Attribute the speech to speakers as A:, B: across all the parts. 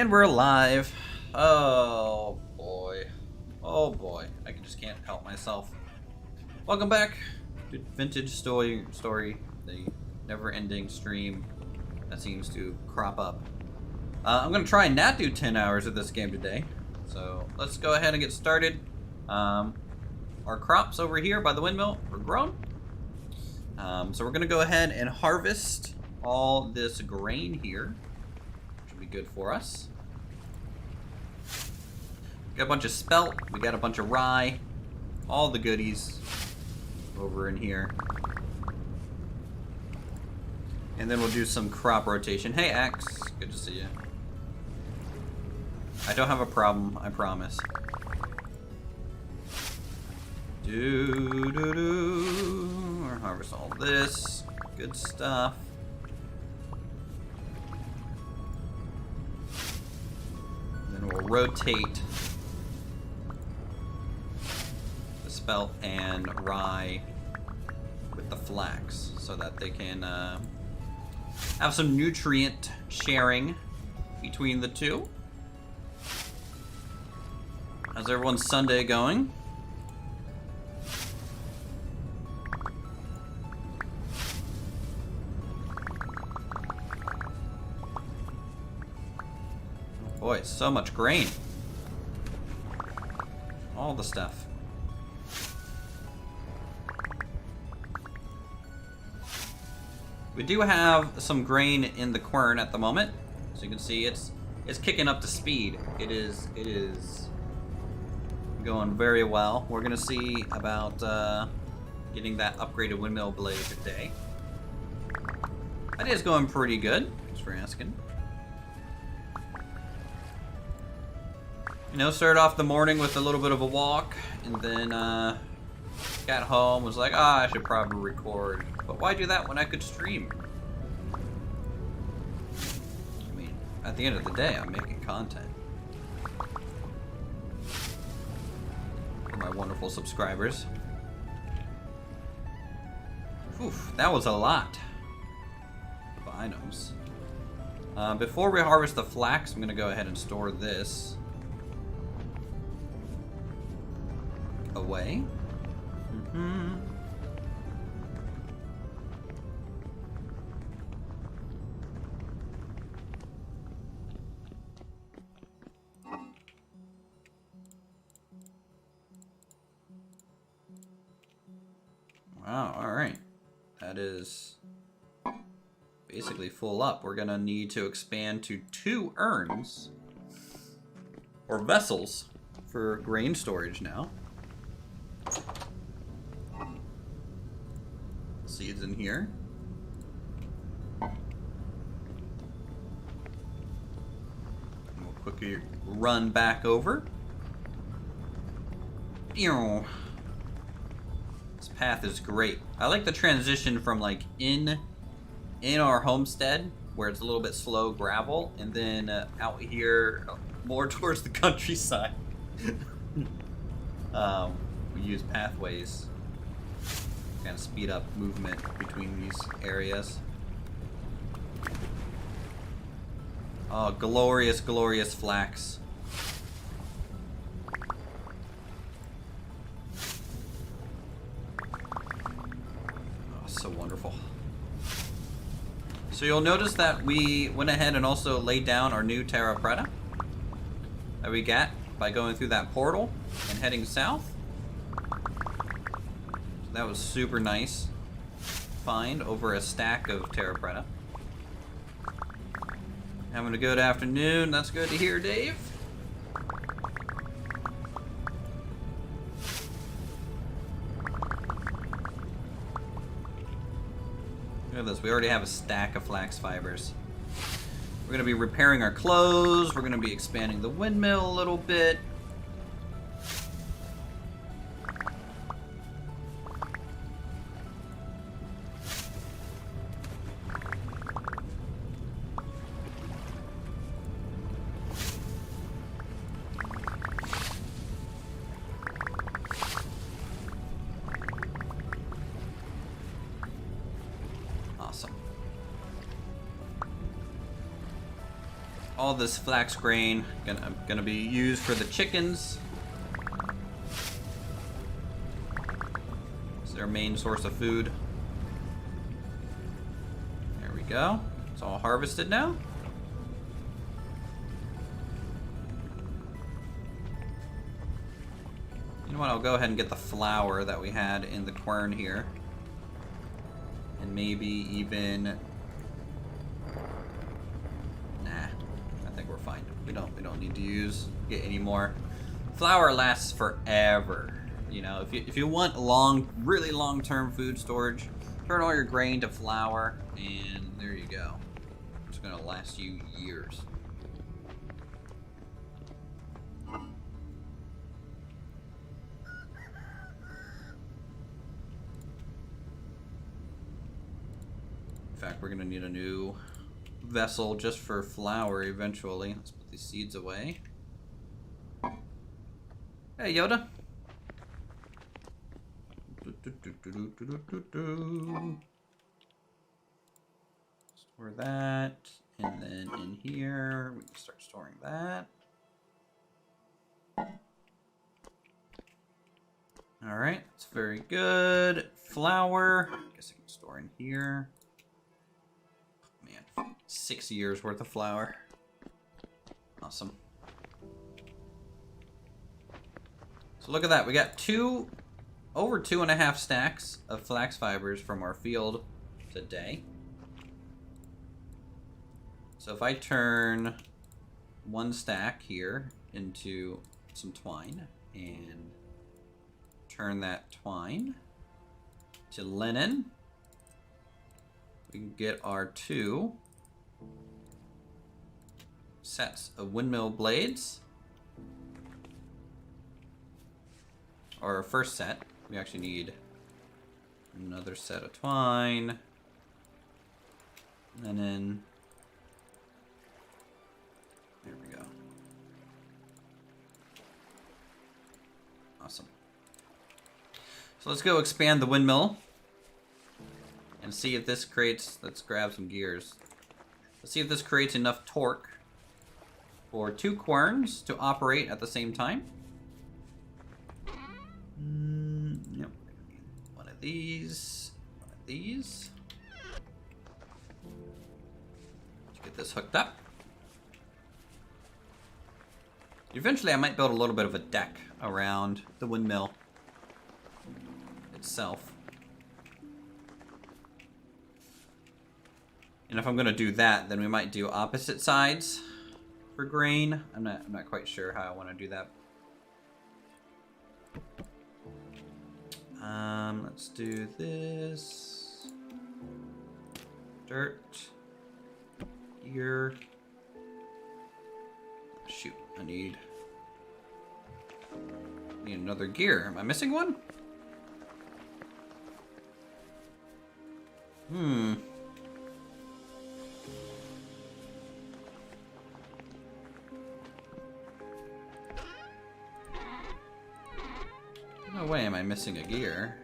A: And we're live. Oh boy. Oh boy. I just can't help myself. Welcome back to Vintage Story, the never-ending stream that seems to crop up. I'm going to try and not do 10 hours of this game today. So let's go ahead and get started. Our crops over here by the windmill are grown. So we're going to go ahead and harvest all this grain here. Be good for us. Got a bunch of spelt, we got a bunch of rye, all the goodies over in here. And then we'll do some crop rotation. Hey Axe, good to see you. I don't have a problem, I promise. We'll harvest all this, good stuff. We'll rotate the spelt and rye with the flax so that they can have some nutrient sharing between the two. How's everyone's Sunday going? Boy, so much grain. All the stuff. We do have some grain in the quern at the moment. So you can see it's kicking up to speed. It is going very well. We're gonna see about getting that upgraded windmill blade today. That is going pretty good. Thanks for asking. You know, started off the morning with a little bit of a walk, and then got home, was like, I should probably record. But why do that when I could stream? I mean, at the end of the day, I'm making content. For my wonderful subscribers. Oof, that was a lot of items. Before we harvest the flax, I'm going to go ahead and store this away. Wow, alright. That is basically full up. We're gonna need to expand to 2 urns or vessels for grain storage now. Seeds in here. We'll quickly run back over. This path is great. I like the transition from like in our homestead where it's a little bit slow gravel, and then out here more towards the countryside. We use pathways. Kind of speed up movement between these areas. Oh, glorious, glorious flax. Oh, so wonderful. So you'll notice that we went ahead and also laid down our new terra preta that we got by going through that portal and heading south. That was super nice. Find over a stack of terra preta. Having a good afternoon. That's good to hear, Dave. Look at this. We already have a stack of flax fibers. We're going to be repairing our clothes. We're going to be expanding the windmill a little bit. all this flax grain gonna be used for the chickens. It's their main source of food. There we go. It's all harvested now. You know what? I'll go ahead and get the flour that we had in the quern here. And maybe even... Nah, I think we're fine. We don't need to get any more. Flour lasts forever. You know, if you want really long-term food storage, turn all your grain to flour, and there you go. It's gonna last you years. In fact, we're gonna need a new vessel just for flour eventually. Let's put these seeds away. Hey, Yoda. Store that, and then in here we can start storing that. All right, that's very good. Flour. I guess I can store in here. Man, 6 years worth of flour. Awesome. So look at that. We got over 2.5 stacks of flax fibers from our field today. So if I turn 1 stack here into some twine and turn that twine to linen, we can get our 2 sets of windmill blades. Or our first set. We actually need another set of twine, linen. There we go. Awesome. So let's go expand the windmill and see if this creates, let's grab some gears. Let's see if this creates enough torque for 2 querns to operate at the same time. Yep. One of these. One of these. Let's get this hooked up. Eventually I might build a little bit of a deck around the windmill itself. And if I'm gonna do that, then we might do opposite sides for grain. I'm not quite sure how I want to do that. Let's do this. Dirt. Here. Shoot, I need another gear. Am I missing one? No way am I missing a gear.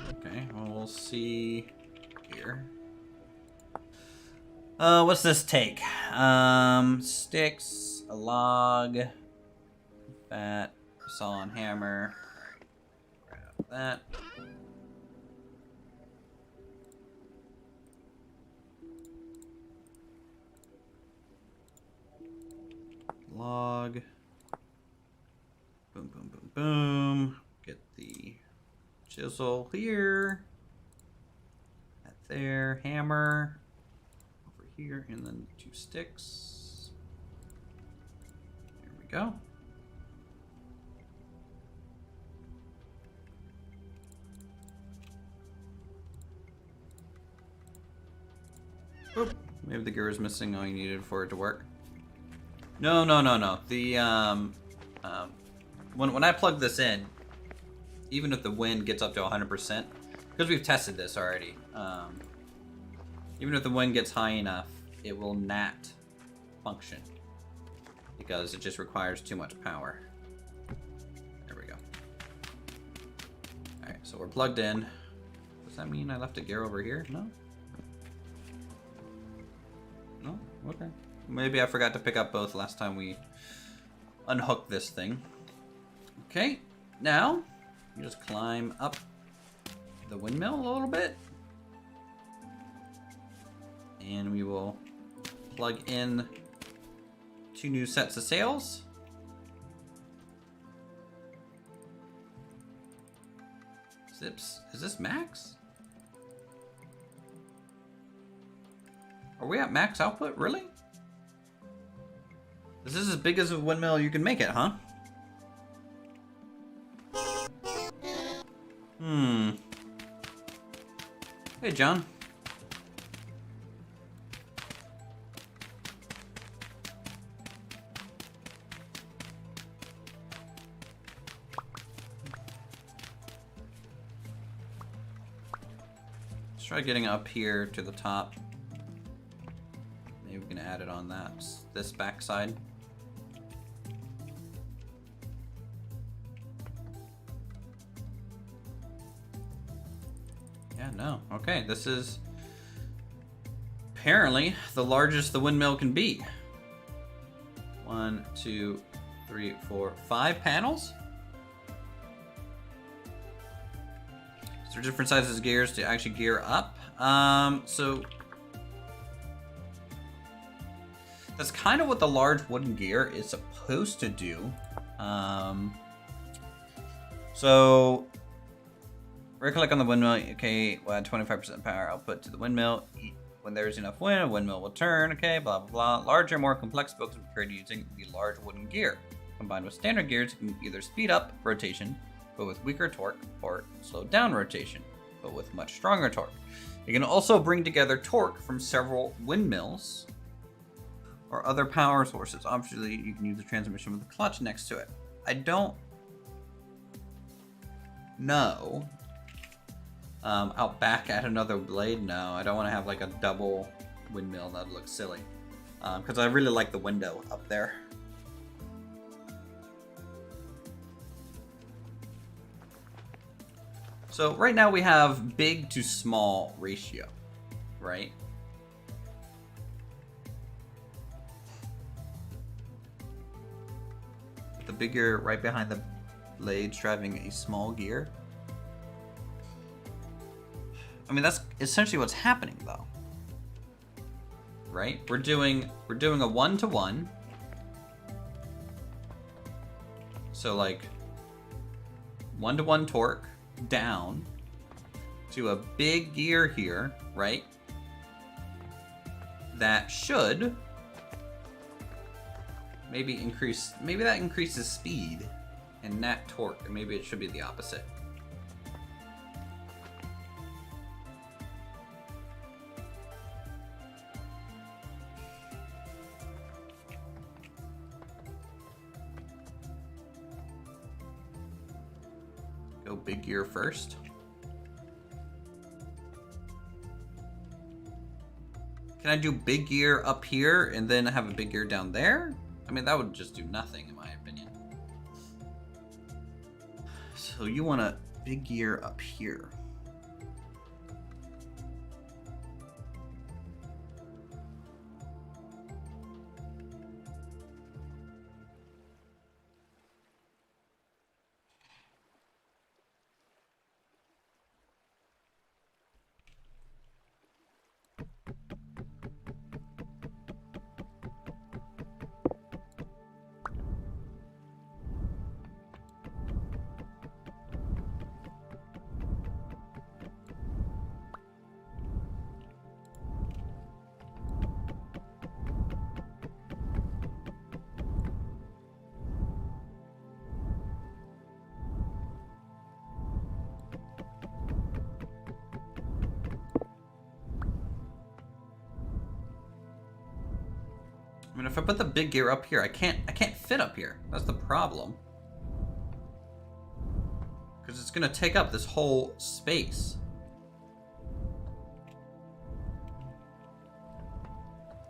A: Okay, well, we'll see here. What's this take? Sticks, a log, fat, saw and hammer. Grab that. Log. Boom, boom, boom, boom. Get the chisel here. That there. Hammer. Over here. And then 2 sticks. There we go. Boop. Maybe the gear is missing all you needed for it to work. No. The, when I plug this in, even if the wind gets up to 100%, because we've tested this already, even if the wind gets high enough, it will not function because it just requires too much power. There we go. Alright, so we're plugged in. Does that mean I left a gear over here? No? No? Okay. Maybe I forgot to pick up both last time we unhooked this thing. Okay, now you just climb up the windmill a little bit. And we will plug in 2 new sets of sails. Zips. Is this max? Are we at max output? Really? This is as big as a windmill you can make it, huh? Hey, John. Let's try getting up here to the top. Maybe we can add it on this back side. Yeah, no. Okay, this is apparently the largest the windmill can be. 1, 2, 3, 4, 5 panels. So different sizes of gears to actually gear up. So that's kind of what the large wooden gear is supposed to do. So right click on the windmill. Okay, we'll add 25% power output to the windmill. When there's enough wind, a windmill will turn. Okay, blah blah blah. Larger, more complex boats are prepared using the large wooden gear. Combined with standard gears, you can either speed up rotation, but with weaker torque, or slow down rotation, but with much stronger torque. You can also bring together torque from several windmills or other power sources. Obviously, you can use the transmission with a clutch next to it. I don't know. Out back at another blade? No, I don't want to have like a double windmill. That would look silly. Because I really like the window up there. So right now we have big to small ratio, right? The big gear right behind the blades driving a small gear. I mean, that's essentially what's happening though. Right? We're doing a 1-to-1. So like 1-to-1 torque down to a big gear here, right? That should maybe that increases speed and not torque, and maybe it should be the opposite. Go big gear first. Can I do big gear up here and then have a big gear down there? I mean, that would just do nothing in my opinion. So you want a big gear up here. I mean, if I put the big gear up here, I can't fit up here. That's the problem. Because it's gonna take up this whole space.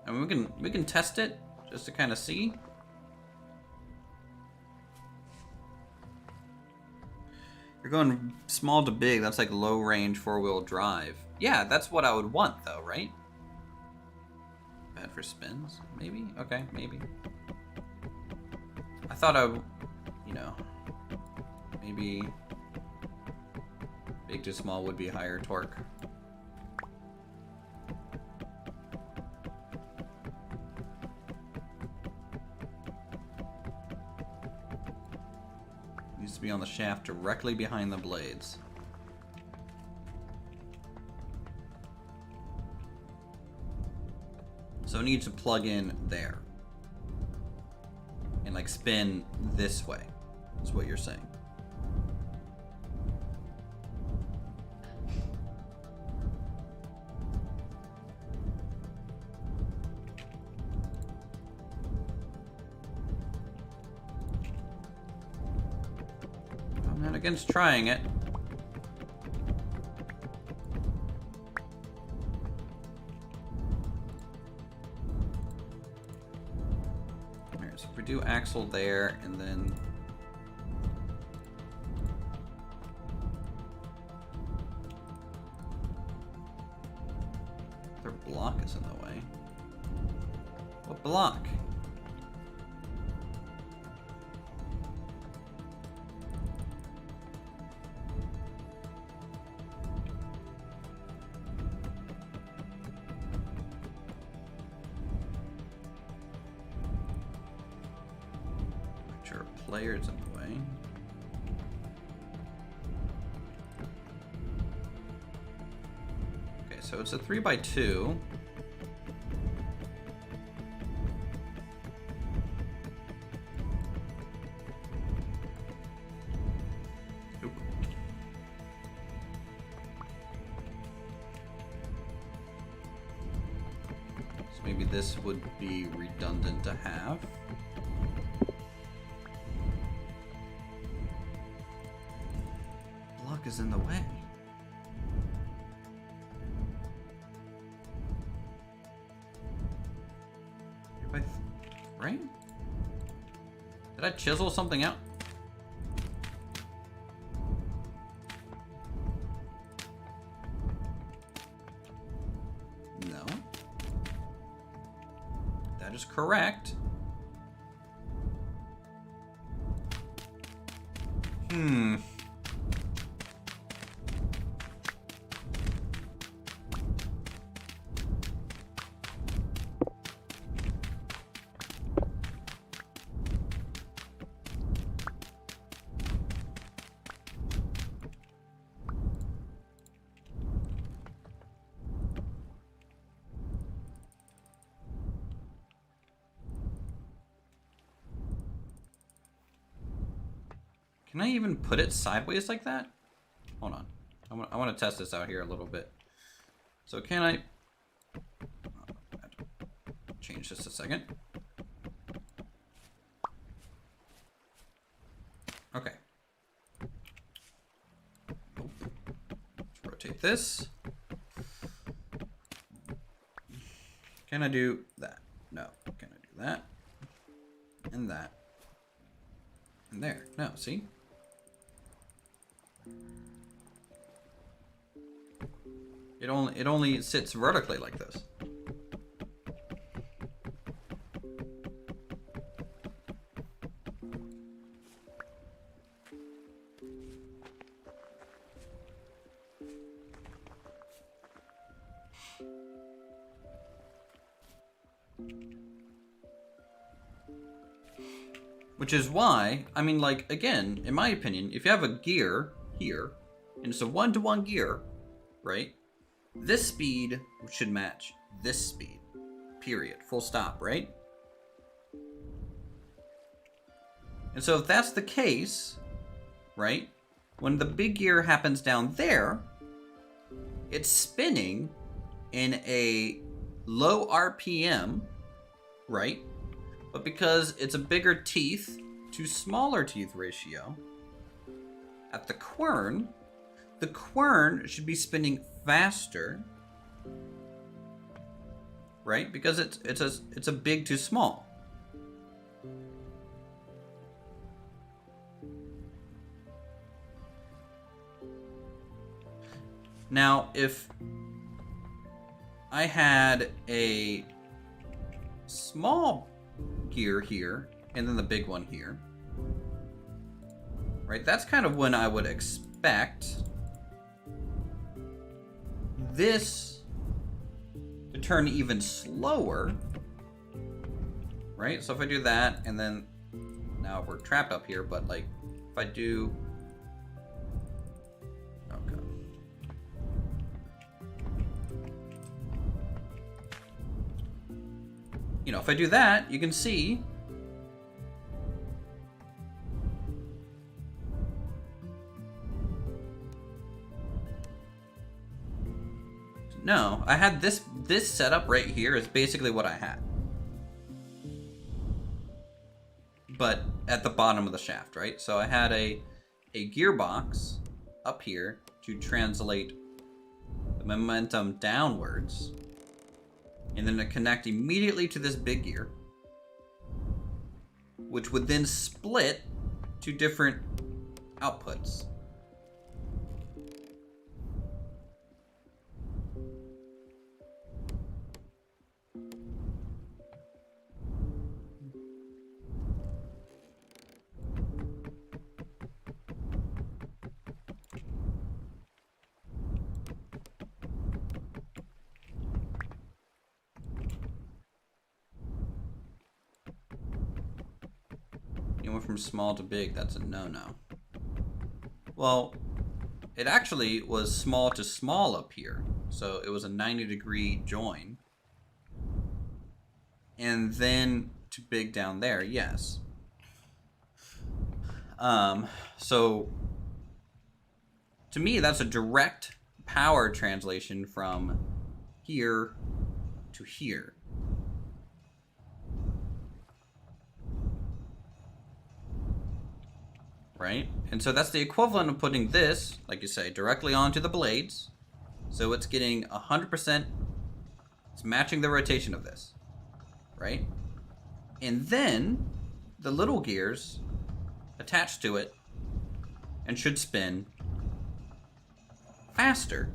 A: I mean, we can test it just to kind of see. You're going small to big. That's like low range 4-wheel drive. Yeah, that's what I would want though, right? Bad for spins? Maybe? Okay, maybe. I thought you know, maybe big to small would be higher torque. Needs to be on the shaft directly behind the blades. So it needs to plug in there. And like spin this way, is what you're saying. I'm not against trying it. Do axle there, and then their block is in the way. What block? Players in the way. Okay, so it's a 3x2. Oop. So maybe this would be redundant to have. Is in the way. Right? Did I chisel something out? No. That is correct. Can I even put it sideways like that? Hold on. I want to test this out here a little bit. So can I... change just a second. Okay. Let's rotate this. Can I do that? No. Can I do that? And that. And there. No, see? It only sits vertically like this. Which is why, I mean, like, again, in my opinion, if you have a gear here, and it's a 1-to-1 gear, right? This speed should match this speed, period, full stop, right? And so if that's the case, right, when the big gear happens down there, it's spinning in a low RPM, right? But because it's a bigger teeth to smaller teeth ratio, at the quern should be spinning faster, right? Because it's a big to small. Now, if I had a small gear here, and then the big one here. Right, that's kind of when I would expect this to turn even slower. Right, so if I do that, and then now we're trapped up here, but like if I do, okay, you know, if I do that, you can see no, I had this setup right here is basically what I had. But at the bottom of the shaft, right? So I had a gearbox up here to translate the momentum downwards, and then to connect immediately to this big gear, which would then split to different outputs. You went from small to big, that's a no-no. Well, it actually was small to small up here. So it was a 90-degree join. And then to big down there, yes. So to me, that's a direct power translation from here to here. Right? And so that's the equivalent of putting this, like you say, directly onto the blades. So it's getting 100%, it's matching the rotation of this. Right? And then the little gears attached to it and should spin faster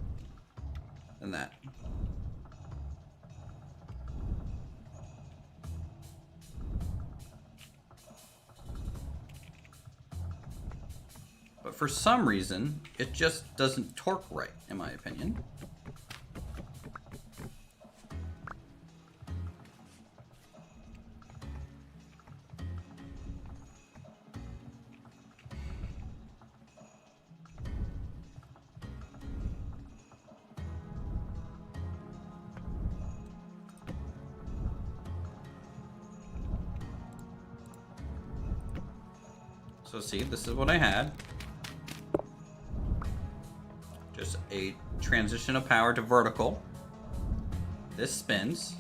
A: than that. But for some reason, it just doesn't torque right, in my opinion. So see, this is what I had. Just a transition of power to vertical. This spins.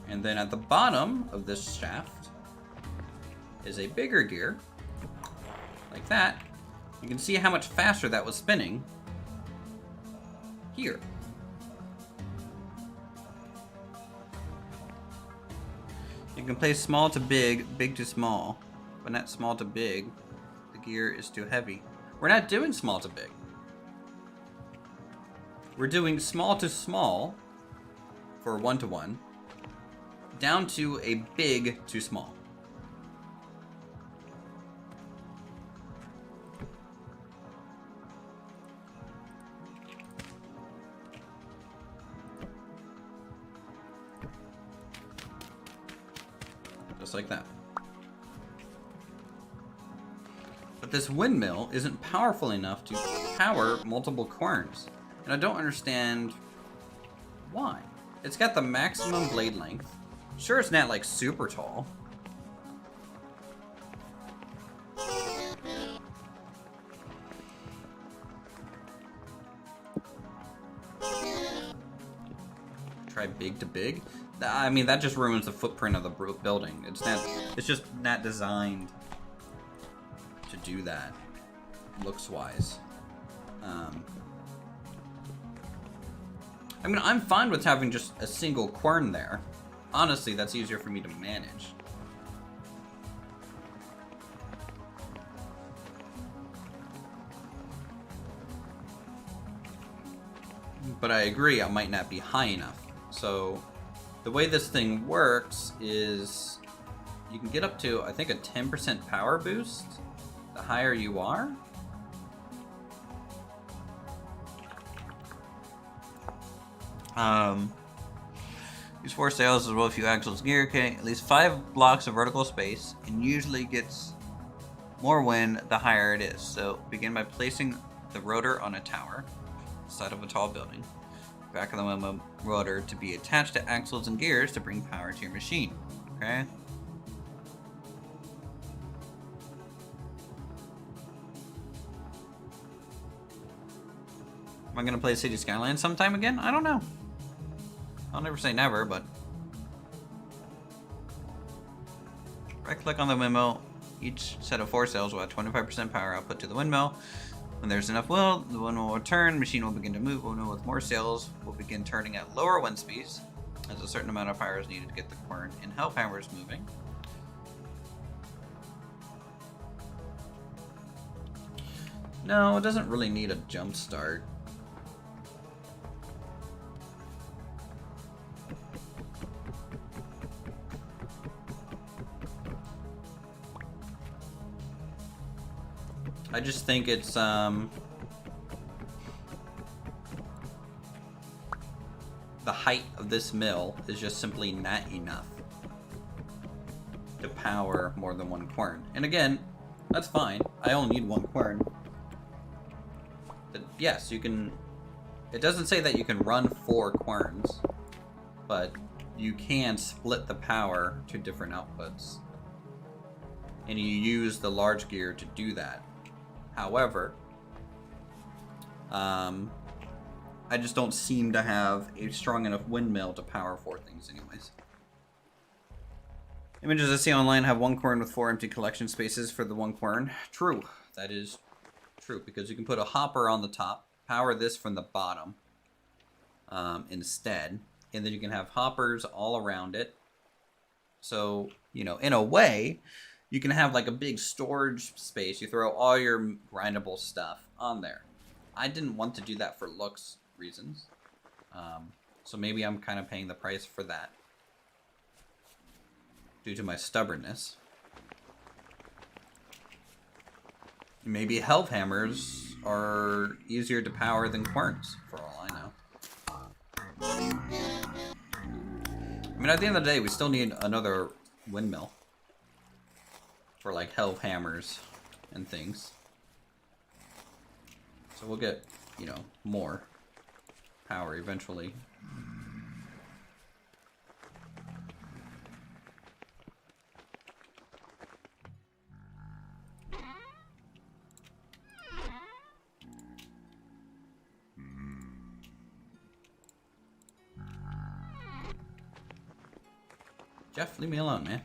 A: And then at the bottom of this shaft is a bigger gear, like that. You can see how much faster that was spinning here. You can play small to big, big to small, but not small to big. The gear is too heavy. We're not doing small to big. We're doing small to small for 1-to-1, down to a big to small. Just like that. But this windmill isn't powerful enough to power multiple querns. And I don't understand why. It's got the maximum blade length. Sure, it's not like super tall. Try big to big? I mean, that just ruins the footprint of the building. It's just not designed to do that, looks wise. I mean, I'm fine with having just a single quern there. Honestly, that's easier for me to manage. But I agree, I might not be high enough. So the way this thing works is you can get up to, I think, a 10% power boost the higher you are. Use 4 sails as well as a few axles gear. Okay, at least 5 blocks of vertical space, and usually gets more wind the higher it is. So begin by placing the rotor on a tower, side of a tall building. Back of the windmill rotor to be attached to axles and gears to bring power to your machine. Okay. Am I gonna play City Skylines sometime again? I don't know. I'll never say never, but right click on the windmill. Each set of 4 sails will add 25% power output to the windmill. When there's enough will, the windmill will turn, machine will begin to move. Windmill with more sails will begin turning at lower wind speeds, as a certain amount of power is needed to get the quern and help hammers moving. No, it doesn't really need a jump start. I just think it's the height of this mill is just simply not enough to power more than 1 quern. And again, that's fine. I only need 1 quern. But yes, you can. It doesn't say that you can run 4 querns, but you can split the power to different outputs, and you use the large gear to do that. However, I just don't seem to have a strong enough windmill to power 4 things anyways. Images I see online have 1 quern with 4 empty collection spaces for the 1 quern. True, that is true, because you can put a hopper on the top, power this from the bottom instead, and then you can have hoppers all around it. So, you know, in a way, you can have like a big storage space. You throw all your grindable stuff on there. I didn't want to do that for looks reasons. So maybe I'm kind of paying the price for that due to my stubbornness. Maybe helve hammers are easier to power than querns, for all I know. I mean, at the end of the day, we still need another windmill for like helve hammers and things. So we'll get, you know, more power eventually. Jeff, leave me alone, man.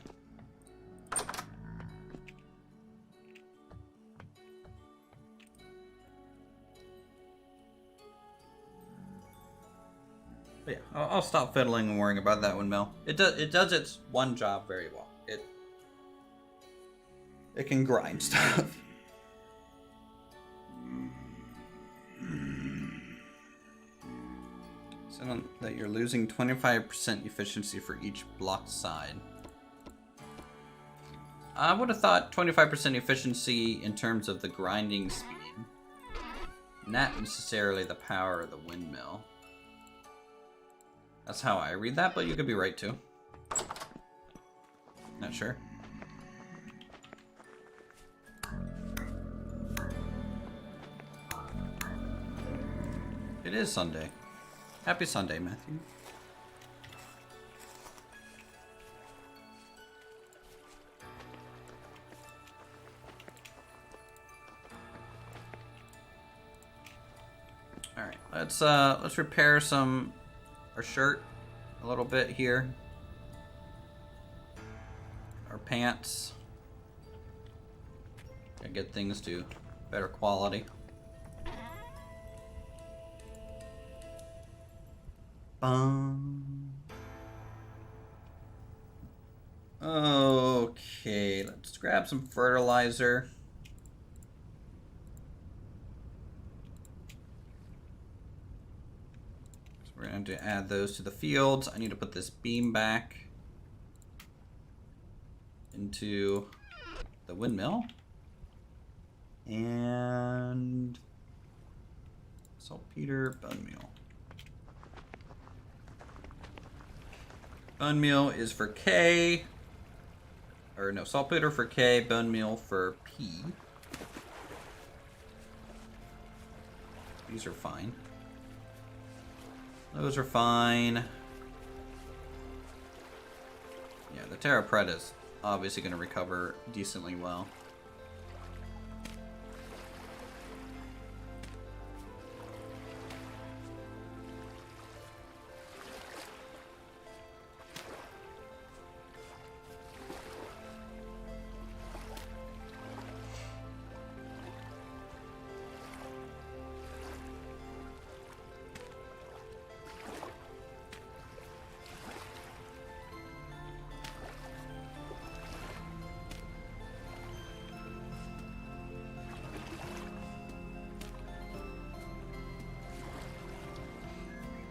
A: But yeah, I'll stop fiddling and worrying about that windmill. It does its one job very well. It can grind stuff. So that you're losing 25% efficiency for each block side. I would have thought 25% efficiency in terms of the grinding speed, not necessarily the power of the windmill. That's how I read that, but you could be right too. Not sure. It is Sunday. Happy Sunday, Matthew. All right, let's repair our shirt a little bit here. Our pants. Gotta get things to better quality. Okay, let's grab some fertilizer. So we're gonna have to add those to the fields. I need to put this beam back into the windmill. And saltpeter, bone meal. Bone meal is for K. Or no, saltpeter for K, bone meal for P. These are fine. Those are fine. Yeah, the Terra Preta is obviously going to recover decently well.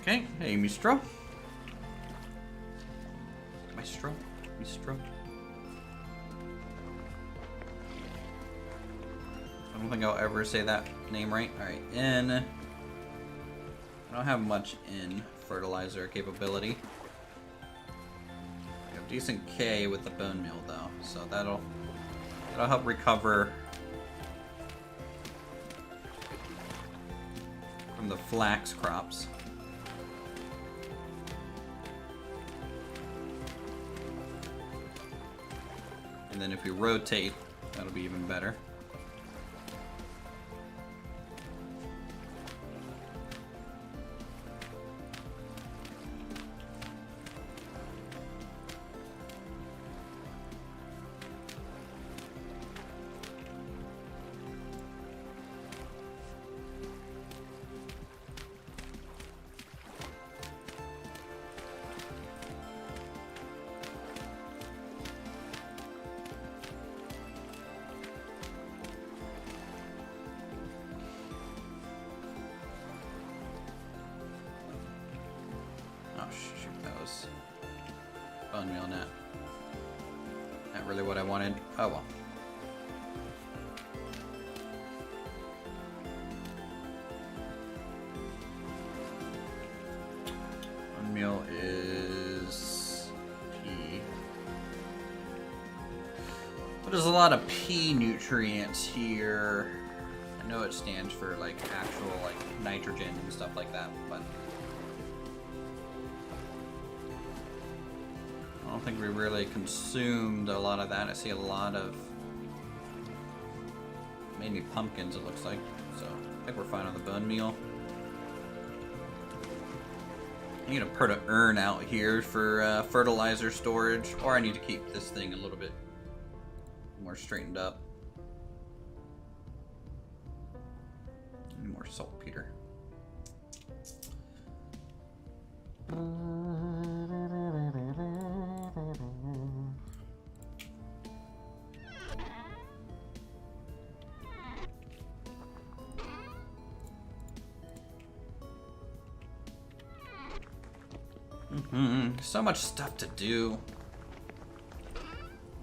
A: Okay, hey, Mistro. Maestro? Mistro? I don't think I'll ever say that name right. Alright, in. I don't have much in fertilizer capability. I have decent K with the bone meal though, so that'll help recover from the flax crops. And then if we rotate, that'll be even better. Bone meal net. Not really what I wanted. Oh well. Bone meal is P. But there's a lot of P nutrients here. I know it stands for like actual like nitrogen and stuff like that, but I don't think we really consumed a lot of that. I see a lot of mainly pumpkins, it looks like. So I think we're fine on the bone meal. I need to put an urn out here for fertilizer storage, or I need to keep this thing a little bit more straightened up. Need more saltpeter. So much stuff to do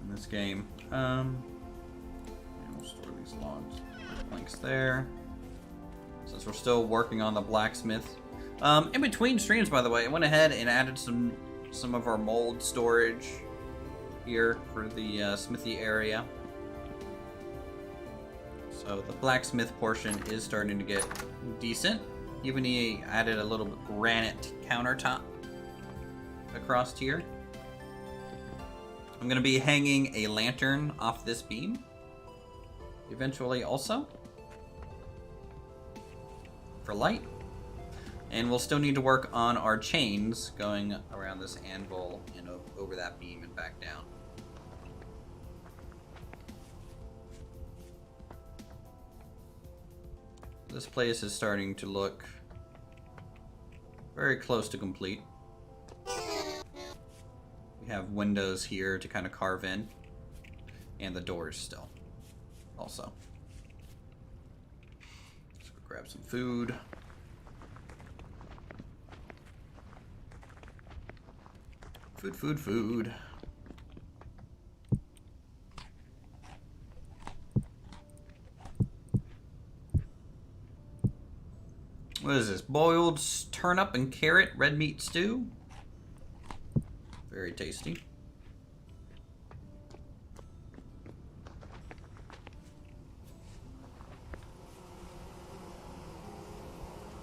A: in this game. Yeah, we'll store these logs. Planks there. Since we're still working on the blacksmith. In between streams, by the way, I went ahead and added some of our mold storage here for the smithy area. So the blacksmith portion is starting to get decent. Even he added a little granite countertop across here. I'm going to be hanging a lantern off this beam eventually also for light. And we'll still need to work on our chains going around this anvil and over that beam and back down. This place is starting to look very close to complete. We have windows here to kind of carve in, and the doors still also. Let's go grab some food. Food, food, food. What is this? Boiled turnip and carrot red meat stew. Very tasty.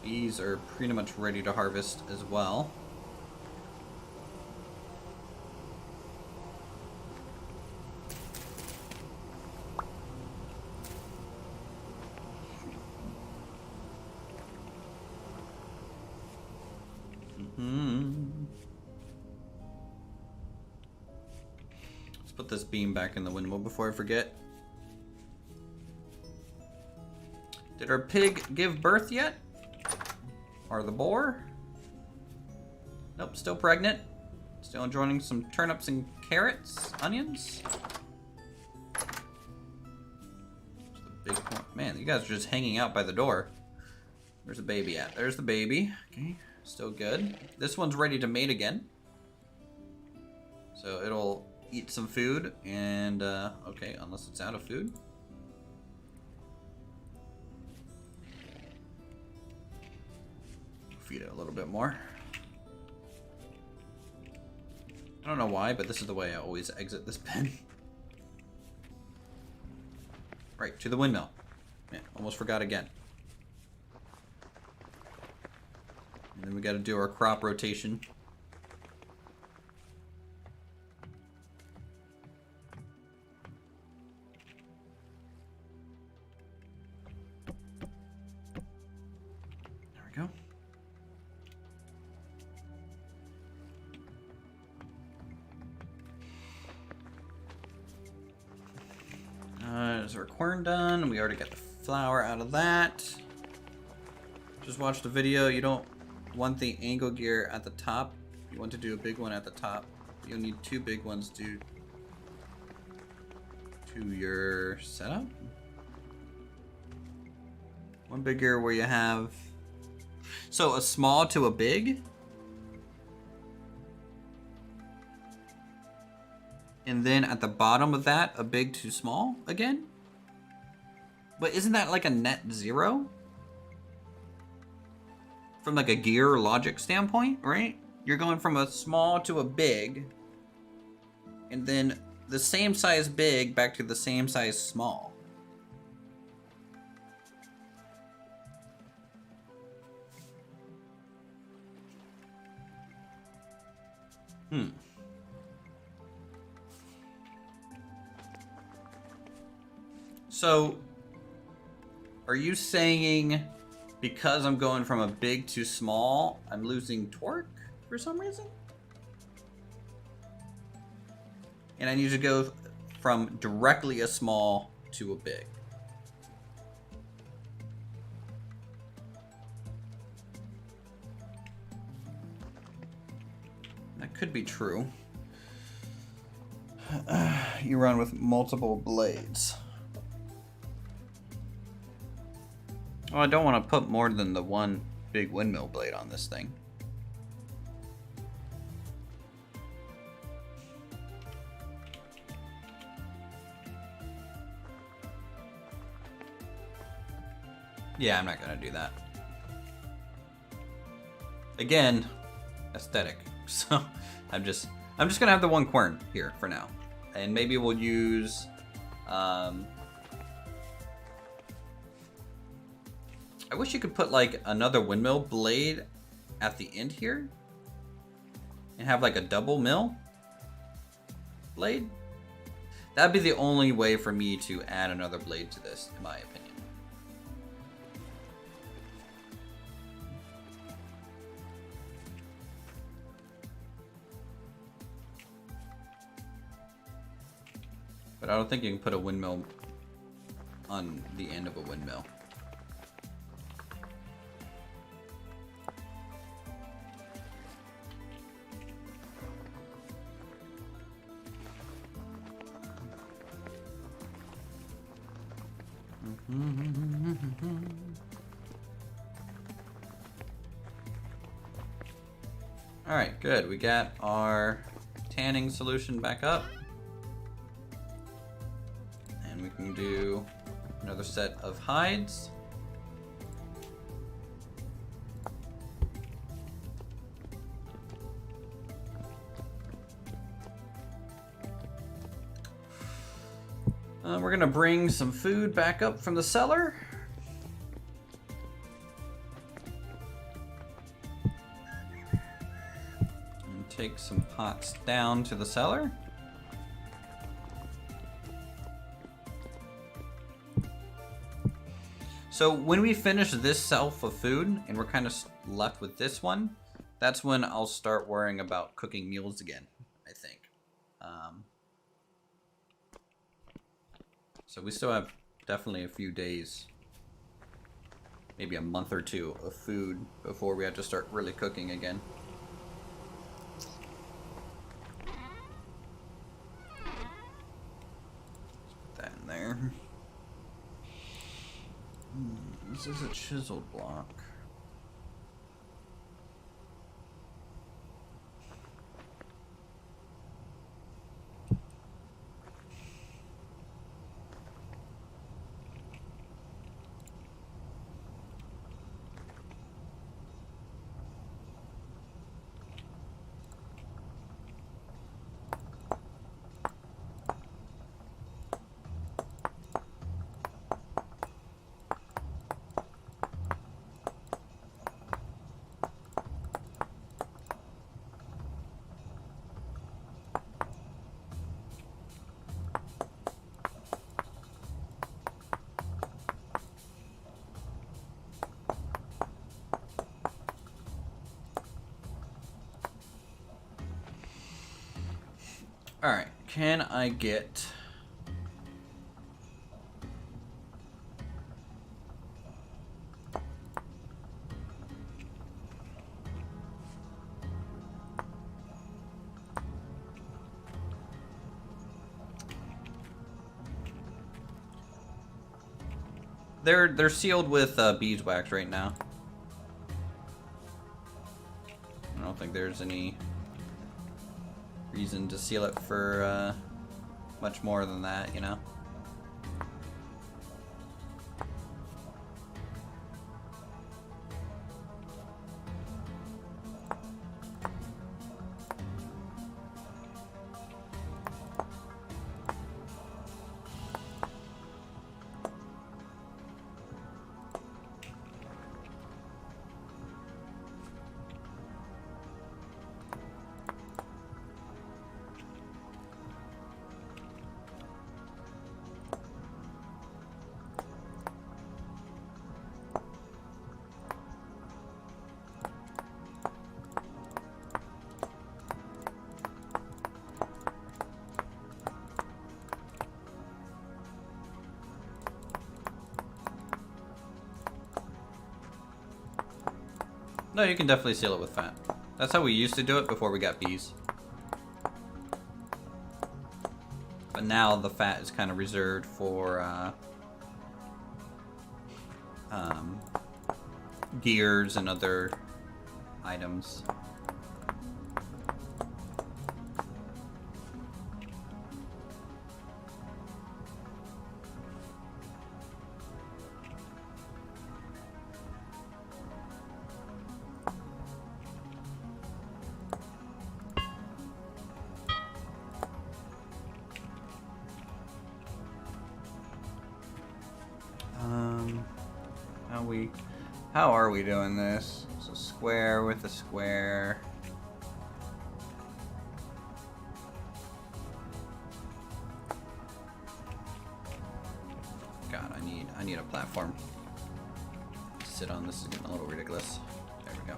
A: These are pretty much ready to harvest as well. Let's put this beam back in the windmill before I forget. Did our pig give birth yet? Or the boar? Nope, still pregnant. Still enjoying some turnips and carrots, onions. The big one. Man, you guys are just hanging out by the door. Where's the baby at? There's the baby. Okay, still good. This one's ready to mate again. So it'll eat some food and, okay, unless it's out of food. Feed it a little bit more. I don't know why, but this is the way I always exit this pen. Right, to the windmill. Man, almost forgot again. And then we gotta do our crop rotation. There we go. Is our corn done? We already got the flour out of that. Just watched the video. You don't want the angle gear at the top. You want to do a big one at the top. You'll need two big ones due to your setup. One bigger where you have... So a small to a big. And then at the bottom of that, a big to small again? But isn't that like a net zero? From like a gear logic standpoint, right? You're going from a small to a big. And then the same size big back to the same size small. So, are you saying because I'm going from a big to small, I'm losing torque for some reason? And I need to go from directly a small to a big. That could be true. You run with multiple blades. Well, I don't want to put more than the one big windmill blade on this thing. Yeah, I'm not gonna do that. Again, aesthetic. So I'm just gonna have the one quern here for now, and maybe we'll use. I wish you could put like another windmill blade at the end here and have like a double mill blade. That'd be the only way for me to add another blade to this, in my opinion. But I don't think you can put a windmill on the end of a windmill. All right, good. We got our tanning solution back up. And we can do another set of hides. We're gonna bring some food back up from the cellar. And take some pots down to the cellar. So when we finish this shelf of food and we're kind of left with this one, that's when I'll start worrying about cooking meals again, I think. So we still have definitely a few days, maybe a month or two of food before we have to start really cooking again. Put that in there. This is a chiseled block. Alright, can I get... They're sealed with beeswax right now. I don't think there's any reason to seal it for much more than that, you know? No, you can definitely seal it with fat. That's how we used to do it before we got bees. But now the fat is kind of reserved for gears and other items. How are we doing this? So square with a square. God, I need a platform to sit on. This is getting a little ridiculous. There we go.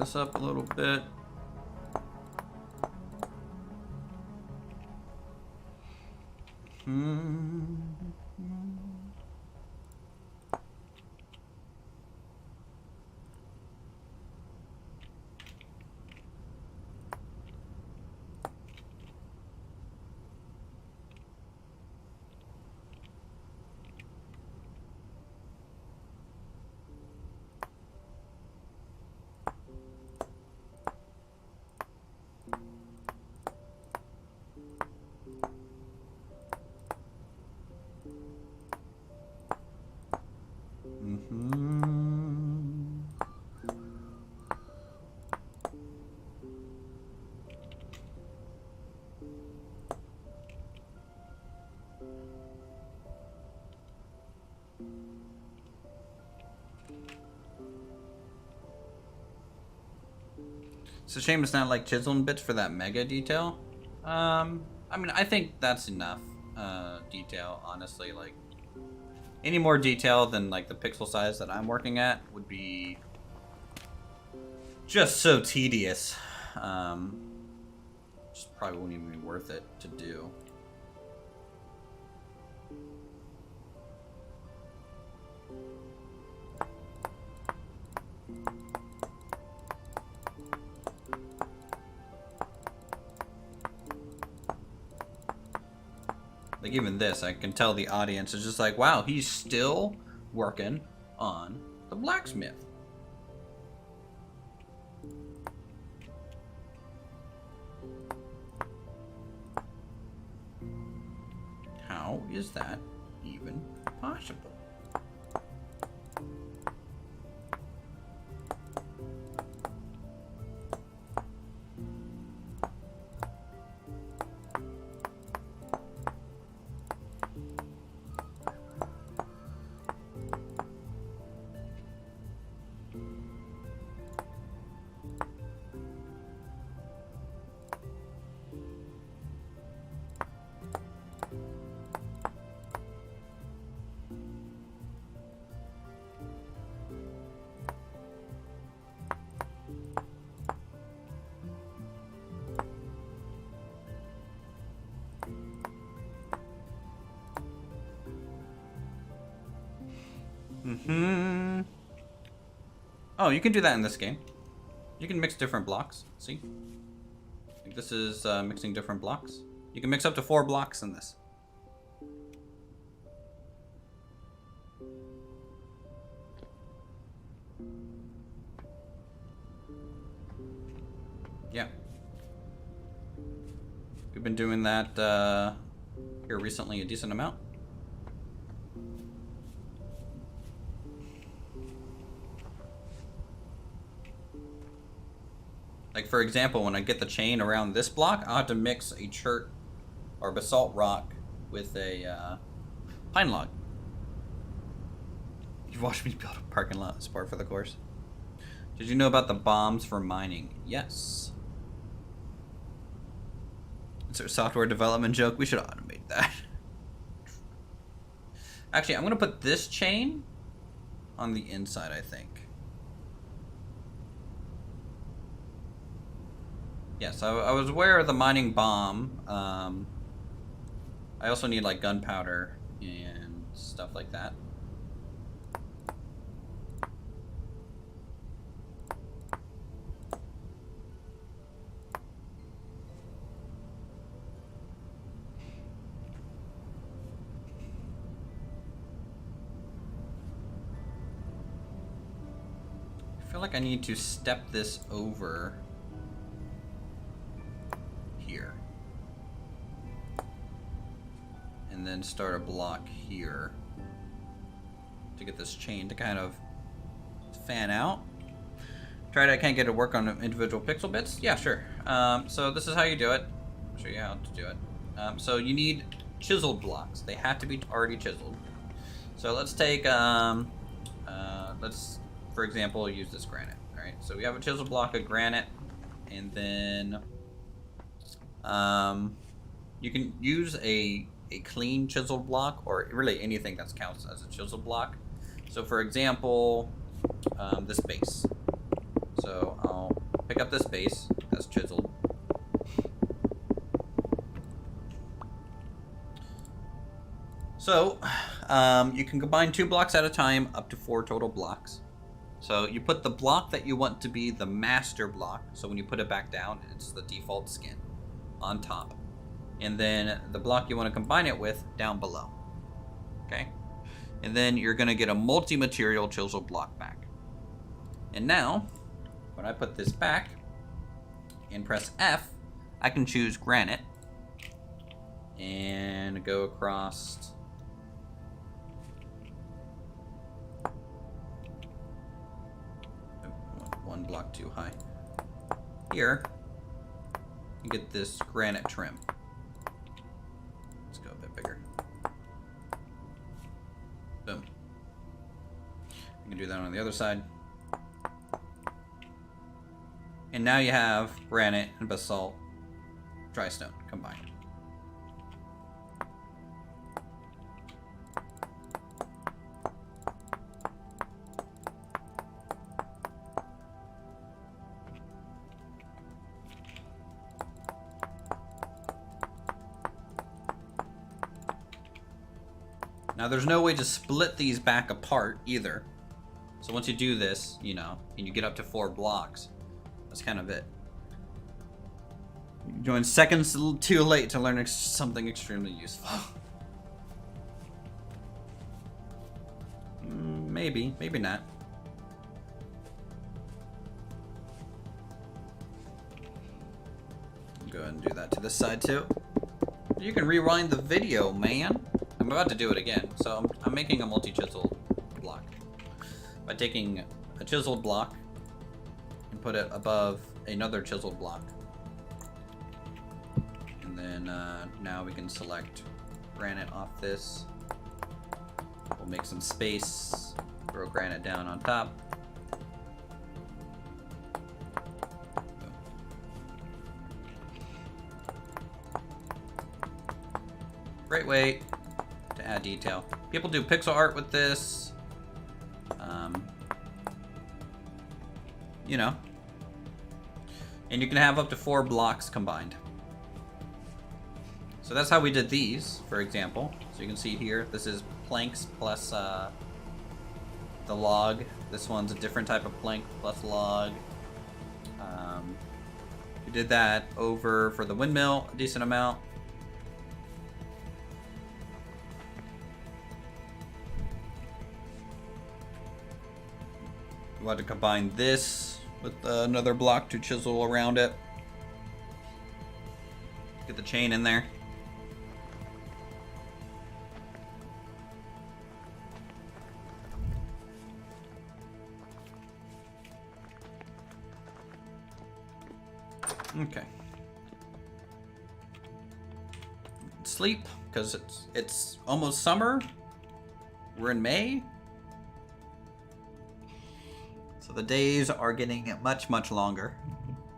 A: this up a little bit. It's a shame it's not like chiseling bits for that mega detail. I mean, I think that's enough detail, honestly. Like, any more detail than like the pixel size that I'm working at would be just so tedious. Just probably wouldn't even be worth it to do. Like, even this, I can tell the audience is just like, wow, he's still working on the blacksmith. How is that even possible? Oh, you can do that in this game. You can mix different blocks. See? Like, this is mixing different blocks. You can mix up to 4 blocks in this. Yeah. We've been doing that here recently a decent amount. Like, for example, when I get the chain around this block, I'll have to mix a chert or basalt rock with a pine log. You've watched me build a parking lot as part for the course. Did you know about the bombs for mining? Yes. It's a software development joke. We should automate that. Actually, I'm going to put this chain on the inside, I think. Yes, I was aware of the mining bomb. I also need like gunpowder and stuff like that. I feel like I need to step this over here. And then start a block here to get this chain to kind of fan out. Try to can't get to work on individual pixel bits. Yeah, sure. So this is how you do it. I'll show you how to do it. So you need chiseled blocks. They have to be already chiseled. So let's take, let's, for example, use this granite. All right. So we have a chisel block of granite, and then you can use a clean chiseled block, or really anything that counts as a chisel block. So for example, this base. So I'll pick up this base that's chiseled. So, you can combine 2 blocks at a time, up to 4 total blocks. So you put the block that you want to be the master block, so when you put it back down, it's the default skin on top. And then the block you want to combine it with down below. Okay? And then you're going to get a multi-material chisel block back. And now, when I put this back and press F, I can choose granite and go across. One block too high. Here, you get this granite trim. Let's go a bit bigger. Boom. You can do that on the other side. And now you have granite and basalt, dry stone combined. Now there's no way to split these back apart either. So once you do this, you know, and you get up to 4 blocks, that's kind of it. You joined seconds too late to learn something extremely useful. Maybe, maybe not. Go ahead and do that to this side too. You can rewind the video, man. I'm about to do it again. So I'm making a multi-chisel block by taking a chiseled block and put it above another chiseled block. And then now we can select granite off this. We'll make some space, throw granite down on top. Great way to add detail. People do pixel art with this. You know. And you can have up to 4 blocks combined. So that's how we did these, for example. So you can see here, this is planks plus the log. This one's a different type of plank plus log. We did that over for the windmill, a decent amount. We want to combine this with another block to chisel around it. Get the chain in there. Okay. Sleep, because it's almost summer. We're in May. So the days are getting much, much longer.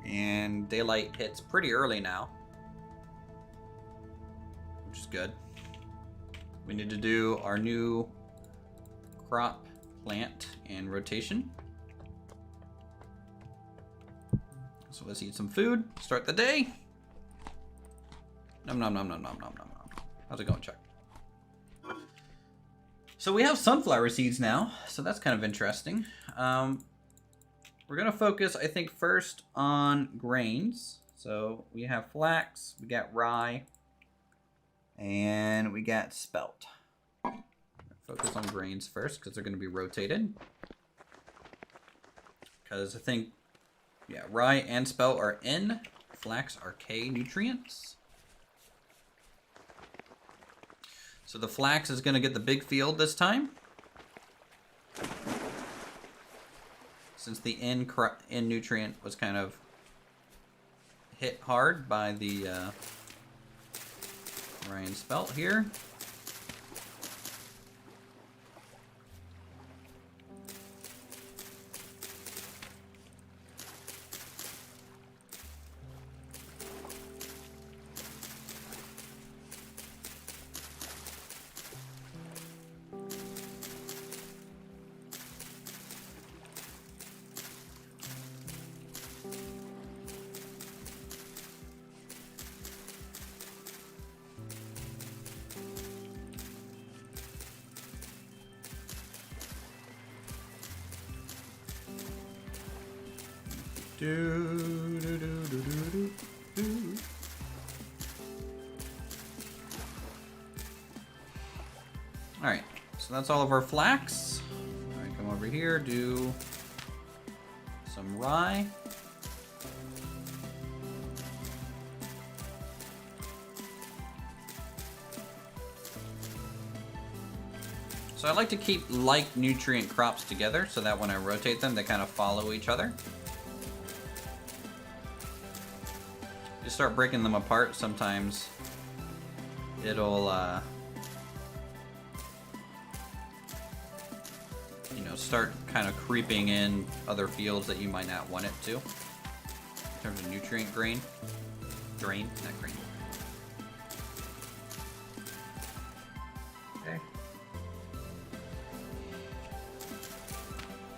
A: And daylight hits pretty early now, which is good. We need to do our new crop plant and rotation. So let's eat some food, start the day. Nom nom nom nom nom nom nom nom. How's it going, Chuck? So we have sunflower seeds now, so that's kind of interesting. We're gonna focus, I think, first on grains. So we have flax, we got rye, and we got spelt. Focus on grains first, because they're gonna be rotated. Because I think, yeah, rye and spelt are N, flax are K nutrients. So the flax is gonna get the big field this time. Since the N nutrient was kind of hit hard by the rye and spelt here. Do, do, do, do, do, do. Alright, so that's all of our flax. Alright, come over here, do some rye. So I like to keep like nutrient crops together so that when I rotate them, they kind of follow each other. You start breaking them apart, sometimes it'll, you know, start kind of creeping in other fields that you might not want it to. In terms of nutrient drain. Drain, not grain. Okay.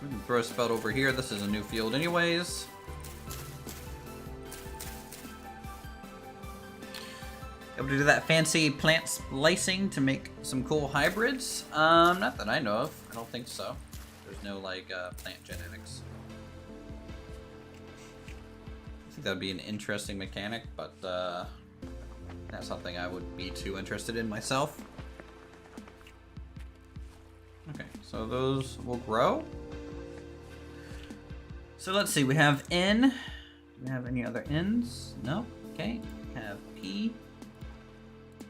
A: We can throw a spell over here. This is a new field anyways. Able to do that fancy plant splicing to make some cool hybrids? Not that I know of. I don't think so. There's no, like, plant genetics. I think that would be an interesting mechanic, but, not something I would be too interested in myself. Okay, so those will grow. So let's see, we have N. Do we have any other N's? No? Okay. We have P.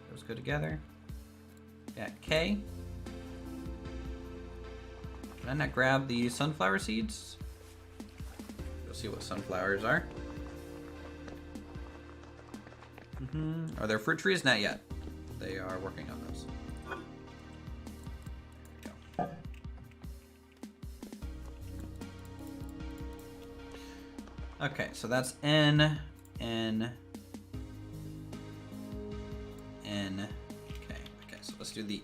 A: Those go together. Got K. Can I not grab the sunflower seeds? Go see what sunflowers are. Are there fruit trees? Not yet. They are working on those. There we go. Okay, so that's N, N, N. Okay, so let's do the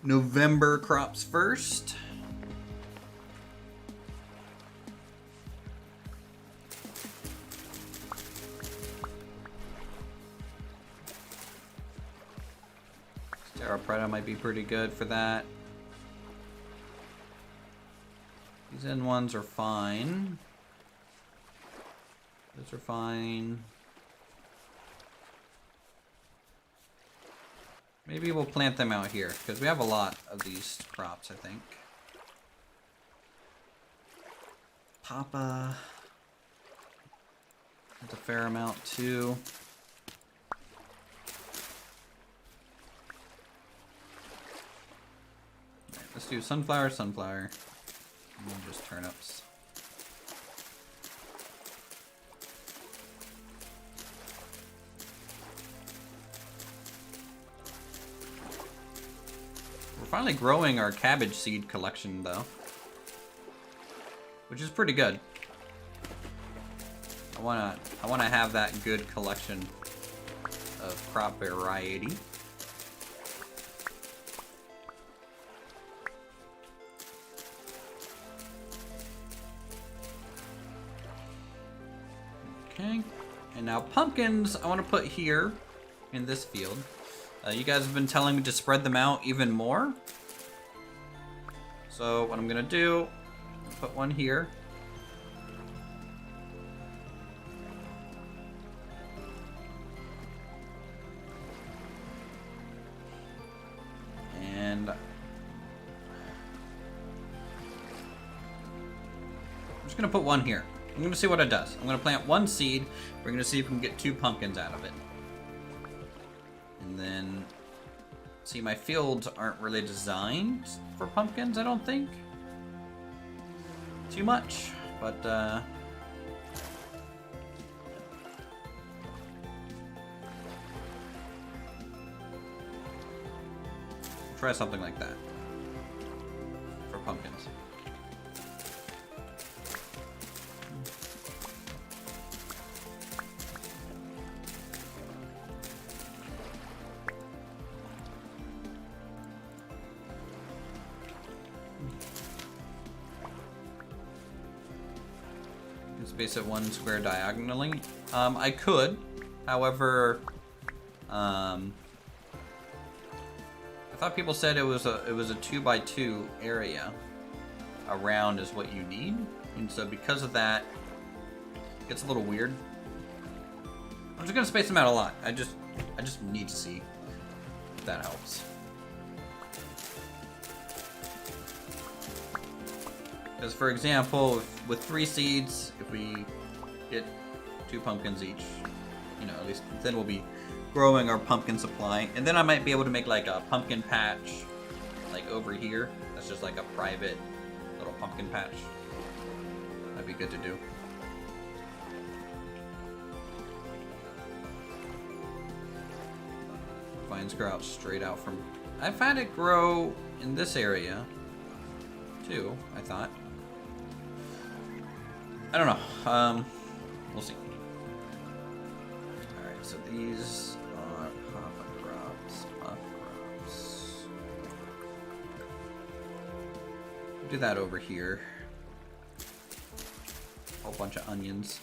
A: November crops first. Terra might be pretty good for that. These N ones are fine. Those are fine. Maybe we'll plant them out here, because we have a lot of these crops, I think. Papa. That's a fair amount, too. Right, let's do sunflower, sunflower. And then just turnips. We're finally growing our cabbage seed collection, though, which is pretty good. I wanna have that good collection of crop variety. Okay, and now pumpkins I want to put here in this field. You guys have been telling me to spread them out even more. So what I'm gonna do, put one here. And I'm just gonna put one here. I'm gonna see what it does. I'm gonna plant one seed. We're gonna see if we can get 2 pumpkins out of it. And then, see, my fields aren't really designed for pumpkins, I don't think. Too much, but, try something like that for pumpkins. Space it 1 square diagonally. I could, however, I thought people said it was a 2x2 area around is what you need, and so because of that, gets a little weird. I'm just gonna space them out a lot. I just need to see if that helps. Because for example, with 3 seeds, if we get 2 pumpkins each, you know, at least then we'll be growing our pumpkin supply. And then I might be able to make like a pumpkin patch, like over here. That's just like a private little pumpkin patch. That'd be good to do. Vines grow out straight out from... I've had it grow in this area, too, I thought. I don't know. We'll see. Alright, so these are pop crops. Pop crops. Do that over here. A whole bunch of onions.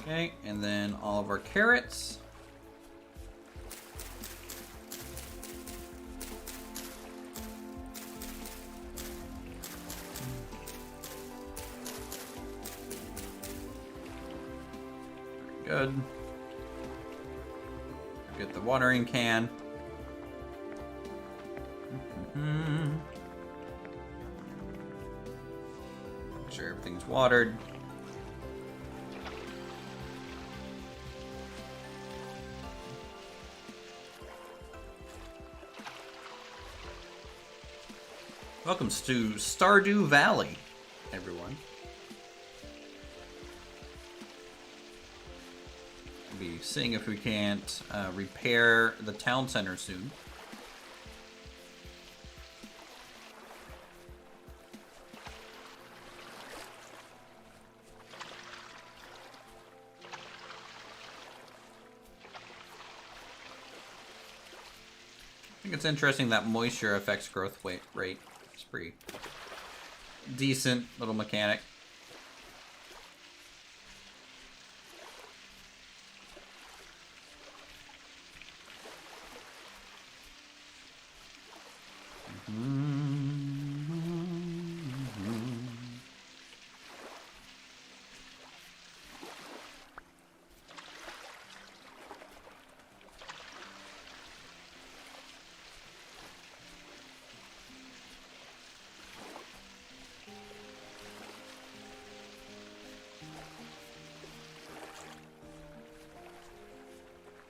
A: Okay, and then all of our carrots. Very good. Get the watering can. Make sure everything's watered. Welcome to Stardew Valley, everyone. We'll be seeing if we can't repair the town center soon. I think it's interesting that moisture affects growth rate. It's pretty decent little mechanic.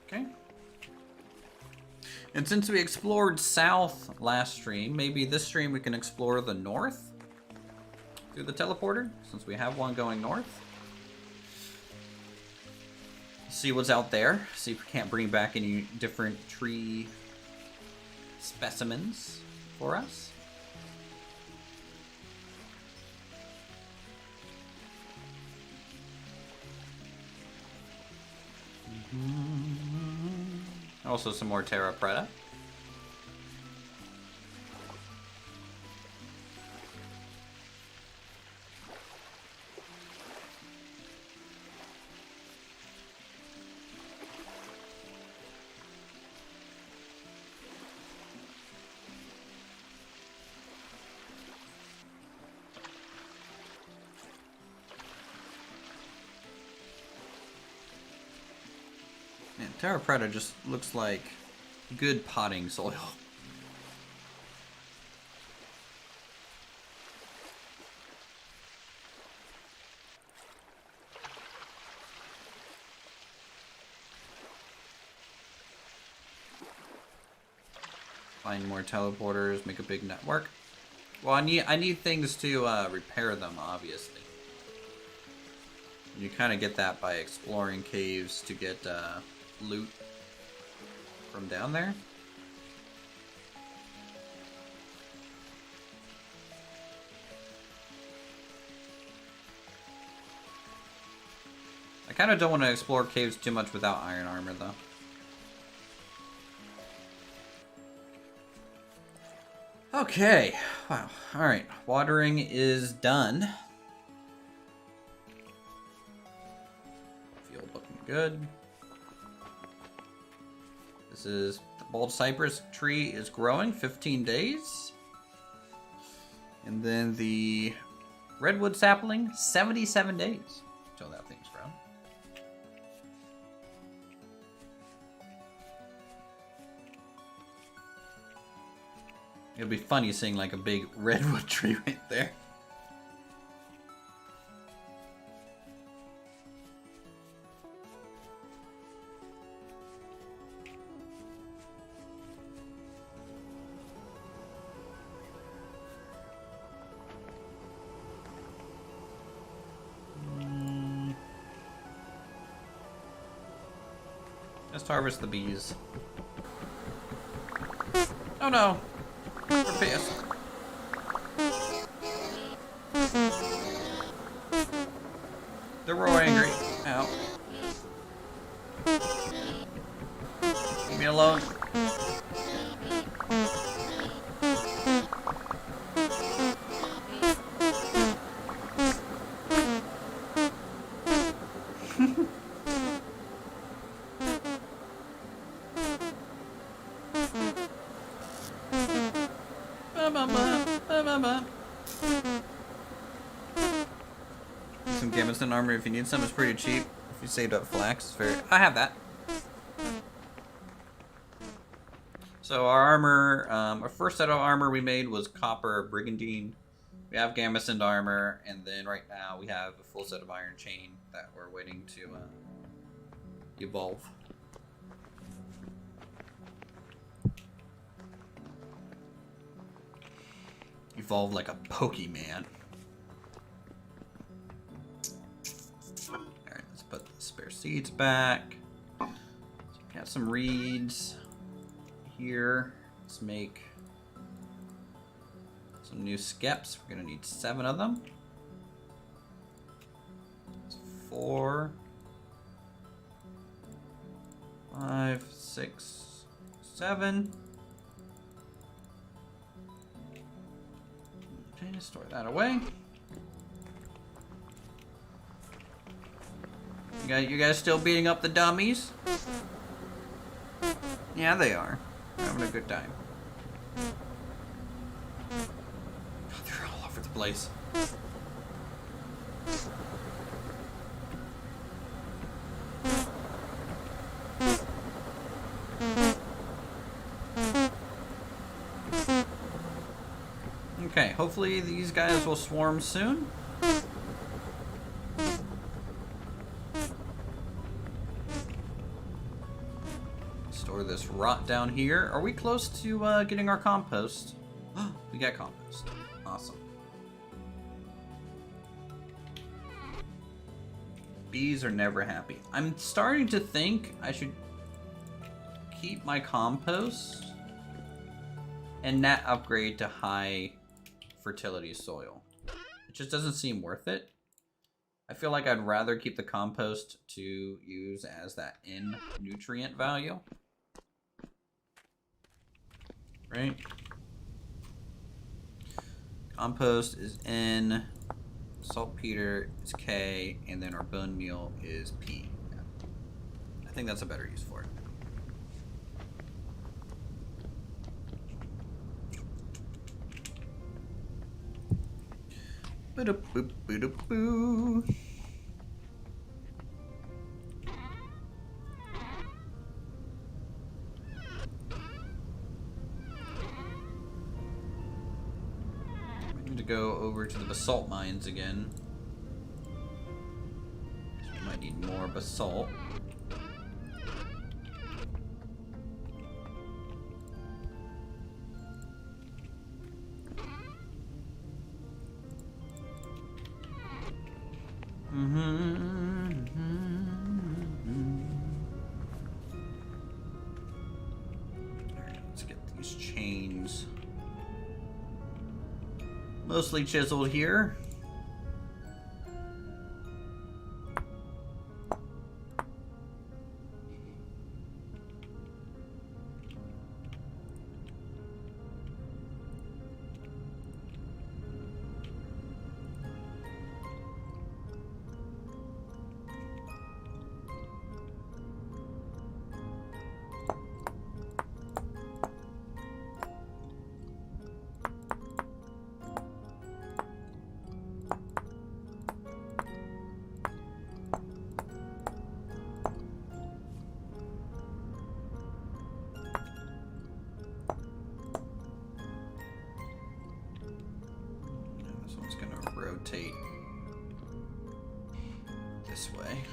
A: Okay. And since we explored south last stream, maybe this stream we can explore the north through the teleporter, since we have one going north. See what's out there. See if we can't bring back any different tree specimens for us. Also some more terra preta. Man, terra preta just looks like good potting soil. Find more teleporters, make a big network. Well, I need things to repair them, obviously. You kind of get that by exploring caves to get loot from down there. I kind of don't want to explore caves too much without iron armor, though. Okay. Wow. Alright. Watering is done. Field looking good. This is the bald cypress tree is growing 15 days. And then the redwood sapling 77 days until that thing's grown. It'll be funny seeing like a big redwood tree right there. Let's harvest the bees. Oh no! We're pissed. They're real angry. Ow. Leave me alone. Some gameston armor if you need some. It's pretty cheap. If you saved up flax, it's very. I have that. So our armor, our first set of armor we made was copper brigandine. We have gameston armor, and then right now we have a full set of iron chain that we're waiting to evolve. Evolve like a Pokemon. Alright, let's put the spare seeds back. So we got some reeds here. Let's make some new skeps. We're gonna need 7 of them. That's 4, 5, 6, 7. Okay, store that away. You guys still beating up the dummies? Yeah, they are. They're having a good time. God, they're all over the place. Okay, hopefully these guys will swarm soon. Store this rot down here. Are we close to getting our compost? We got compost. Awesome. Bees are never happy. I'm starting to think I should keep my compost and not upgrade to high fertility soil. It just doesn't seem worth it. I feel like I'd rather keep the compost to use as that in nutrient value. Right? Compost is N, saltpeter is K, and then our bone meal is P. Yeah. I think that's a better use for it. Ba-da-boo, ba-da-boo. I need to go over to the basalt mines again. We might need more basalt. Alright, let's get these chains mostly chiseled here. rotate this way.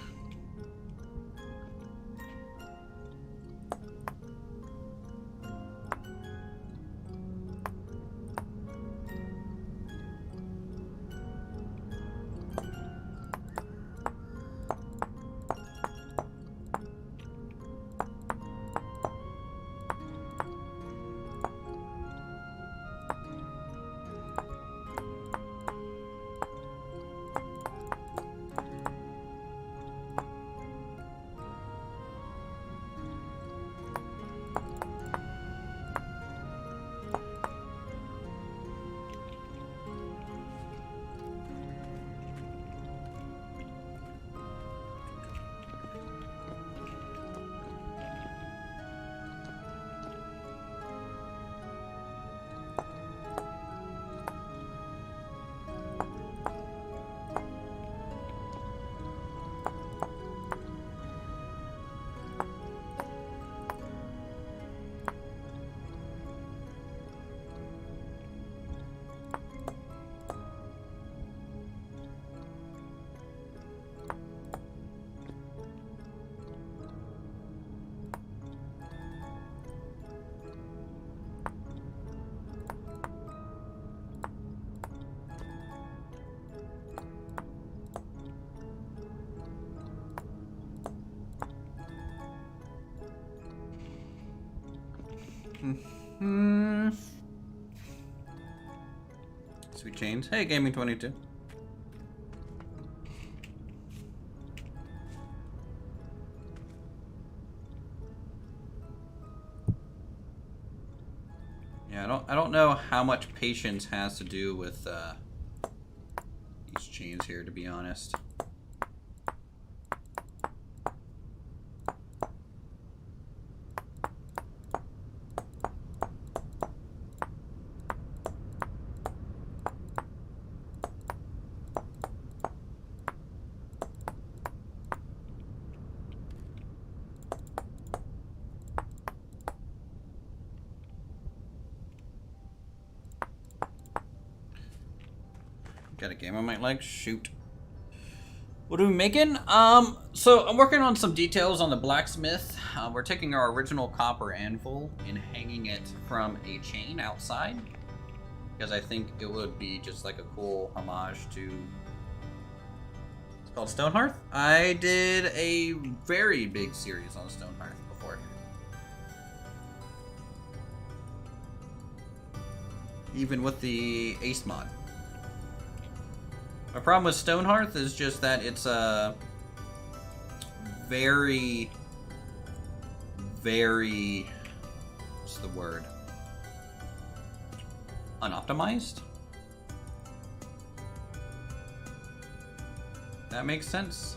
A: Sweet chains. Hey, Gaming 22. Yeah, I don't know how much patience has to do with these chains here, to be honest. Got a game I might like? Shoot. What are we making? So I'm working on some details on the blacksmith. We're taking our original copper anvil and hanging it from a chain outside, because I think it would be just like a cool homage to... It's called Stonehearth. I did a very big series on Stonehearth before. Even with the Ace mod. My problem with Stonehearth is just that it's a very, what's the word? Unoptimized? That makes sense.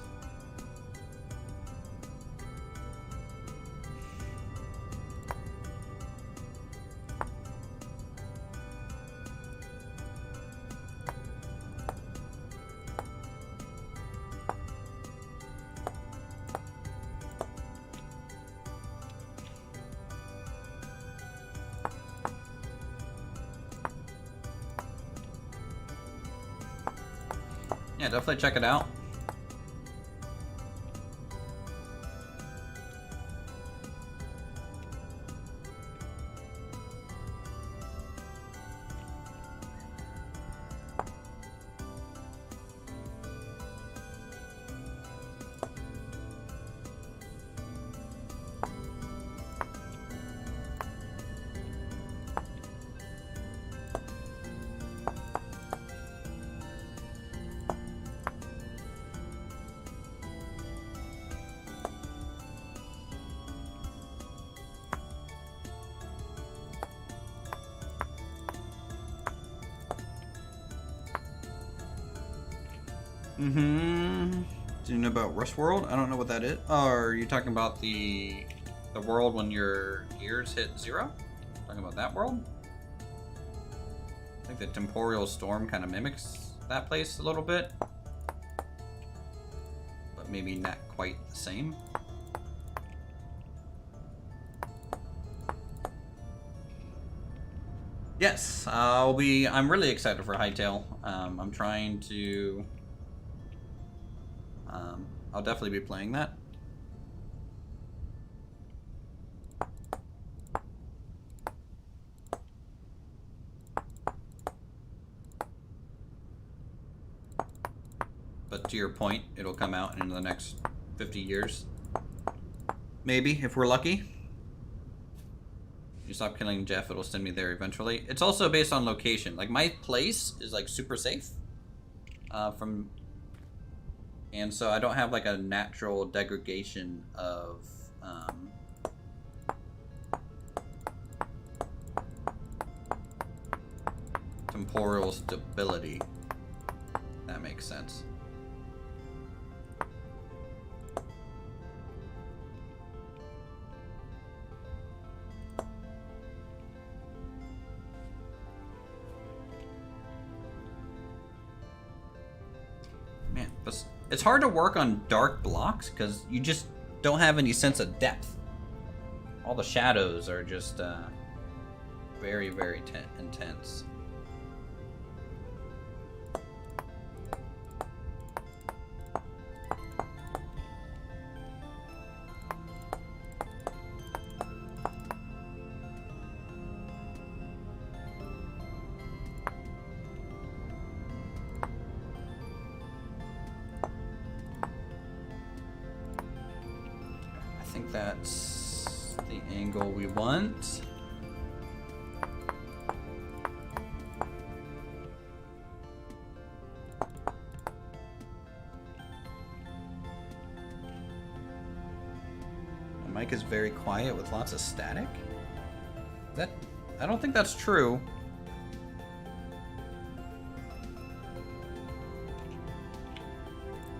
A: Yeah, definitely check it out. Do you know about Rush World? I don't know what that is. Oh, are you talking about the world when your gears hit 0? Talking about that world? I think the temporal storm kind of mimics that place a little bit, but maybe not quite the same. Yes, I'm really excited for Hytale. I'm trying to. I'll definitely be playing that. But to your point, it'll come out in the next 50 years. Maybe, if we're lucky. You stop killing Jeff, it'll send me there eventually. It's also based on location. Like, my place is, like, super safe. And so I don't have, like, a natural degradation of, temporal stability. That makes sense. Man, it's hard to work on dark blocks because you just don't have any sense of depth. All the shadows are just very, very intense. I think that's the angle we want. My mic is very quiet with lots of static. I don't think that's true.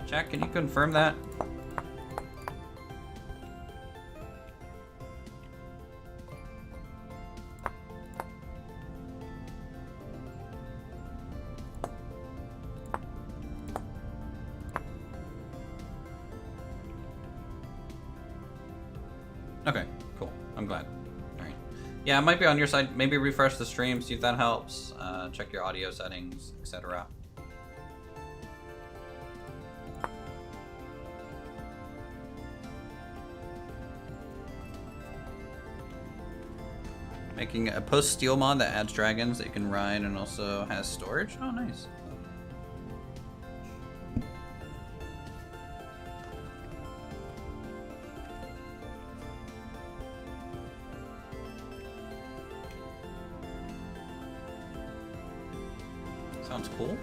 A: Jack, can you confirm that? Okay, cool. I'm glad. Alright. Yeah, it might be on your side. Maybe refresh the stream, see if that helps. Check your audio settings, etc. Making a post-steel mod that adds dragons that you can ride and also has storage. Oh, nice. Sounds cool.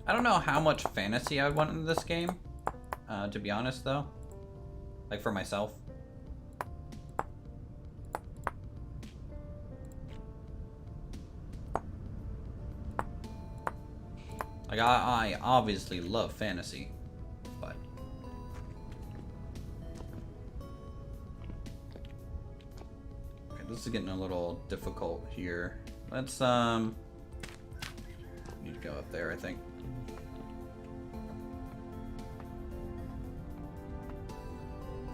A: I don't know how much fantasy I would want in this game, to be honest, though. Like, for myself. Like, I obviously love fantasy, but... Okay, this is getting a little difficult here. Let's, need to go up there, I think.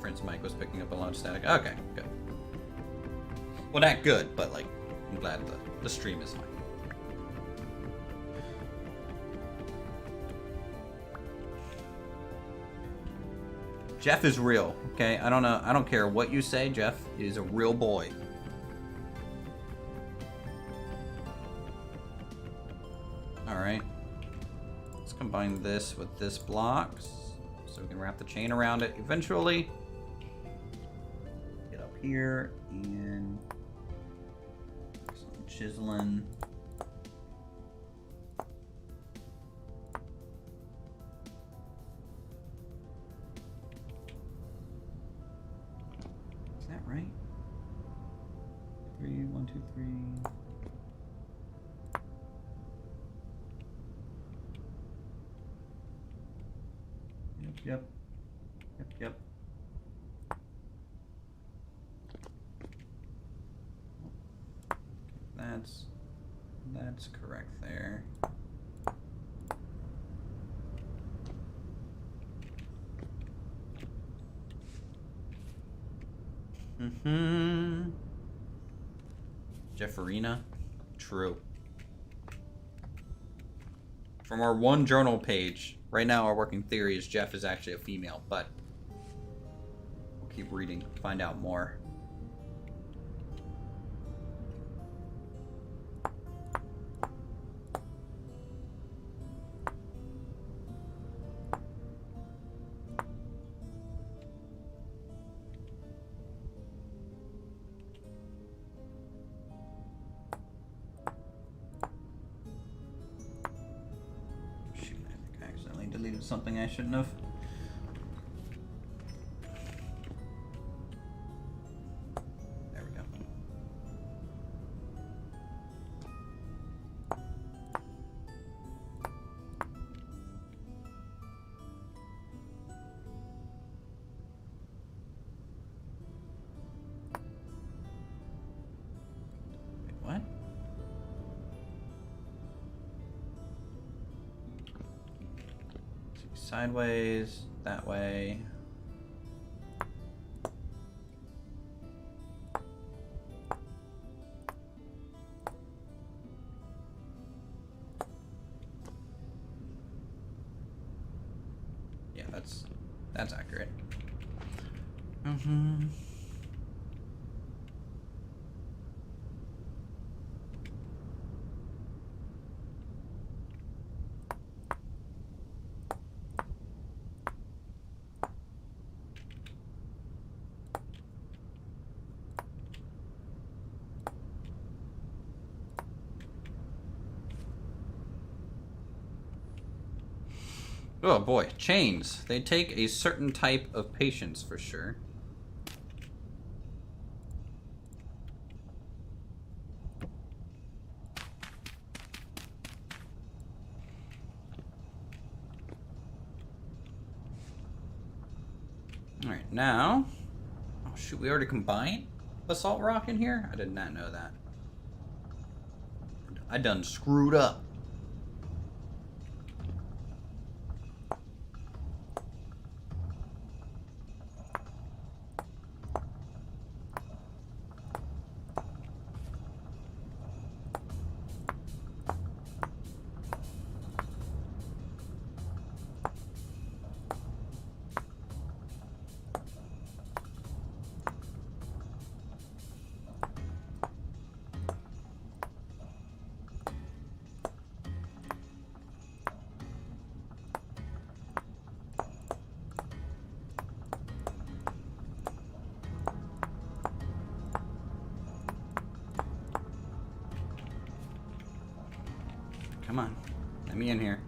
A: Friend's mic was picking up a lot of static. Okay, good. Well, not good, but like, I'm glad the stream is fine. Jeff is real, okay? I don't care what you say, Jeff is a real boy. Alright. Let's combine this with this block so we can wrap the chain around it eventually. Get up here and some chiseling. right? 3, 1, 2, 3. Yep. That's correct there. Jefferina? True. From our one journal page, right now our working theory is Jeff is actually a female, but we'll keep reading, find out more. Deleted something I shouldn't have. There we go. Wait, what? Sideways, that way. Yeah, that's accurate. Oh boy, chains. They take a certain type of patience for sure. Alright, now... Oh shoot, we already combined basalt rock in here? I did not know that. I done screwed up. Come on, let me in here.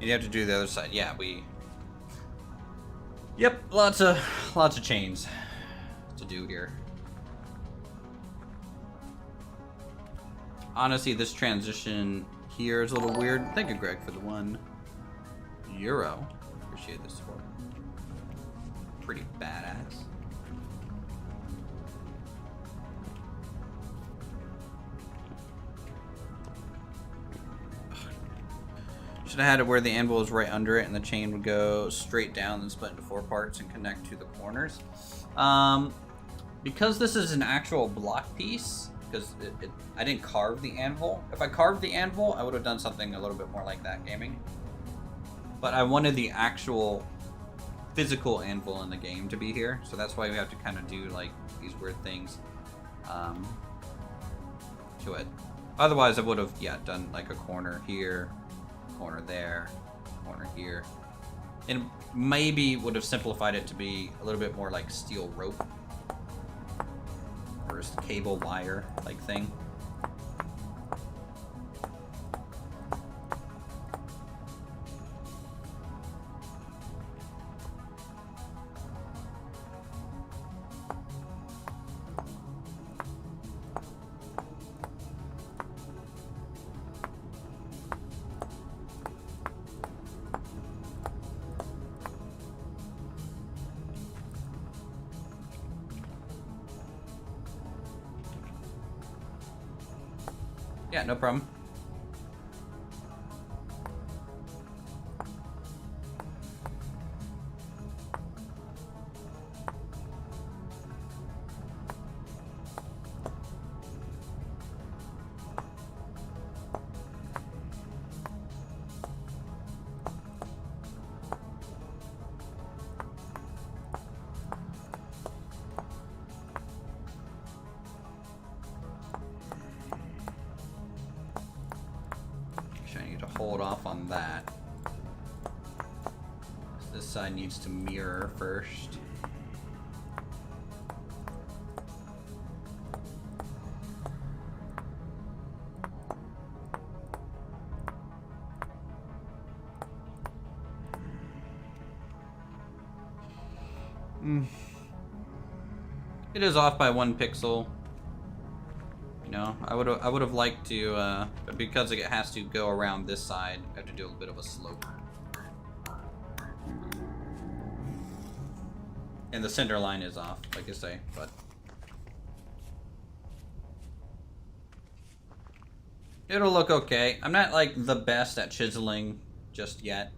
A: You have to do the other side. Yeah, we... Yep, lots of chains to do here. Honestly, this transition here is a little weird. Thank you, Greg, for the €1. appreciate the support. Pretty badass. Should have had it where the anvil is right under it and the chain would go straight down and split into 4 parts and connect to the corners. Because this is an actual block piece, because I didn't carve the anvil. If I carved the anvil, I would have done something a little bit more like that gaming. But I wanted the actual physical anvil in the game to be here, so that's why we have to kind of do like these weird things to it. Otherwise, I would have, yeah, done like a corner here, corner there, corner here. And maybe would have simplified it to be a little bit more like steel rope. Or cable wire like thing. Yeah, no problem. Hold off on that. This side needs to mirror first. It is off by 1 pixel. You know, I would have liked to, but because it has to go around this side, I have to do a bit of a slope. And the center line is off, like I say, but it'll look okay. I'm not like the best at chiseling just yet.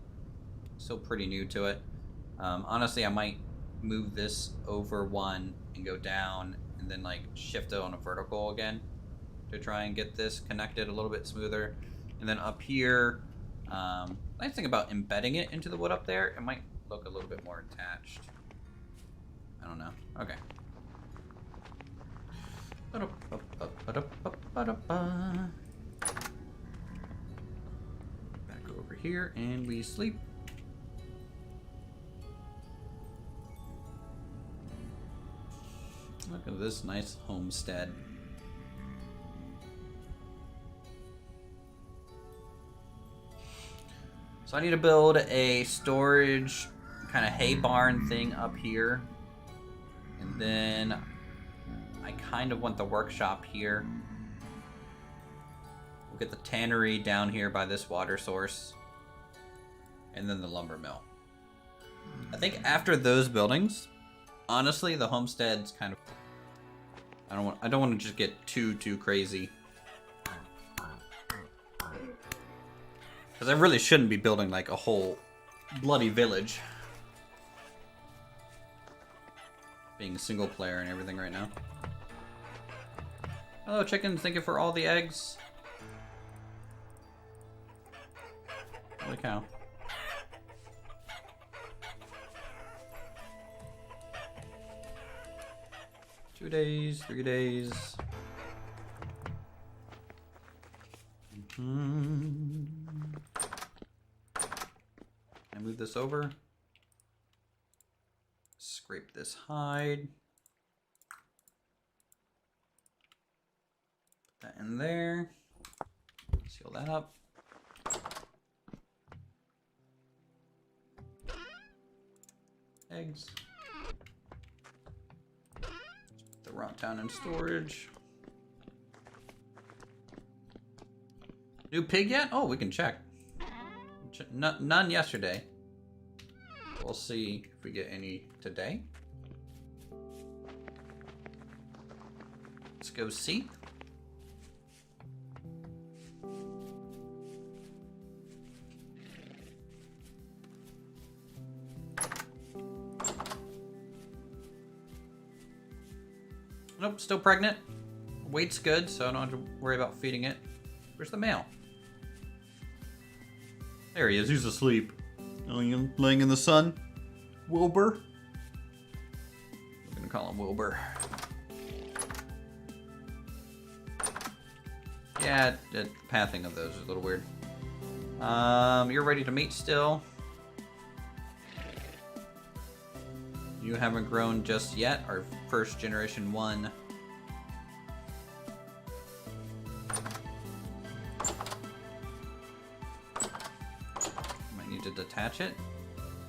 A: Still pretty new to it. Honestly, I might move this over 1 and go down and then like shift it on a vertical again to try and get this connected a little bit smoother. And then up here, nice thing about embedding it into the wood up there, it might look a little bit more attached. I don't know. Okay. Back over here and we sleep. Look at this nice homestead. So I need to build a storage kind of hay barn thing up here. And then I kind of want the workshop here. We'll get the tannery down here by this water source. And then the lumber mill. I think after those buildings, honestly, the homestead's kind of... I don't want to just get too crazy. Because I really shouldn't be building like a whole bloody village. Being a single player and everything right now. Hello chickens, thank you for all the eggs. Holy cow. Two days, 3 days. I move this over. Scrape this hide. Put that in there. Seal that up. Eggs. Put the rock down in storage. New pig yet? Oh, we can check. None yesterday. We'll see if we get any today. Let's go see. Nope, still pregnant. Weight's good, so I don't have to worry about feeding it. Where's the male? There he is, he's asleep. Laying in the sun. Wilbur. I'm gonna call him Wilbur. Yeah, the pathing of those is a little weird. You're ready to mate still. You haven't grown just yet. Our first generation one. Might need to detach it.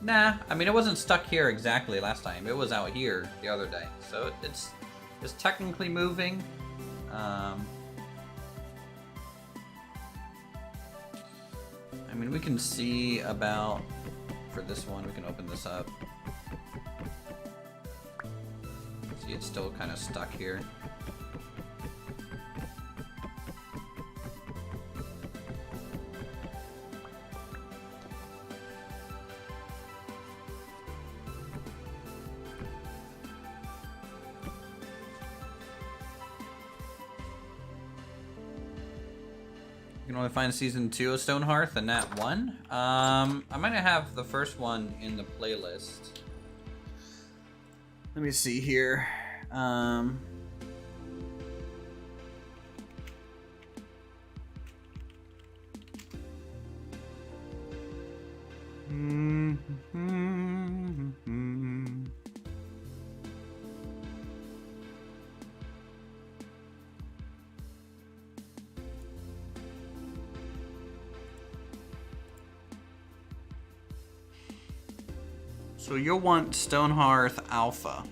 A: Nah, I mean it wasn't stuck here exactly last time. It was out here the other day, so it's technically moving. I mean we can see about for this one. We can open this up. See, it's still kind of stuck here. You can only find season 2 of Stonehearth and that one. I might have the first one in the playlist. Let me see here. So you'll want Stonehearth Alpha.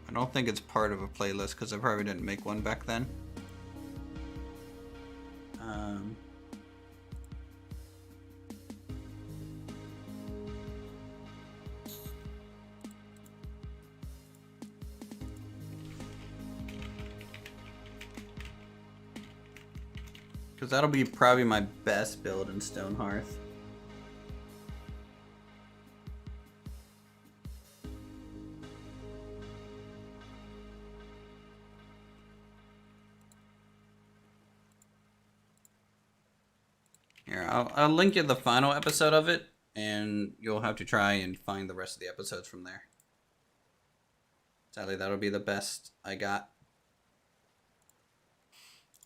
A: I don't think it's part of a playlist because I probably didn't make one back then. Because that'll be probably my best build in Stonehearth. Here, I'll link you the final episode of it, and you'll have to try and find the rest of the episodes from there. Sadly, that'll be the best I got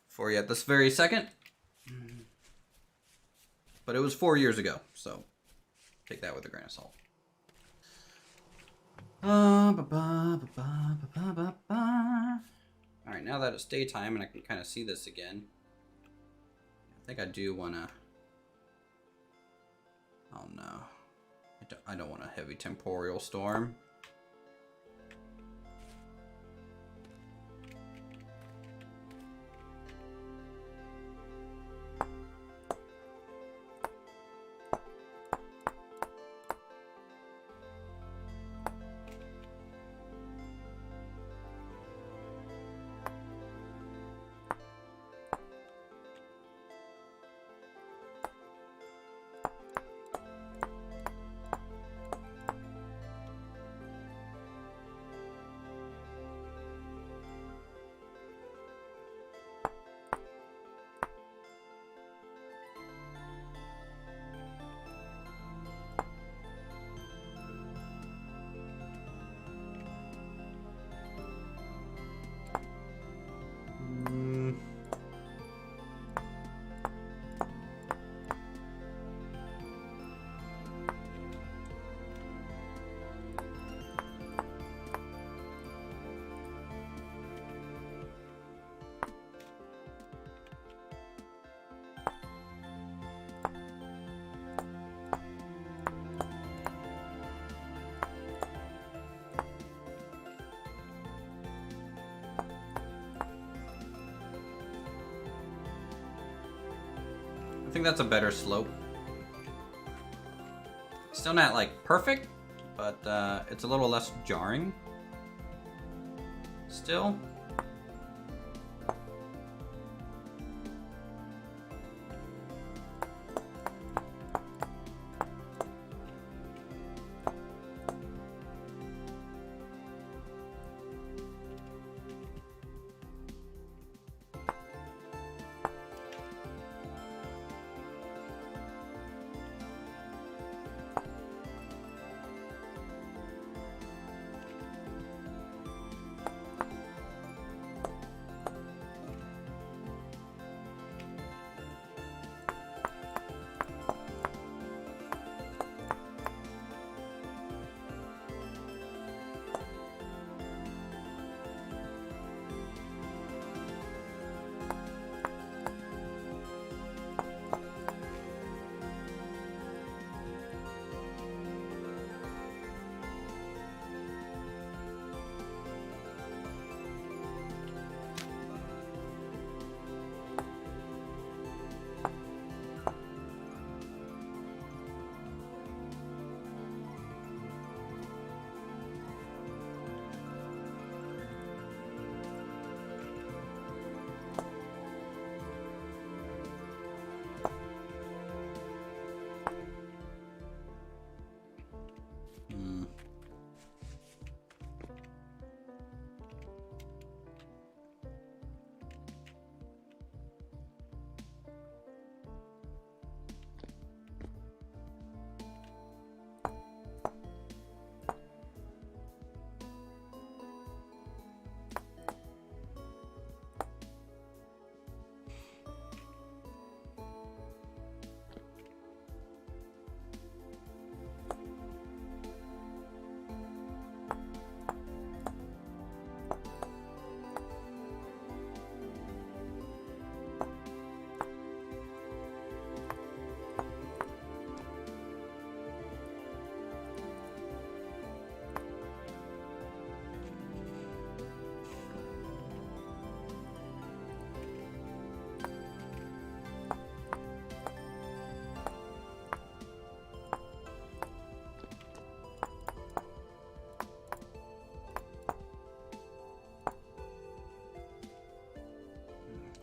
A: for you at this very second. But it was 4 years ago, so take that with a grain of salt. Alright, now that it's daytime and I can kind of see this again, I think I do want to... Oh no. I don't want a heavy temporal storm. think that's a better slope. Still not like perfect, but it's a little less jarring. Still.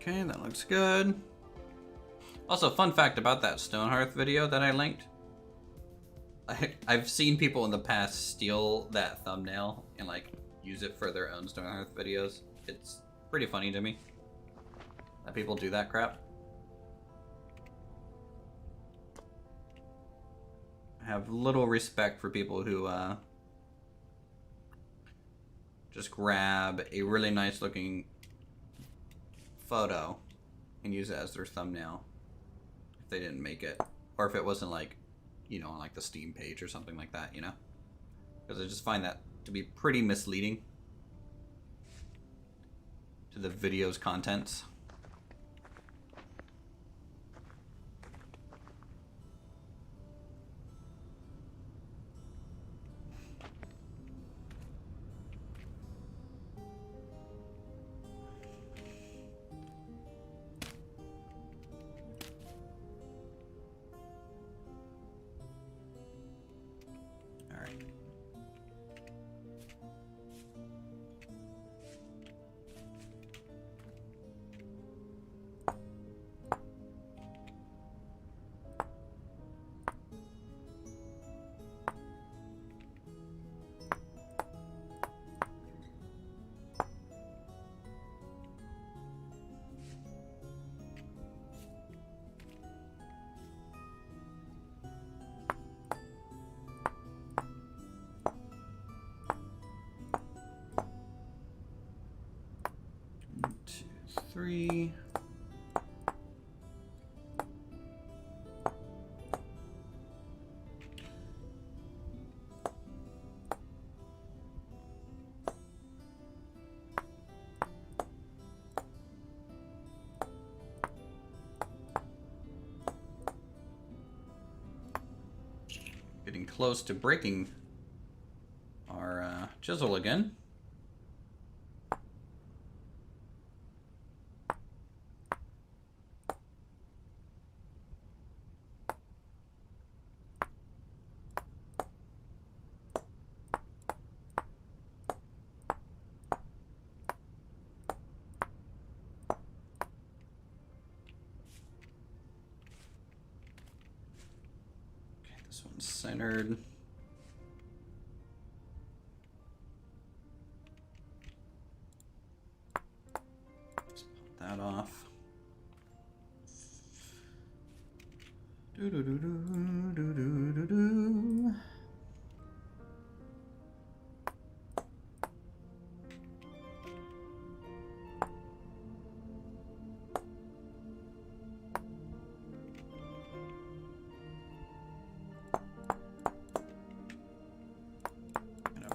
A: Okay, that looks good. Also, fun fact about that Stonehearth video that I linked. I've seen people in the past steal that thumbnail and like use it for their own Stonehearth videos. It's pretty funny to me that people do that crap. I have little respect for people who just grab a really nice looking photo and use it as their thumbnail if they didn't make it, or if it wasn't like, you know, on like the Steam page or something like that, you know, because I just find that to be pretty misleading to the video's contents. Three. Getting close to breaking our chisel again. This one's centered. Let's pop that off. Do do do do do do do do.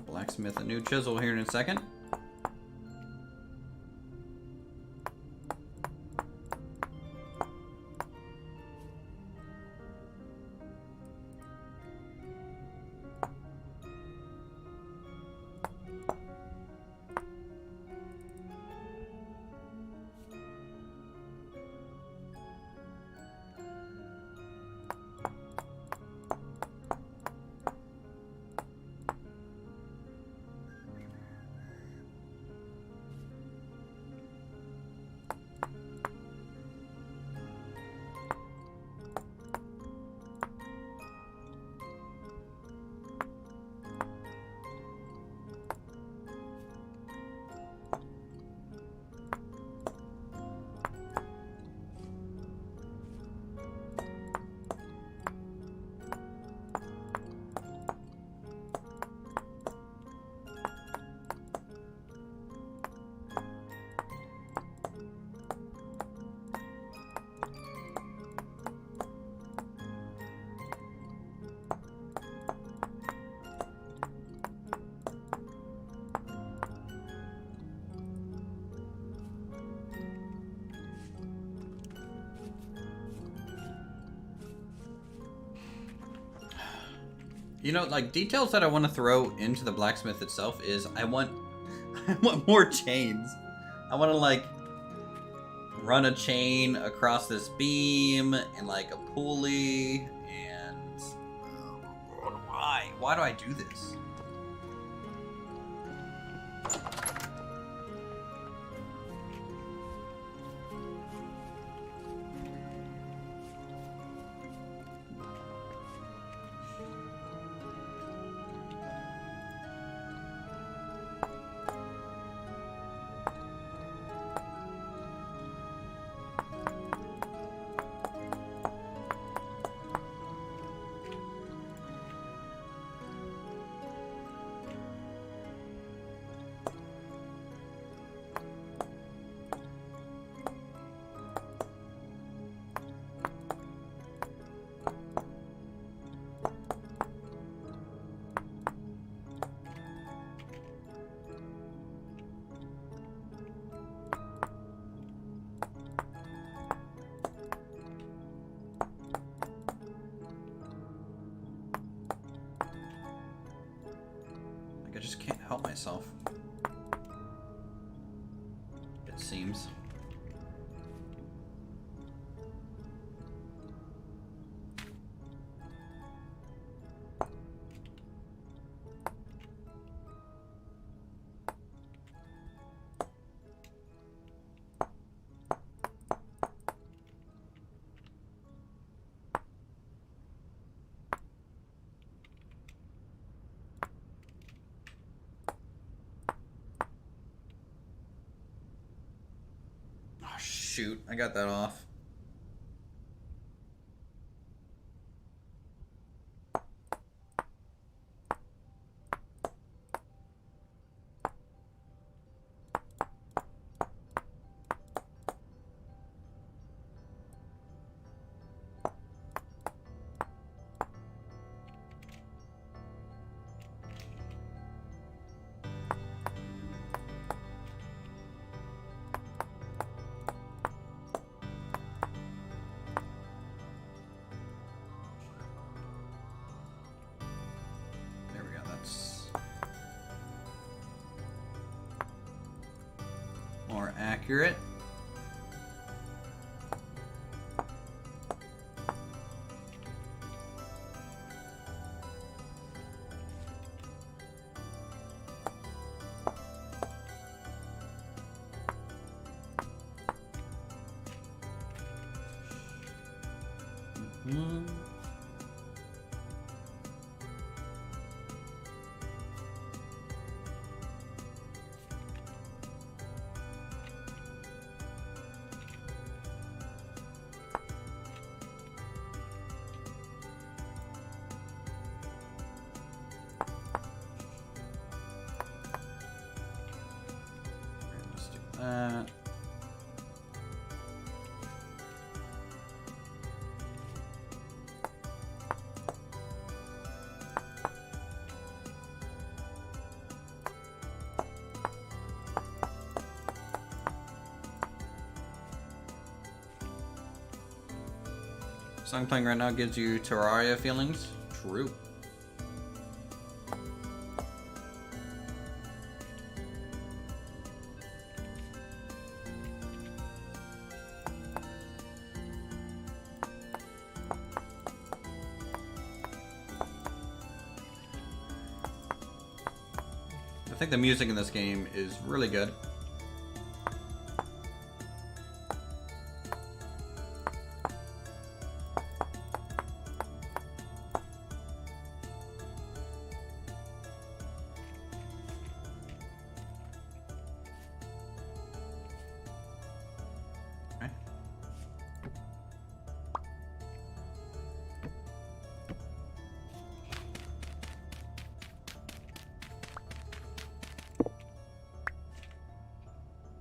A: Blacksmith a new chisel here in a second. You know, like, details that I want to throw into the blacksmith itself is I want more chains. I want to, like, run a chain across this beam and, like, a pulley and... why? Why do I do this? I just can't help myself. It seems. Shoot, I got that off. More accurate. that. Song playing right now gives you Terraria feelings. True. I think the music in this game is really good.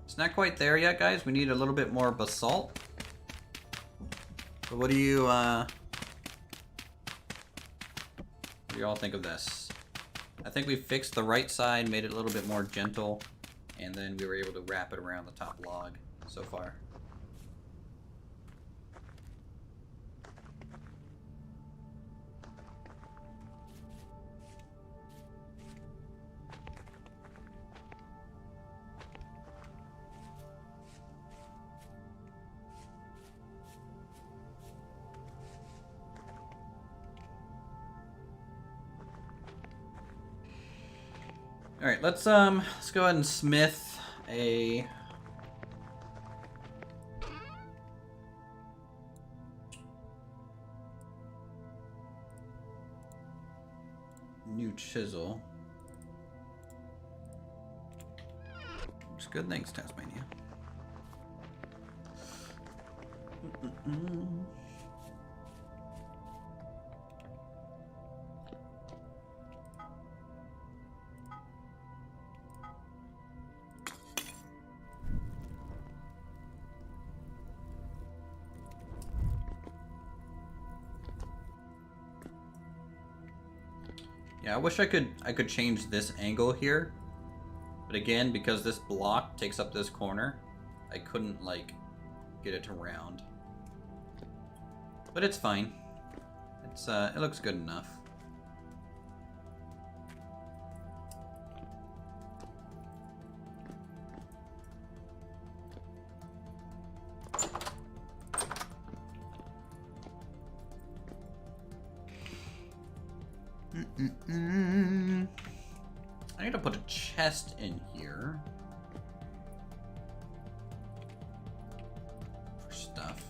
A: It's not quite there yet, guys. We need a little bit more basalt. So what do you all think of this? I think we fixed the right side, made it a little bit more gentle, and then we were able to wrap it around the top log so far. All right, let's go ahead and smith a new chisel. Looks good, thanks, Tasmania. Yeah, I wish I could change this angle here. But again, because this block takes up this corner, I couldn't like get it to round. But it's fine. It's it looks good enough. I need to put a chest in here for stuff.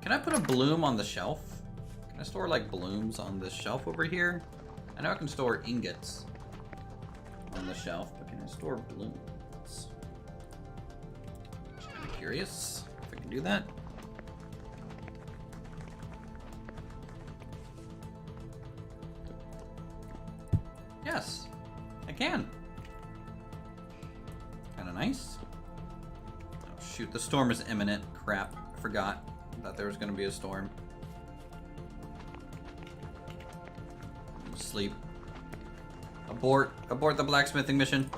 A: Can I put a bloom on the shelf? Can I store like blooms on this shelf over here? I know I can store ingots on the shelf, but can I store blooms? Just kind of curious if I can do that. Yes, I can. Kind of nice. Oh shoot, the storm is imminent. Crap, I forgot that there was going to be a storm. Sleep. Abort the blacksmithing mission.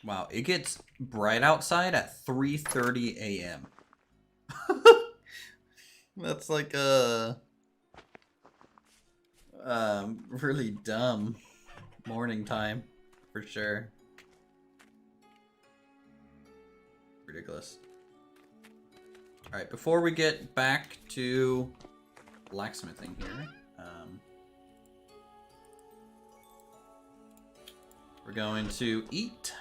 A: Wow, it gets bright outside at 3:30 a.m. That's like a really dumb morning time for sure. Ridiculous. All right, before we get back to blacksmithing here, we're going to eat.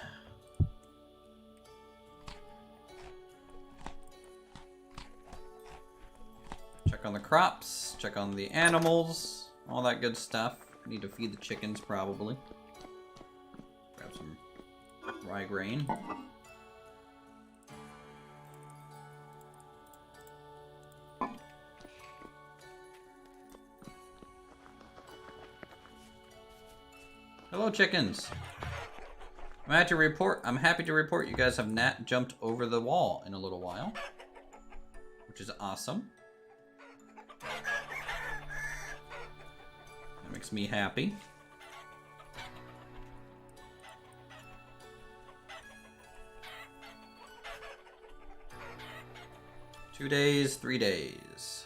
A: Check on the crops, check on the animals, all that good stuff. Need to feed the chickens probably. Grab some rye grain. Hello, chickens. I'm happy to report you guys have not jumped over the wall in a little while, which is awesome. That makes me happy. Two days, 3 days.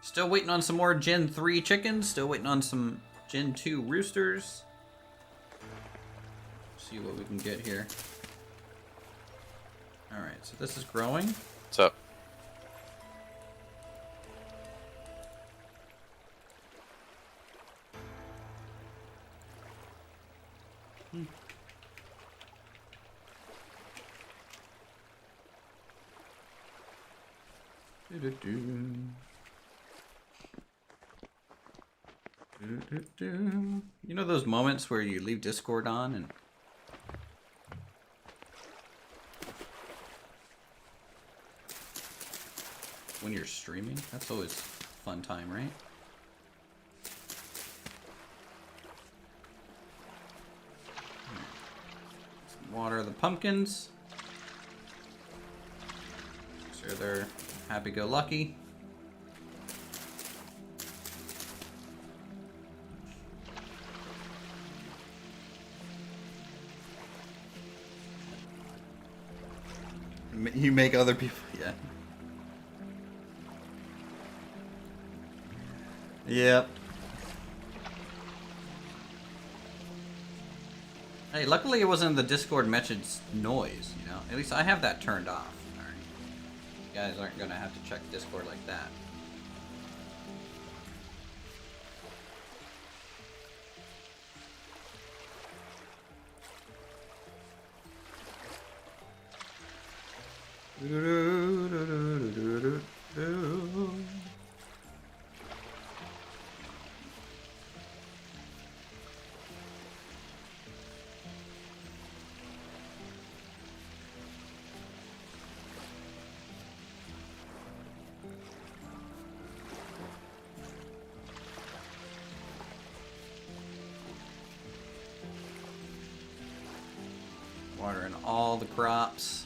A: Still waiting on some more Gen 3 chickens. Still waiting on some Gen 2 roosters. See what we can get here. Alright, so this is growing.
B: What's up?
A: You know those moments where you leave Discord on and when you're streaming? That's always a fun time, right? Let's water the pumpkins. Make sure they're happy-go-lucky. You make other people, yeah. Yep. Hey, luckily it wasn't the Discord message noise, you know? At least I have that turned off. Alright. You guys aren't gonna have to check Discord like that. Watering all the crops.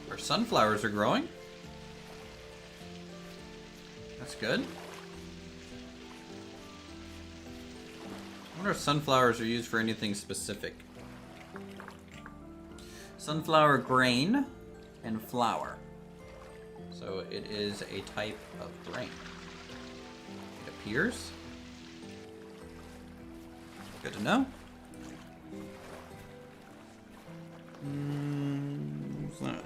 A: Our sunflowers are growing. That's good. I wonder if sunflowers are used for anything specific. Sunflower grain and flour. So it is a type of grain. It appears. Good to know. What's that?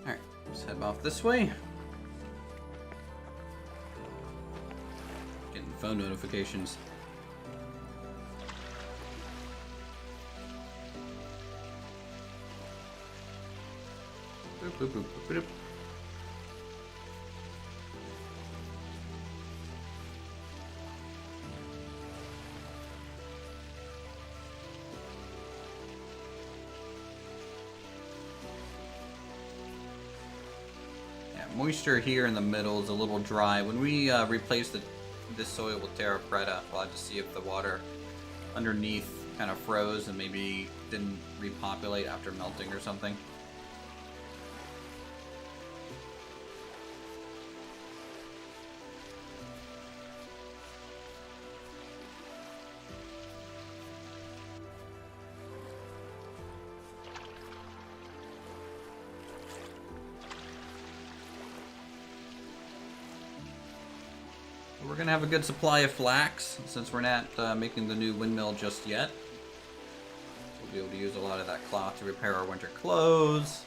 A: Alright, let's head off this way. Getting phone notifications. Boop, boop, boop, boop, boop. moisture here in the middle is a little dry. When we replace this soil with terra preta, we'll have to see if the water underneath kind of froze and maybe didn't repopulate after melting or something. We're gonna have a good supply of flax since we're not making the new windmill just yet. So we'll be able to use a lot of that cloth to repair our winter clothes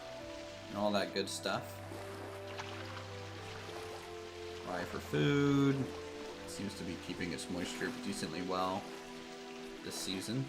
A: and all that good stuff. Buy for food. It seems to be keeping its moisture decently well this season.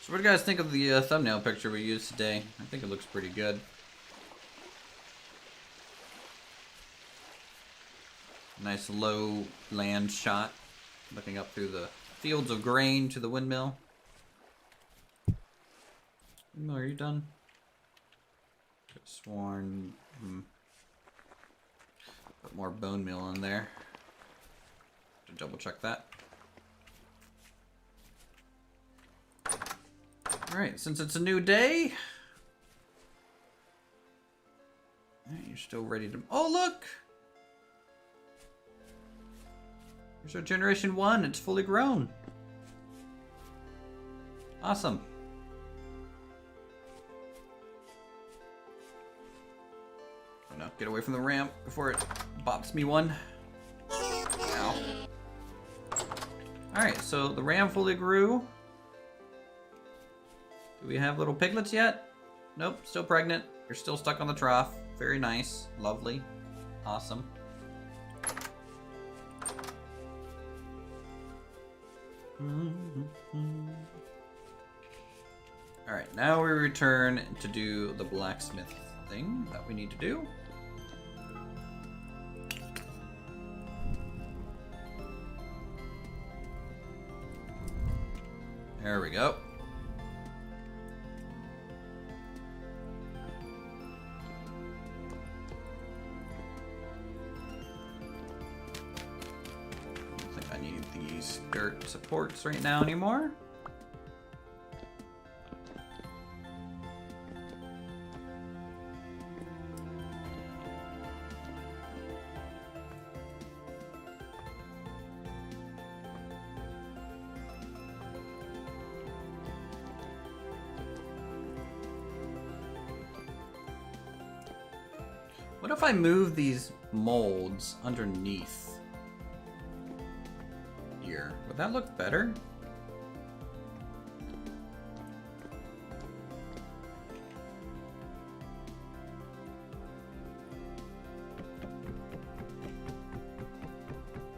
A: So what do you guys think of the thumbnail picture we used today? I think it looks pretty good. Nice low land shot, looking up through the fields of grain to the windmill. Windmill, are you done? Could sworn. Put more bone meal in there. To double check that. Alright, since it's a new day. You're still ready to. Oh, look! Here's our generation 1. It's fully grown. Awesome. Oh no, get away from the ramp before it bops me one. Ow. Alright, so the ram fully grew. Do we have little piglets yet? Nope, still pregnant. You're still stuck on the trough. Very nice. Lovely. Awesome. Alright, now we return to do the blacksmith thing that we need to do. There we go. Dirt supports right now anymore. What if I move these molds underneath? Would that look better?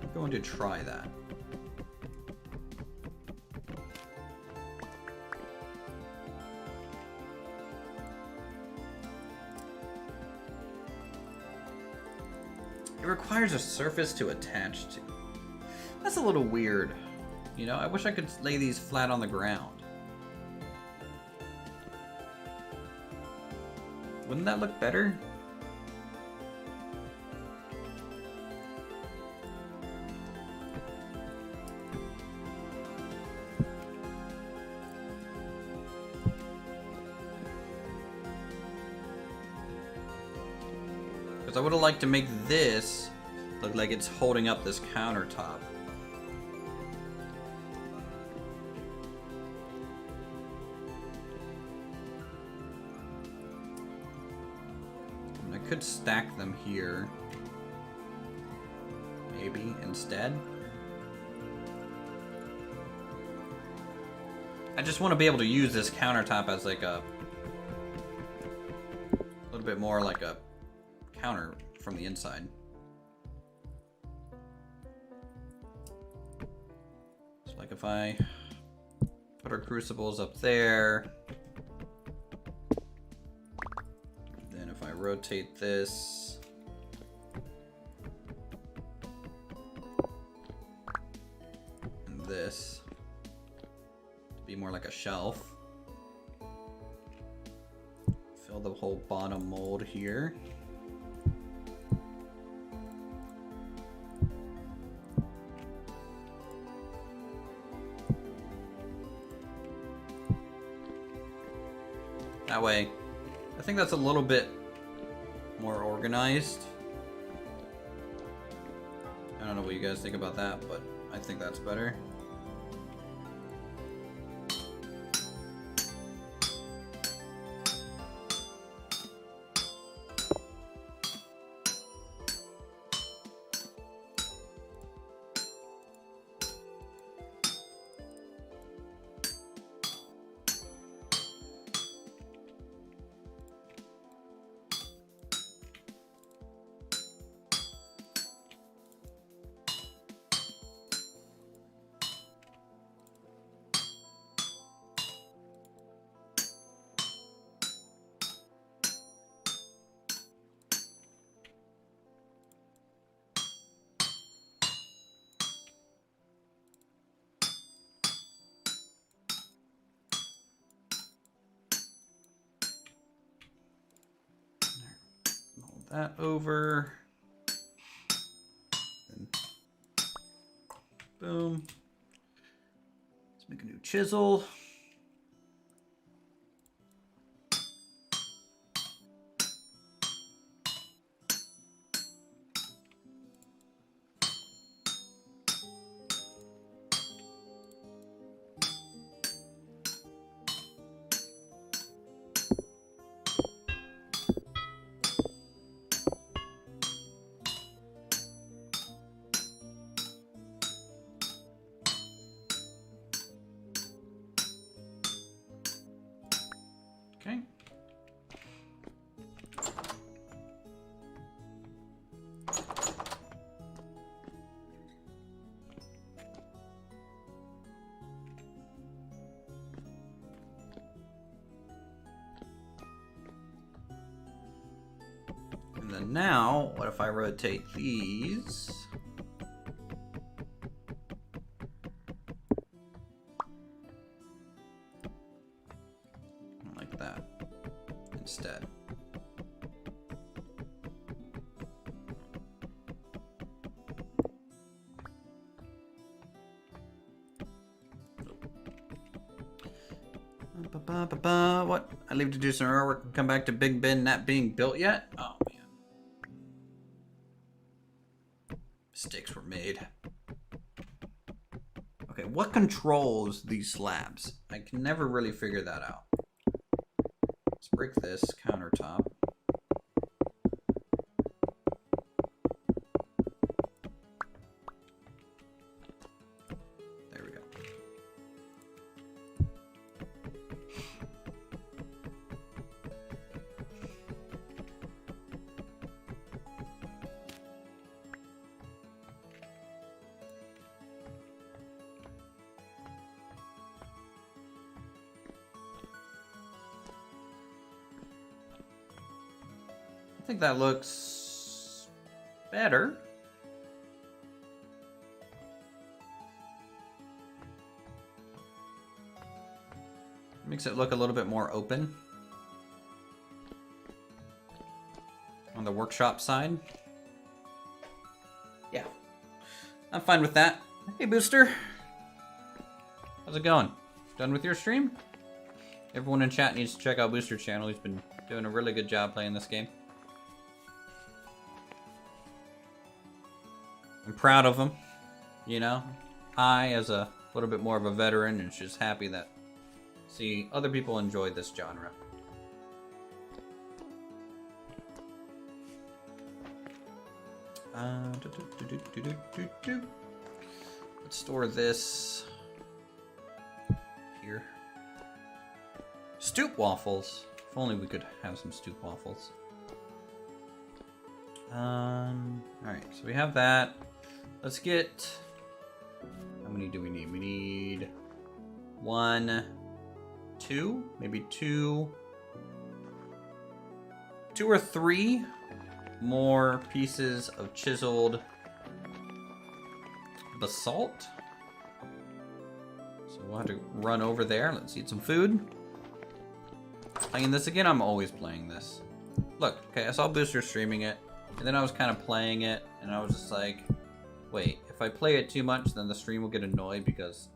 A: I'm going to try that. It requires a surface to attach to. That's a little weird. You know, I wish I could lay these flat on the ground. Wouldn't that look better? Because I would have liked to make this look like it's holding up this countertop. Could stack them here, maybe instead. I just want to be able to use this countertop as like a bit more like a counter from the inside. So like if I put our crucibles up there, then if I rotate this, and this to be more like a shelf. Fill the whole bottom mold here. That way, I think that's a little bit more organized. I don't know what you guys think about that, but I think that's better. That over, and boom. Let's make a new chisel. Okay. And then now, what if I rotate these? Like that instead. What? I leave to do some artwork and come back to Big Ben not being built yet? Oh man. Mistakes were made. Okay, what controls these slabs? I can never really figure that out. Let's break this countertop. There we go. I think that looks better. Makes it look a little bit more open on the workshop side. Yeah, I'm fine with that. Hey, Booster. How's it going? Done with your stream? Everyone in chat needs to check out Booster's channel. He's been doing a really good job playing this game. I'm proud of him, you know. I, as a little bit more of a veteran, and just happy that see other people enjoy this genre. Let's store this here. Stoop waffles. If only we could have some stoop waffles. Alright, so we have that. Let's get... How many do we need? We need 1, 2, maybe 2 or 3 more pieces of chiseled basalt. So we'll have to run over there. Let's eat some food. Playing this again? I'm always playing this. Look, okay, I saw Booster streaming it, and then I was kind of playing it, and I was just like, wait, if I play it too much, then the stream will get annoyed because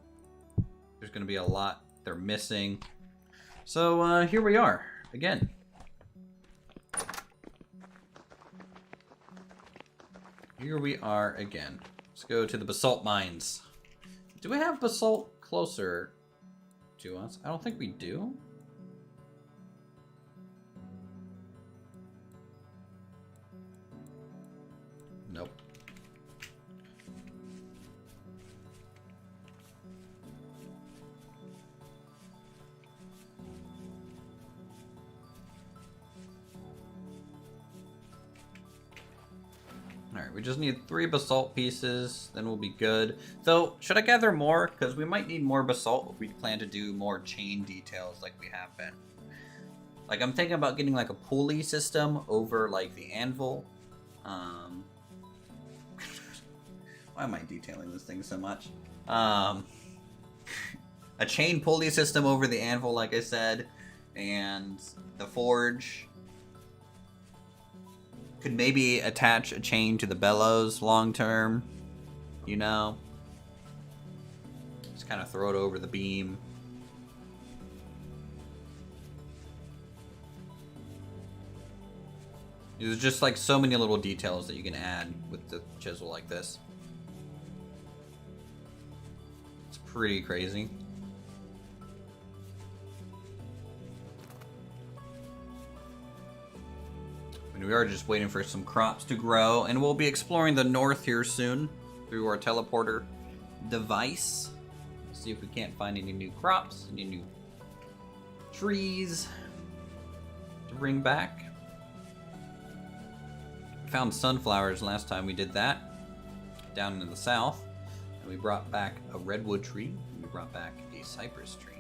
A: there's going to be a lot they're missing. So here we are, again. Here we are again. Let's go to the basalt mines. Do we have basalt closer to us? I don't think we do. Nope. Alright, we just need 3 basalt pieces, then we'll be good. Though, should I gather more? Because we might need more basalt if we plan to do more chain details like we have been. Like, I'm thinking about getting like a pulley system over like the anvil. Why am I detailing this thing so much? A chain pulley system over the anvil, like I said, and the forge. Could maybe attach a chain to the bellows long term, you know? Just kind of throw it over the beam. There's just like so many little details that you can add with the chisel like this. It's pretty crazy. And we are just waiting for some crops to grow, and we'll be exploring the north here soon through our teleporter device. See if we can't find any new crops, any new trees to bring back. We found sunflowers last time we did that, down in the south. And we brought back a redwood tree, and we brought back a cypress tree.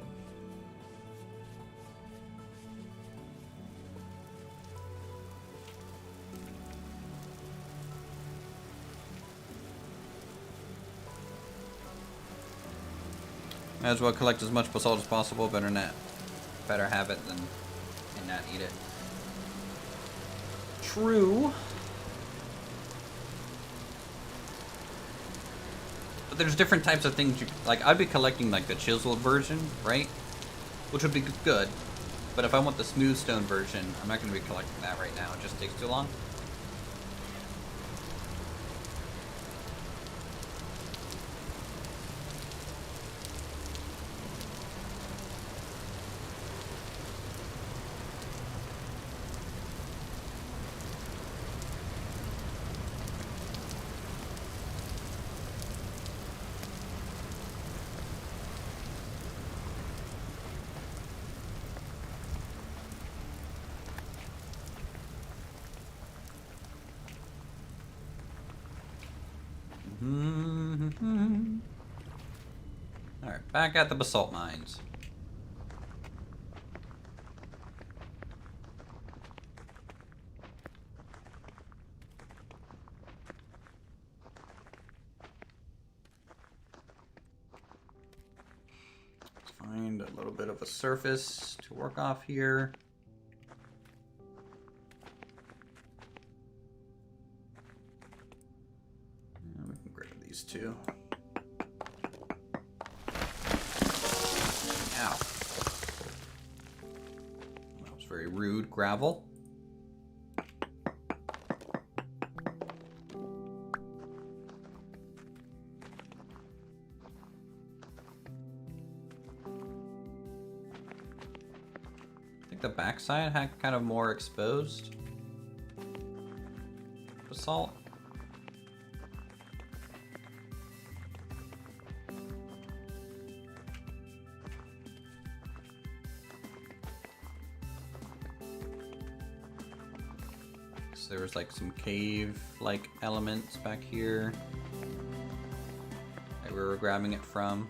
A: Might as well collect as much basalt as possible. Better have it than and not eat it. True. But there's different types of things. Like, I'd be collecting like the chiseled version, right? Which would be good. But if I want the smooth stone version, I'm not going to be collecting that right now. It just takes too long. Alright, back at the basalt mines. Let's find a little bit of a surface to work off here. We can grab these two. Ow. That was very rude. Gravel. I think the backside had kind of more exposed basalt. tracks. There was like some cave-like elements back here that we were grabbing it from.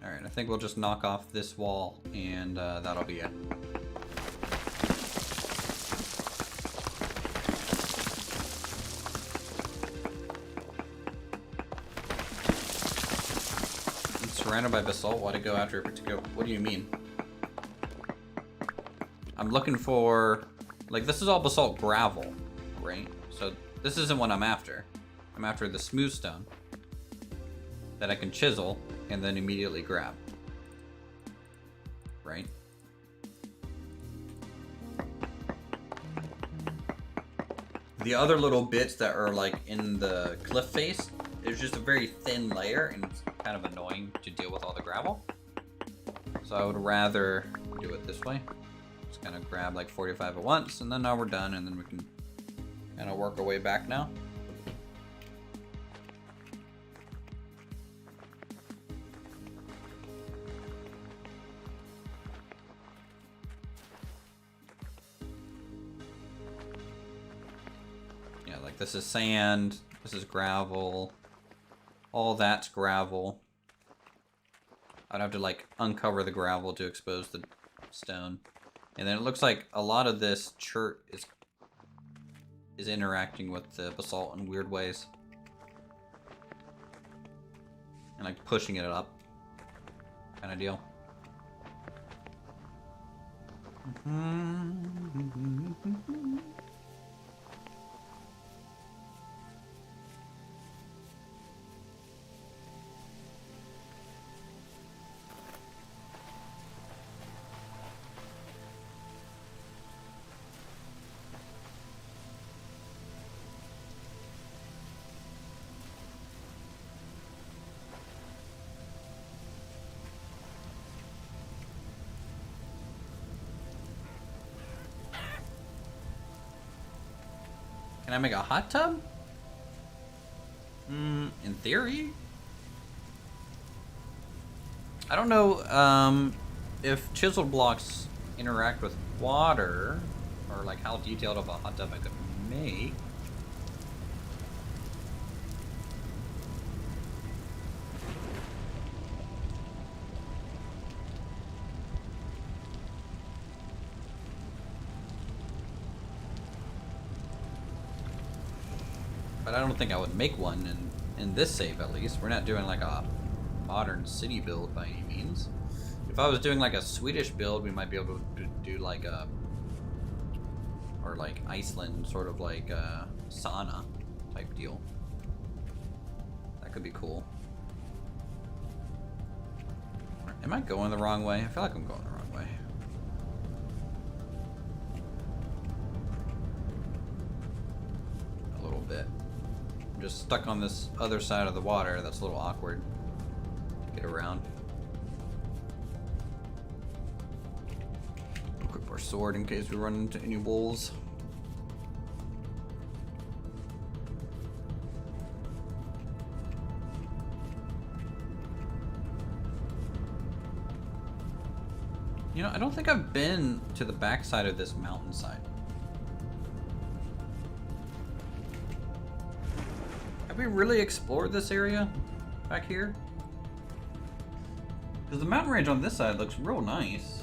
A: Alright, I think we'll just knock off this wall and that'll be it. Surrounded by basalt, why to go after a particular... What do you mean? I'm looking for... Like, this is all basalt gravel, right? So, this isn't what I'm after. I'm after the smooth stone that I can chisel and then immediately grab. Right? The other little bits that are, like, in the cliff face, there's just a very thin layer, and it's kind of annoying to deal with all the gravel. So I would rather do it this way. Just kind of grab like 45 at once, and then now we're done, and then we can kind of work our way back now. Yeah, like this is sand, this is gravel. All that's gravel. I'd have to like uncover the gravel to expose the stone. And then it looks like a lot of this chert is interacting with the basalt in weird ways. And like pushing it up. Kind of deal. Can I make a hot tub? In theory. I don't know if chisel blocks interact with water, or like how detailed of a hot tub I could make. But I don't think I would make one in this save, at least. We're not doing like a modern city build by any means. If I was doing like a Swedish build, we might be able to do like a... Or like Iceland, sort of like a sauna type deal. That could be cool. Am I going the wrong way? I feel like I'm going the wrong way. A little bit. Just stuck on this other side of the water. That's a little awkward to get around. Equip our sword in case we run into any wolves. You know, I don't think I've been to the backside of this mountainside. Have we really explored this area back here? Because the mountain range on this side looks real nice.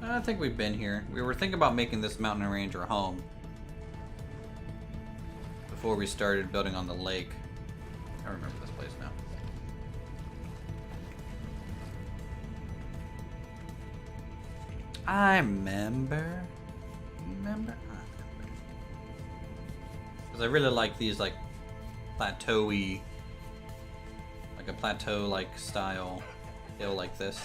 A: I think we've been here. We were thinking about making this mountain range our home before we started building on the lake. I remember this place now. I remember. Remember? Because I really like these, like, plateau-y, like a plateau-like style hill like this.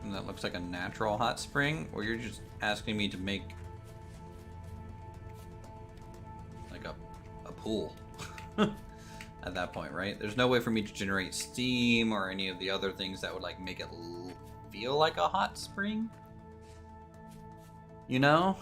A: And that looks like a natural hot spring, or you're just asking me to make like a pool at that point, right? There's no way for me to generate steam or any of the other things that would like make it feel like a hot spring, you know?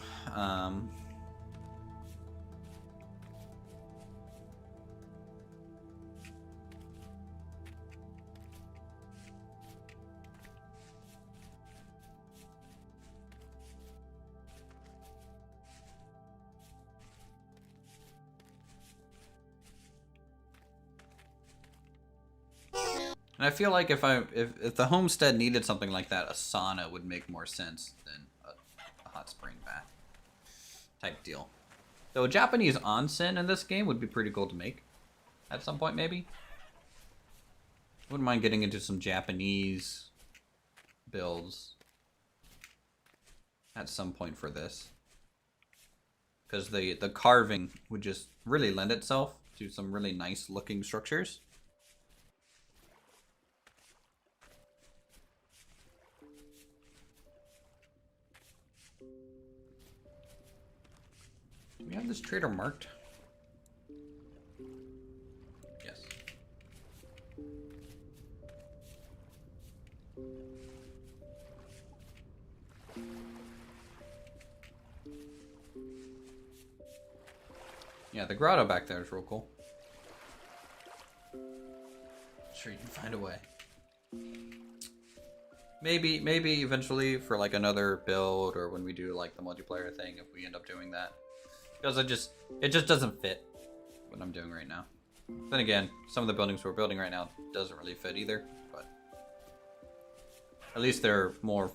A: And I feel like if the homestead needed something like that, a sauna would make more sense than a hot spring bath type deal. Though a Japanese onsen in this game would be pretty cool to make at some point, maybe. Wouldn't mind getting into some Japanese builds at some point for this, because the carving would just really lend itself to some really nice looking structures. Do we have this trader marked? Yes. Yeah, the grotto back there is real cool. Sure, you can find a way. Maybe eventually for like another build, or when we do like the multiplayer thing, if we end up doing that. Because it just doesn't fit what I'm doing right now. Then again, some of the buildings we're building right now doesn't really fit either, but at least they're more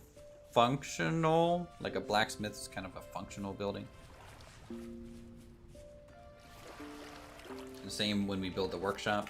A: functional. Like a blacksmith is kind of a functional building. The same when we build the workshop.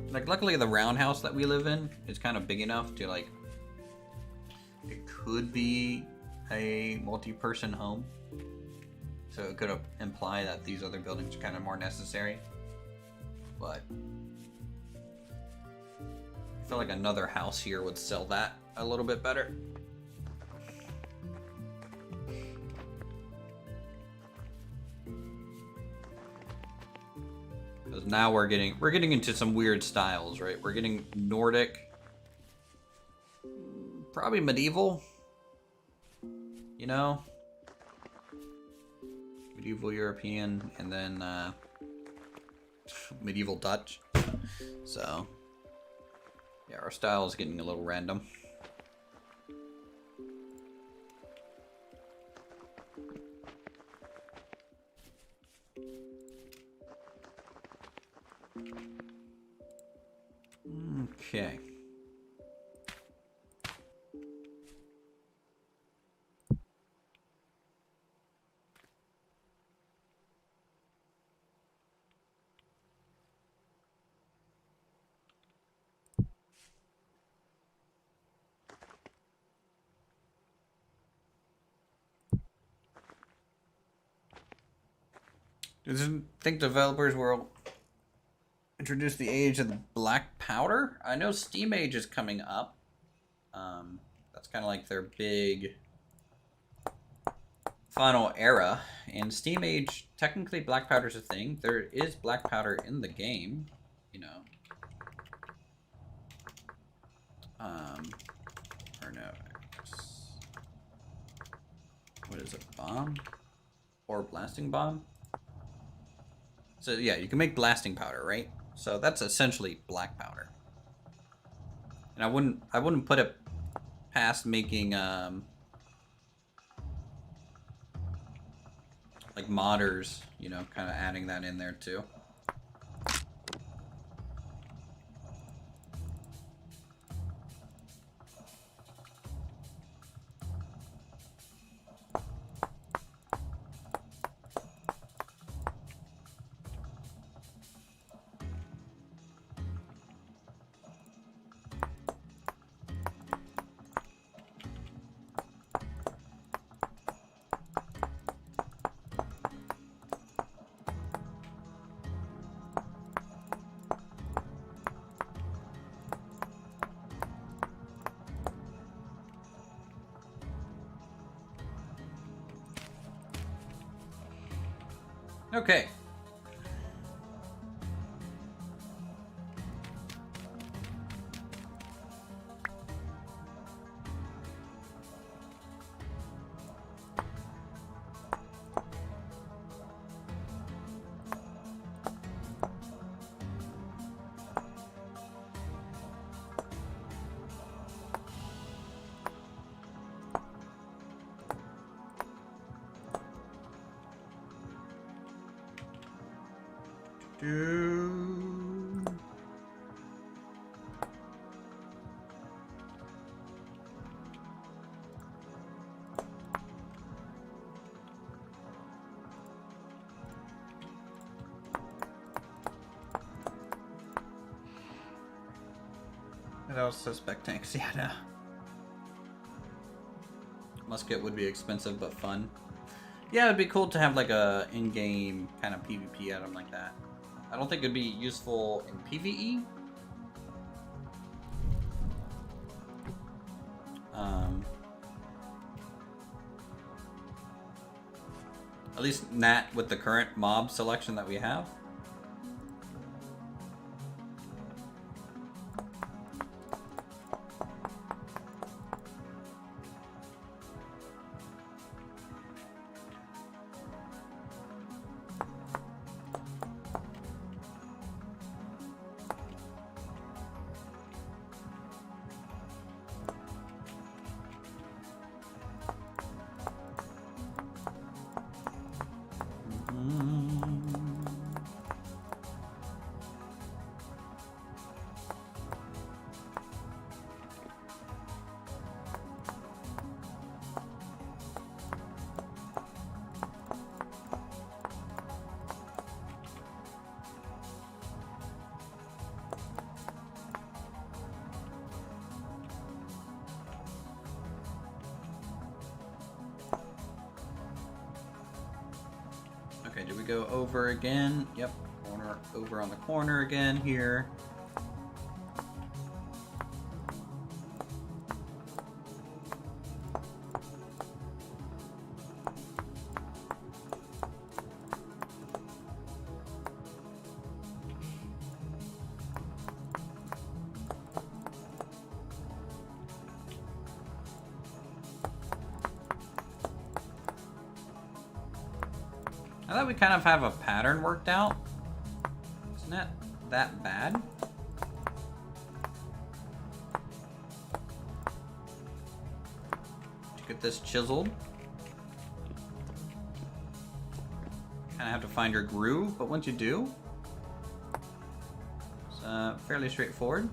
A: Like, luckily the roundhouse that we live in is kind of big enough to, like, it could be a multi-person home. So it could imply that these other buildings are kind of more necessary. But I feel like another house here would sell that a little bit better. Because now we're getting into some weird styles, right? We're getting Nordic, probably medieval, you know, medieval European, and then medieval Dutch. So yeah, our style is getting a little random. Okay. Do you think developers will introduce the age of the black powder? I know Steam Age is coming up. That's kind of like their big final era. And Steam Age, technically black powder is a thing. There is black powder in the game, you know. Or no, what is it, bomb? Or blasting bomb? So yeah, you can make blasting powder, right? So that's essentially black powder. And I wouldn't put it past making like modders, you know, kind of adding that in there too. Okay. What else? Suspect tanks, yeah, no. Musket would be expensive but fun. Yeah, it'd be cool to have like a in-game kind of PvP item like that. I don't think it'd be useful in PvE. At least not with the current mob selection that we have. Okay, did we go over again? Yep, corner over on the corner again here. I thought we kind of have a pattern worked out. It's not that bad. To get this chiseled. Kind of have to find your groove, but once you do, it's fairly straightforward.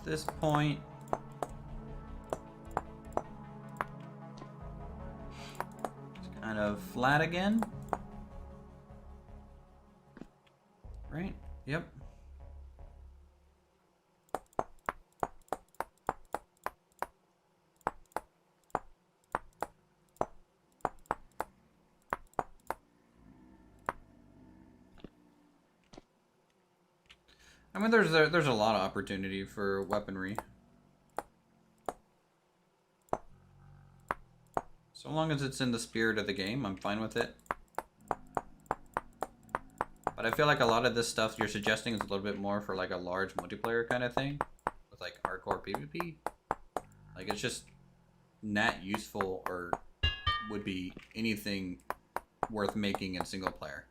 A: this point, it's kind of flat again. Right? Yep. I mean, there's a lot of opportunity for weaponry. So long as it's in the spirit of the game, I'm fine with it. But I feel like a lot of this stuff you're suggesting is a little bit more for like a large multiplayer kind of thing. With like hardcore PvP. Like it's just not useful or would be anything worth making in single player.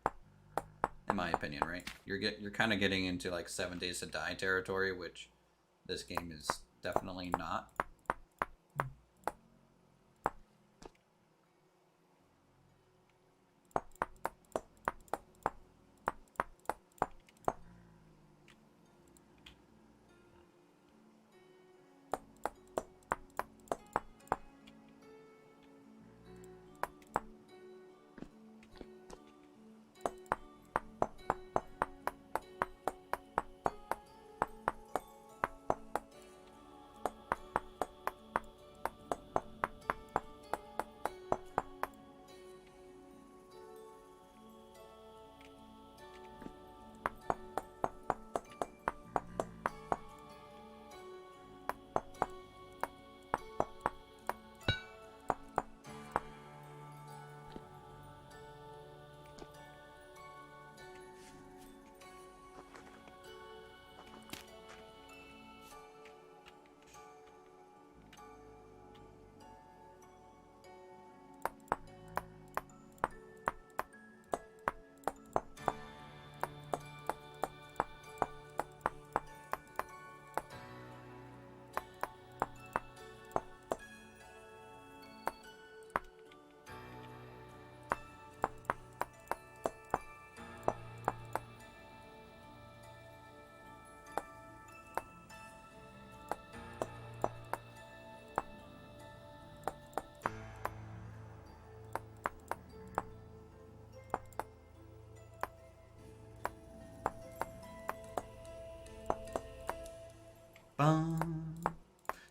A: In my opinion, right? You're kind of getting into like 7 Days to Die territory, which this game is definitely not.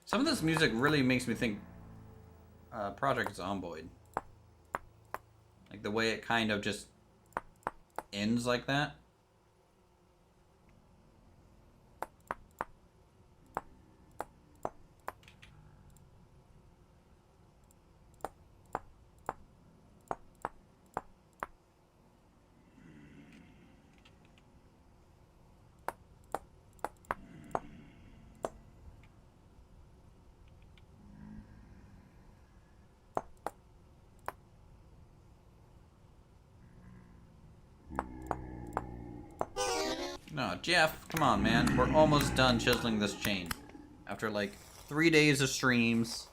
A: Some of this music really makes me think Project Zomboid. Like the way it kind of just ends like that. No, Jeff, come on, man. We're almost done chiseling this chain. After like 3 days of streams.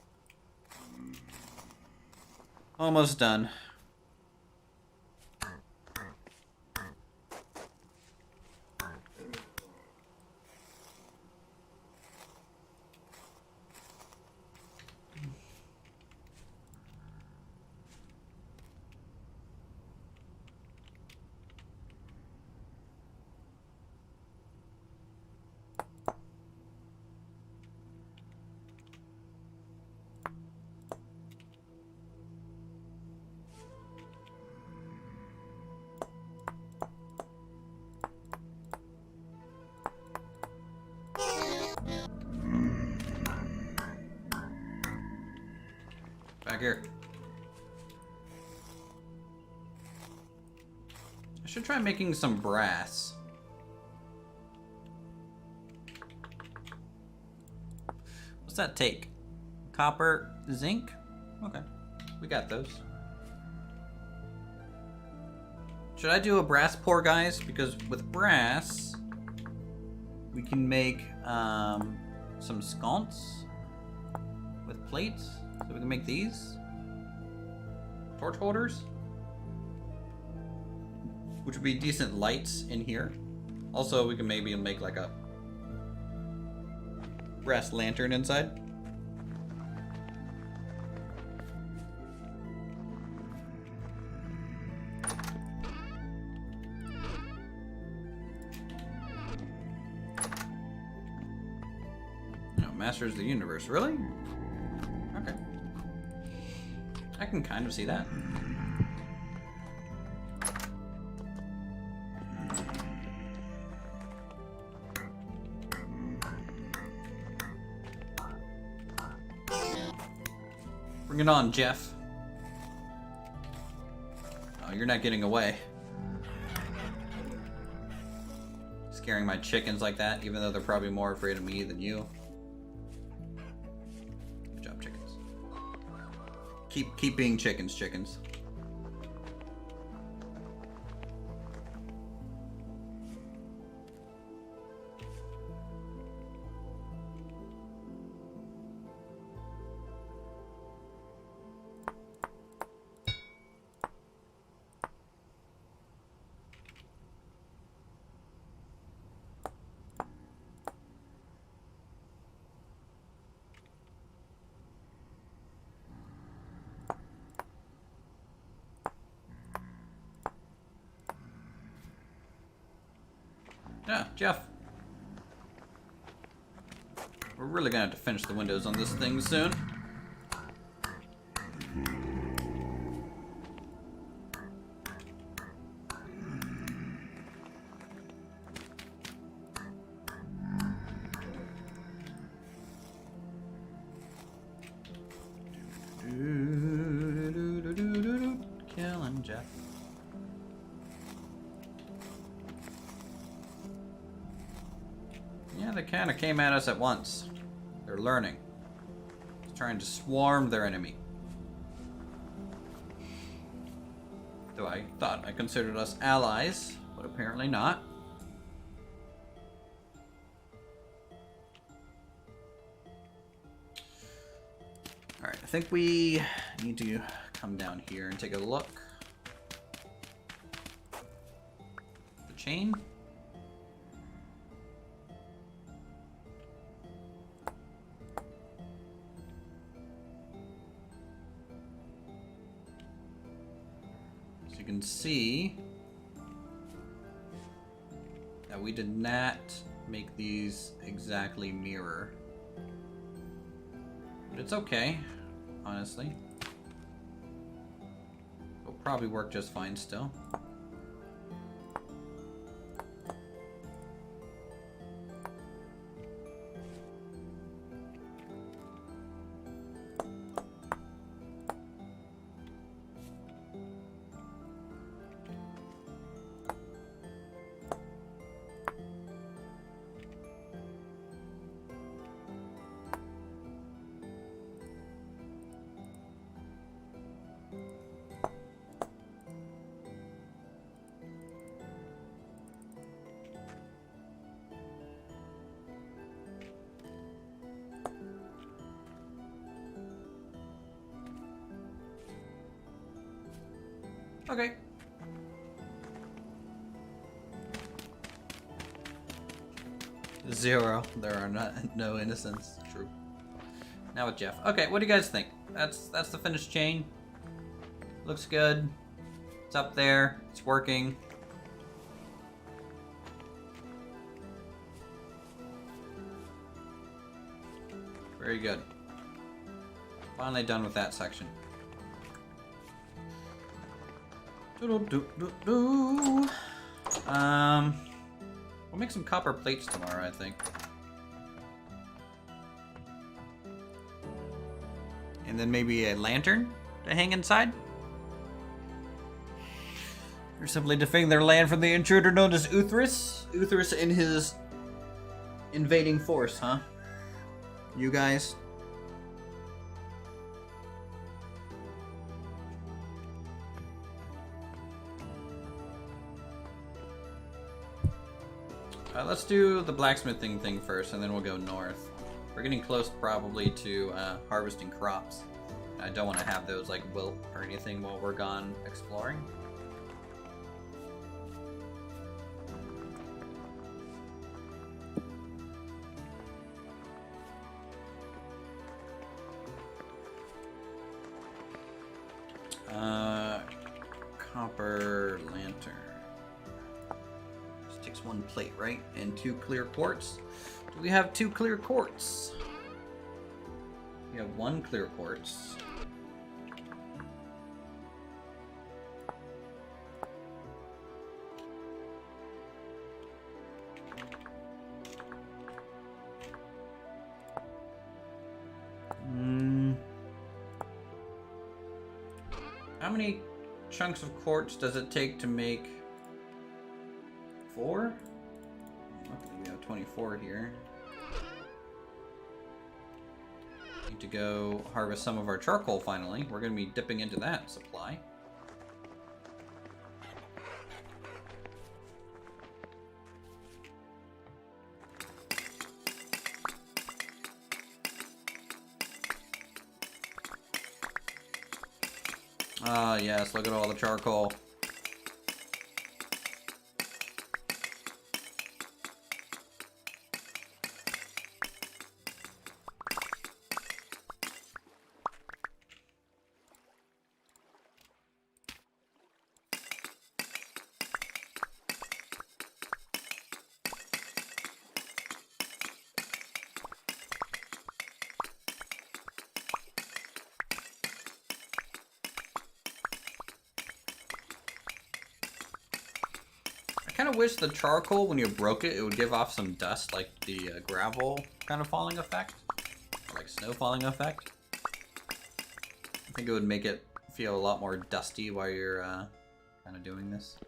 A: Almost done. Back here. I should try making some brass. What's that take? Copper, zinc? Okay, we got those. Should I do a brass pour, guys? Because with brass, we can make some sconces with plates. So we can make these torch holders, which would be decent lights in here. Also, we can maybe make like a brass lantern inside. No, Masters of the Universe, really? Okay. I can kind of see that. Bring it on, Jeff. Oh, you're not getting away. Scaring my chickens like that, even though they're probably more afraid of me than you. Good job, chickens. Keep being chickens, chickens. Yeah, Jeff. We're really gonna have to finish the windows on this thing soon. Killing Jeff. Yeah, they kind of came at us at once. They're learning. They're trying to swarm their enemy. Though I thought I considered us allies, but apparently not. Alright, I think we need to come down here and take a look. The chain? So you can see that we did not make these exactly mirror. But it's okay, honestly. It'll probably work just fine still. Okay. Zero. There are no innocents. True. Now with Jeff. Okay, what do you guys think? That's the finished chain. Looks good. It's up there. It's working. Very good. Finally done with that section. We'll make some copper plates tomorrow, I think. And then maybe a lantern to hang inside. They're simply defending their land from the intruder known as Uthris. Uthris and his invading force, huh? You guys? Let's do the blacksmithing thing first, and then we'll go north. We're getting close probably to harvesting crops. I don't want to have those like wilt or anything while we're gone exploring. Copper lantern. Just takes 1 plate, right? And 2 clear quartz. Do we have 2 clear quartz? We have 1 clear quartz. How many chunks of quartz does it take to make 4? Luckily we have 24 here. Need to go harvest some of our charcoal finally. We're going to be dipping into that supply. Ah, yes, look at all the charcoal. I kind of wish the charcoal, when you broke it, it would give off some dust, like the gravel kind of falling effect, like snow falling effect. I think it would make it feel a lot more dusty while you're kind of doing this.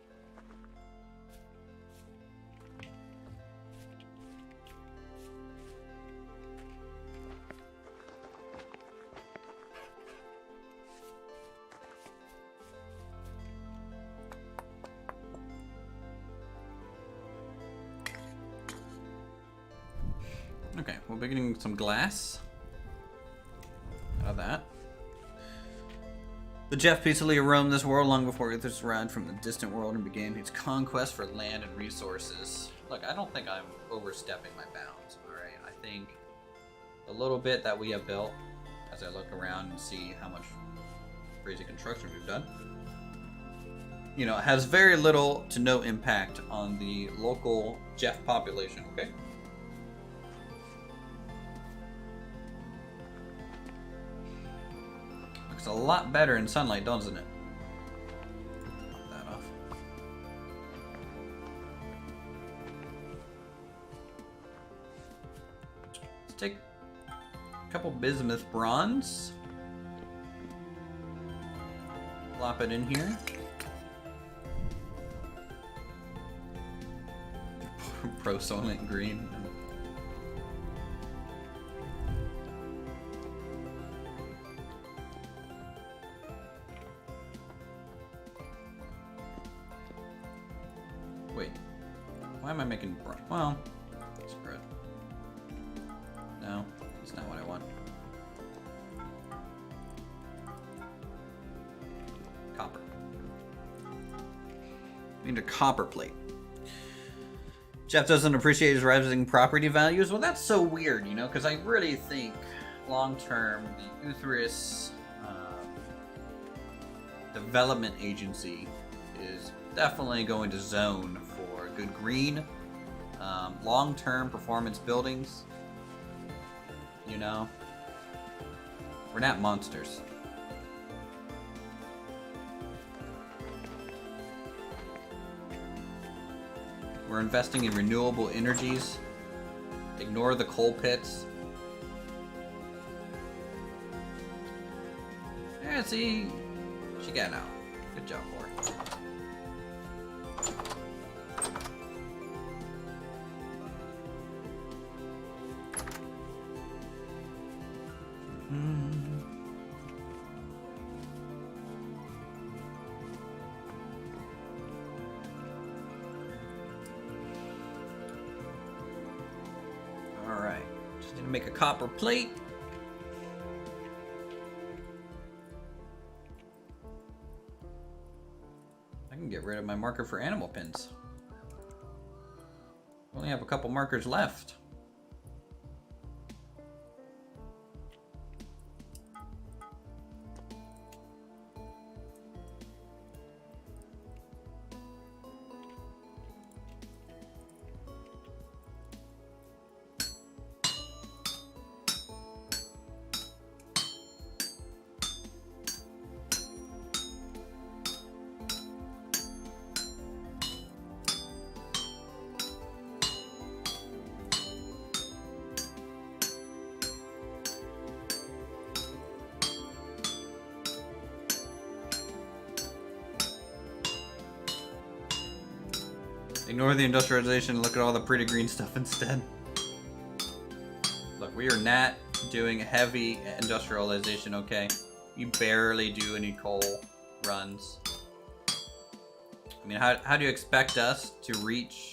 A: Okay, we'll be getting some glass out of that. The Jeff peacefully roamed this world long before Uthris arrived from the distant world and began his conquest for land and resources. Look, I don't think I'm overstepping my bounds, alright? I think the little bit that we have built, as I look around and see how much crazy construction we've done, you know, has very little to no impact on the local Jeff population, okay? Looks a lot better in sunlight, doesn't it? Pop that off. Let's take a couple bismuth bronze. Plop it in here. Pro-solent green. Wait, why am I making well, screw it. No, that's not what I want. Copper. We need a copper plate. Jeff doesn't appreciate his rising property values. Well, that's so weird, you know, because I really think long-term the Uthris development agency is definitely going to zone for good green, long-term performance buildings. You know, we're not monsters. We're investing in renewable energies. Ignore the coal pits. Yeah, see, she got out. Good job, boy. Alright, just need to make a copper plate. I can get rid of my marker for animal pins. I only have a couple markers left. Ignore the industrialization and look at all the pretty green stuff instead. Look, we are not doing heavy industrialization, okay? We barely do any coal runs. I mean, how do you expect us to reach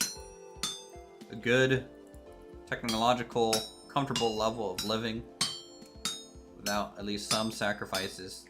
A: a good, technological, comfortable level of living without at least some sacrifices?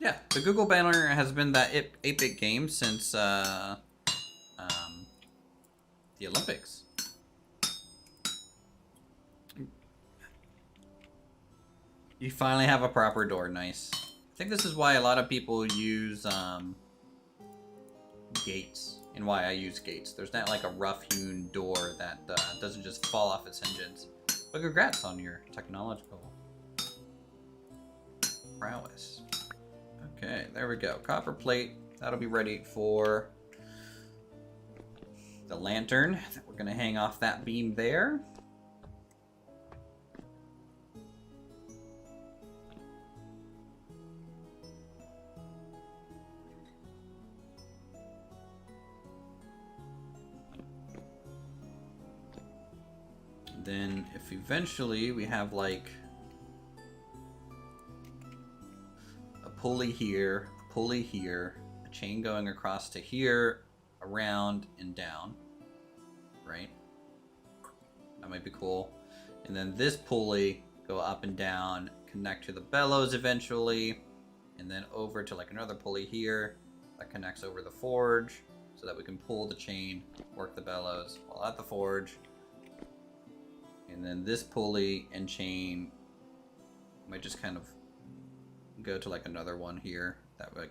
A: Yeah, the Google banner has been that 8-bit game since the Olympics. You finally have a proper door, nice. I think this is why a lot of people use gates, and why I use gates. There's not like a rough-hewn door that doesn't just fall off its hinges. But congrats on your technological prowess. Okay, there we go. Copper plate. That'll be ready for the lantern. We're going to hang off that beam there. And then if eventually we have like pulley here, a chain going across to here, around and down, right? That might be cool. And then this pulley go up and down, connect to the bellows eventually, and then over to like another pulley here that connects over the forge so that we can pull the chain, work the bellows while at the forge. And then this pulley and chain might just kind of go to like another one here. That would,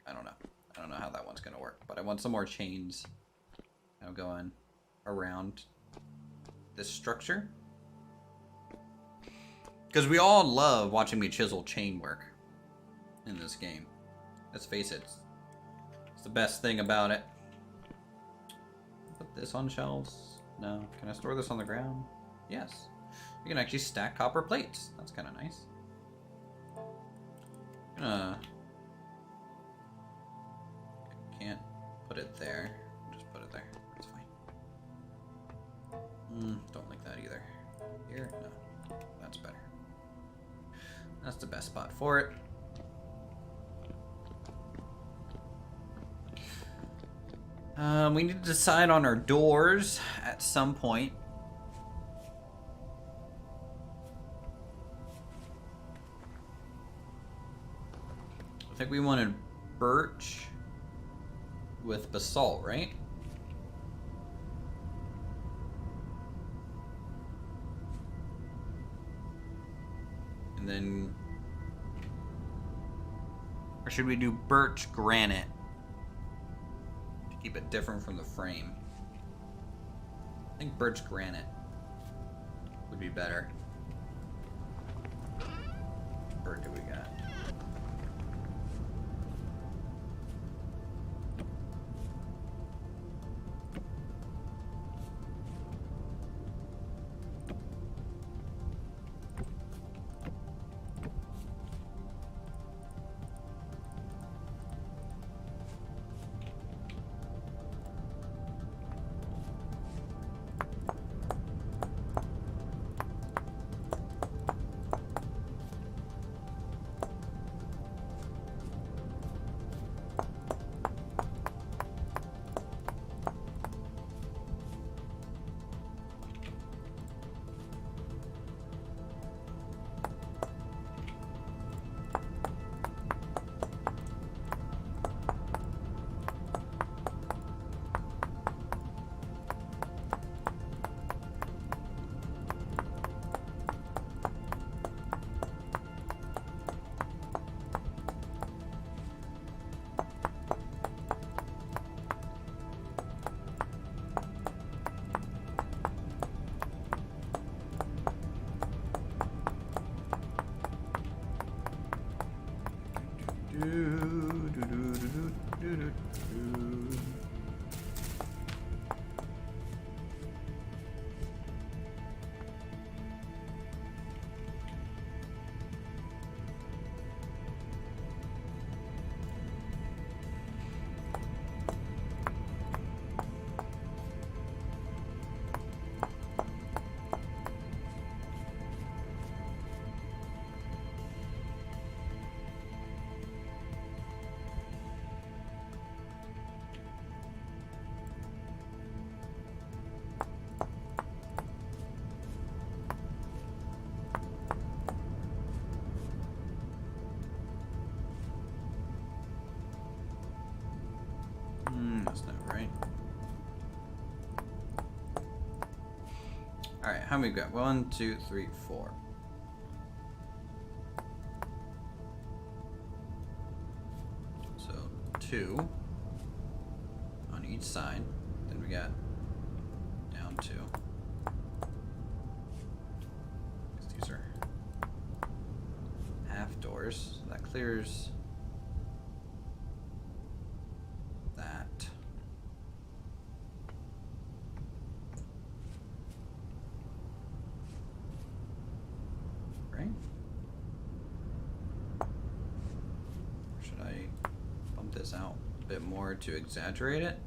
A: I don't know how that one's gonna work, but I want some more chains going around this structure, because we all love watching me chisel chain work in this game. Let's face it, it's the best thing about it. Put this on shelves. No. Can I store this on the ground? Yes. You can actually stack copper plates. That's kind of nice. Can't put it there. Just put it there. That's fine. Don't like that either. Here? No. That's better. That's the best spot for it. We need to decide on our doors at some point. I think we wanted birch with basalt, right? And then, or should we do birch granite to keep it different from the frame? I think birch granite would be better. What bird do we got? That's not right. Alright, how many we got? 1, 2, 3, 4. So 2 on each side. Then we got down 2. These are half doors. So that clears that. Right? Or should I bump this out a bit more to exaggerate it?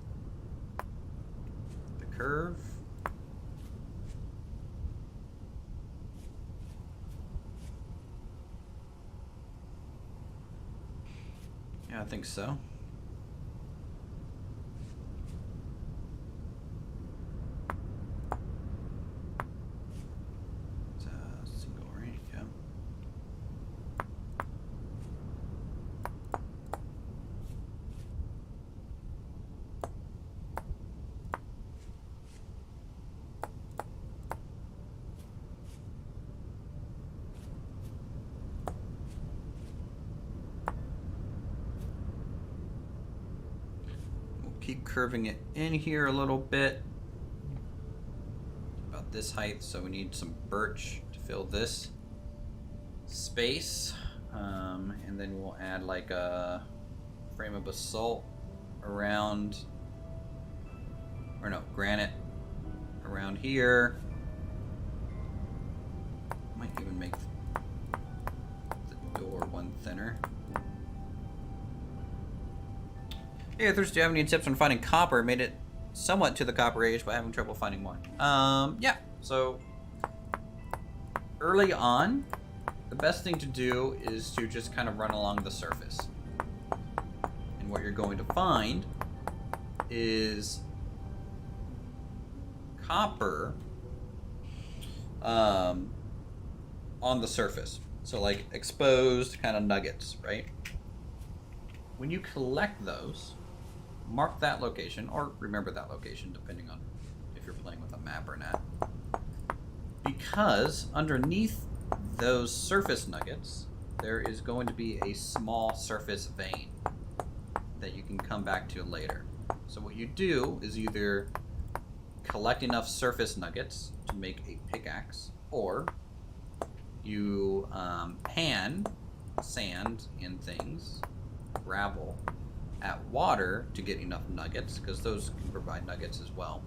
A: The curve. Yeah, I think so. It's a single range, yeah. Keep curving it in here a little bit, about this height, so we need some birch to fill this space, and then we'll add like a frame of basalt around, or no, granite around here. Might even make the door one thinner. Hey Uthris, do you have any tips on finding copper? Made it somewhat to the copper age, but having trouble finding more. Yeah, so early on, the best thing to do is to just kind of run along the surface. And what you're going to find is copper on the surface. So like exposed kind of nuggets, right? When you collect those, mark that location, or remember that location, depending on if you're playing with a map or not. Because underneath those surface nuggets, there is going to be a small surface vein that you can come back to later. So what you do is either collect enough surface nuggets to make a pickaxe, or you pan sand and things, gravel, at water to get enough nuggets, because those can provide nuggets as well,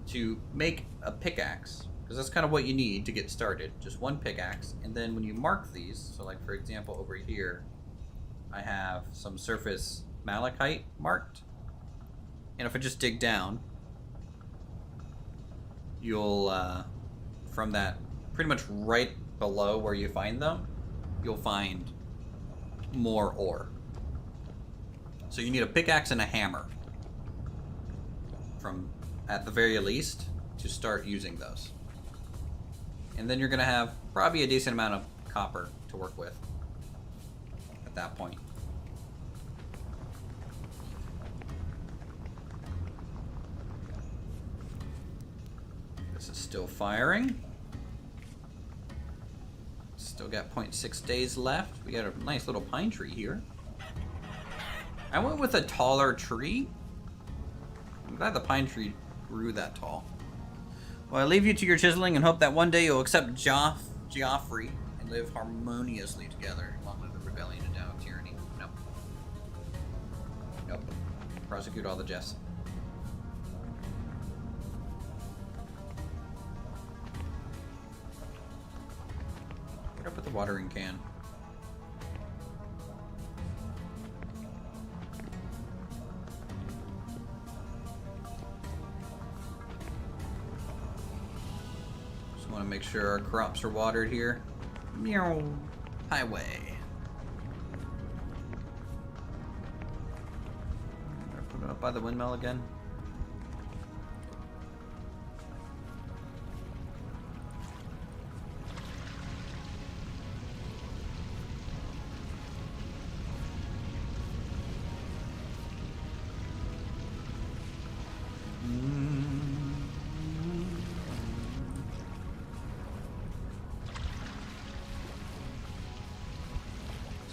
A: to make a pickaxe, because that's kind of what you need to get started, just one pickaxe. And then when you mark these, so like for example over here I have some surface malachite marked, and if I just dig down, you'll from that pretty much right below where you find them, you'll find more ore. So you need a pickaxe and a hammer, from at the very least, to start using those. And then you're going to have probably a decent amount of copper to work with at that point. This is still firing. Still got 0.6 days left. We got a nice little pine tree here. I went with a taller tree. I'm glad the pine tree grew that tall. Well, I leave you to your chiseling and hope that one day you'll accept Joffrey and live harmoniously together. Long live the rebellion and down tyranny. Nope. Nope. Prosecute all the Jeffs. Where'd I put the watering can? Want to make sure our crops are watered here. Meow. Highway. I put it up by the windmill again.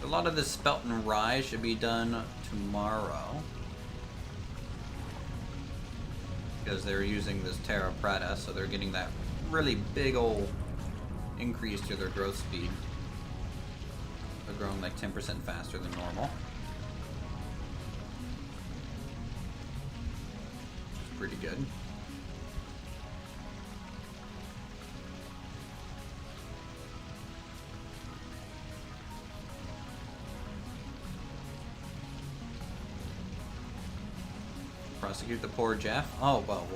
A: A lot of this spelt and rye should be done tomorrow because they're using this Terra Preta, so they're getting that really big old increase to their growth speed. They're growing like 10% faster than normal. It's pretty good. Prosecute the poor Jeff. Oh well,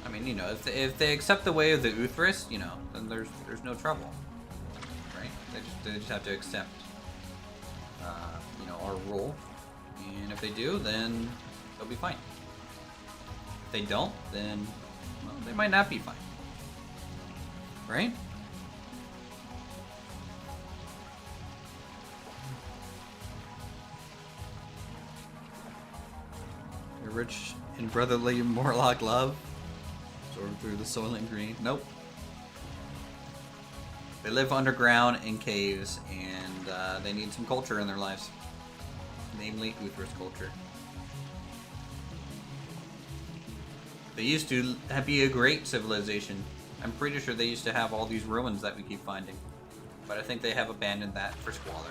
A: I mean, you know, if they accept the way of the Uthris, you know, then there's no trouble, right? They just have to accept, you know, our rule, and if they do, then they'll be fine. If they don't, then well, they might not be fine, right? Rich in brotherly Morlock love. Absorb through the Soylent Green. Nope. They live underground in caves, and they need some culture in their lives. Namely, Uthris culture. They used to be a great civilization. I'm pretty sure they used to have all these ruins that we keep finding. But I think they have abandoned that for squalor.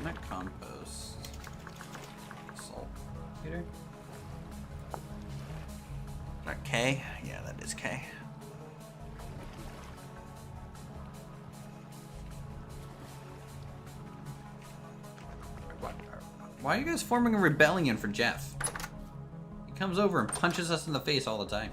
A: Not compost. Salt. Peter? That K? Yeah, that is K. Why are you guys forming a rebellion for Jeff? He comes over and punches us in the face all the time.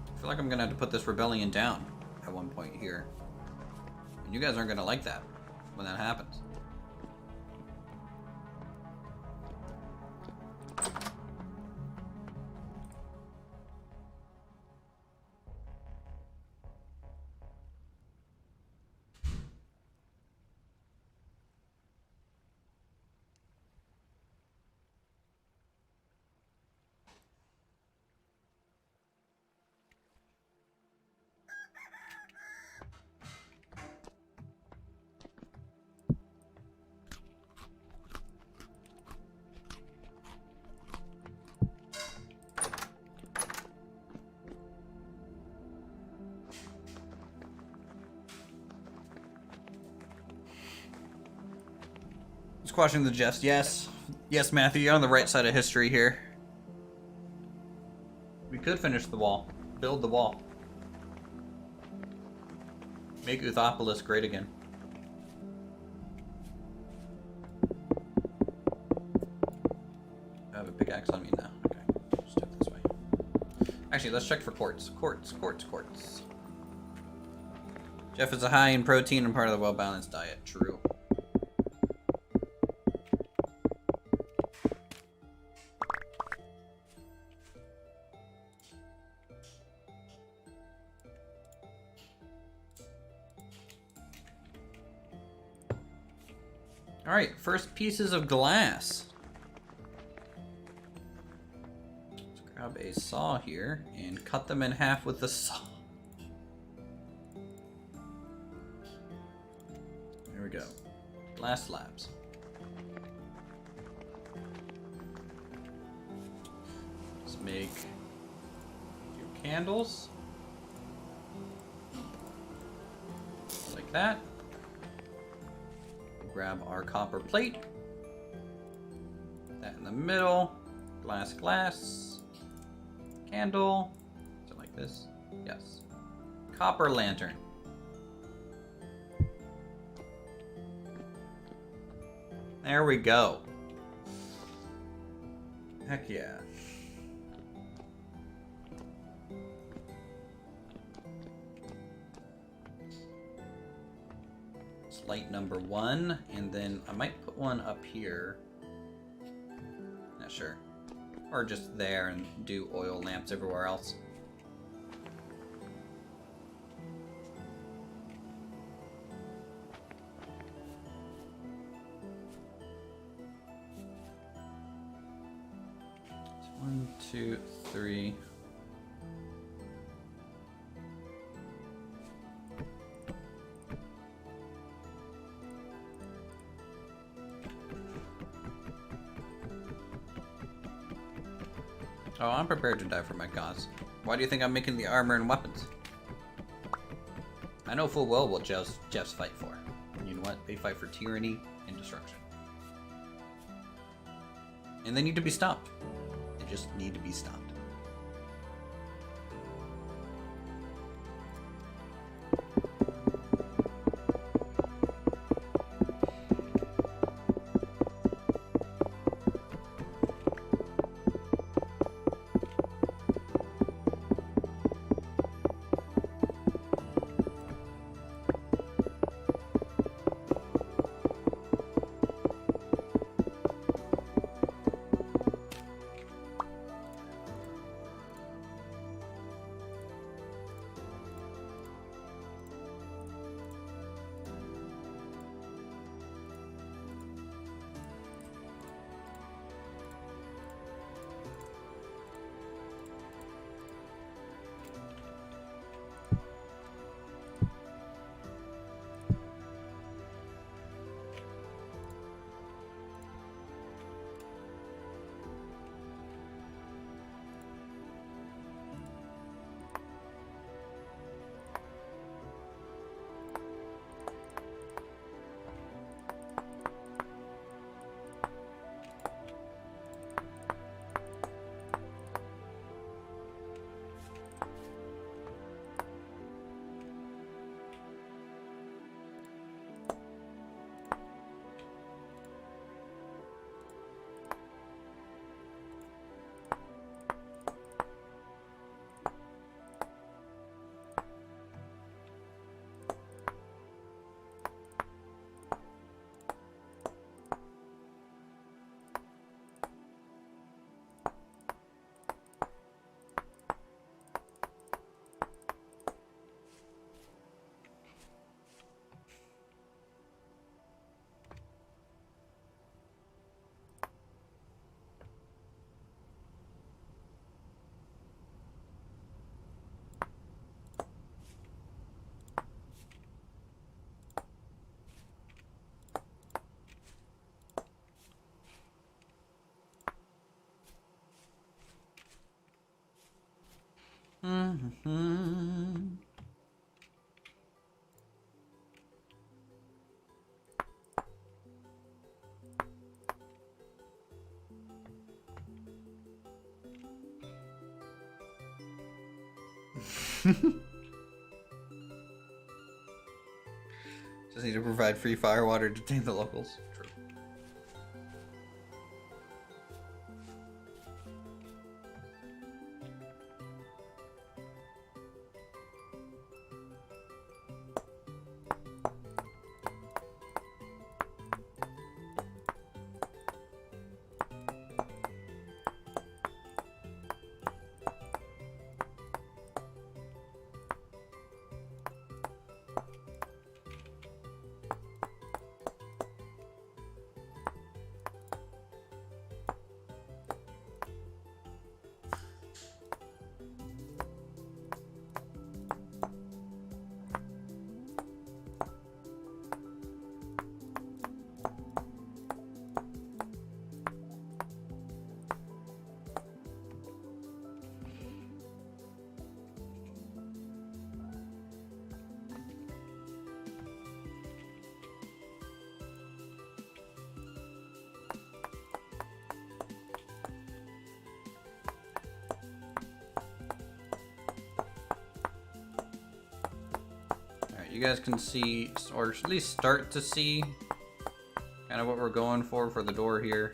A: I feel like I'm gonna have to put this rebellion down at one point here. And you guys aren't gonna like that when that happens. Squashing the Jeffs, yes. Yes, Matthew, you're on the right side of history here. We could finish the wall. Build the wall. Make Uthopolis great again. I have a pickaxe on me now. Okay, let's do it this way. Actually, let's check for quartz. Quartz. Jeff is a high in protein and part of the well-balanced diet. True. Alright, first pieces of glass. Let's grab a saw here and cut them in half with the saw. There we go. Glass slabs. Let's make a few candles. Like that. Grab our copper plate. That in the middle. Glass, glass. Candle. Is it like this? Yes. Copper lantern. There we go. Heck yeah. Light number 1, and then I might put one up here. Not sure. Or just there and do oil lamps everywhere else. So 1, 2, 3. Oh, I'm prepared to die for my cause. Why do you think I'm making the armor and weapons? I know full well what Jeffs fight for. And you know what? They fight for tyranny and destruction. And they need to be stopped. They just need to be stopped. Just need to provide free firewater to tame the locals. True. you guys can see, or at least start to see, kind of what we're going for the door here.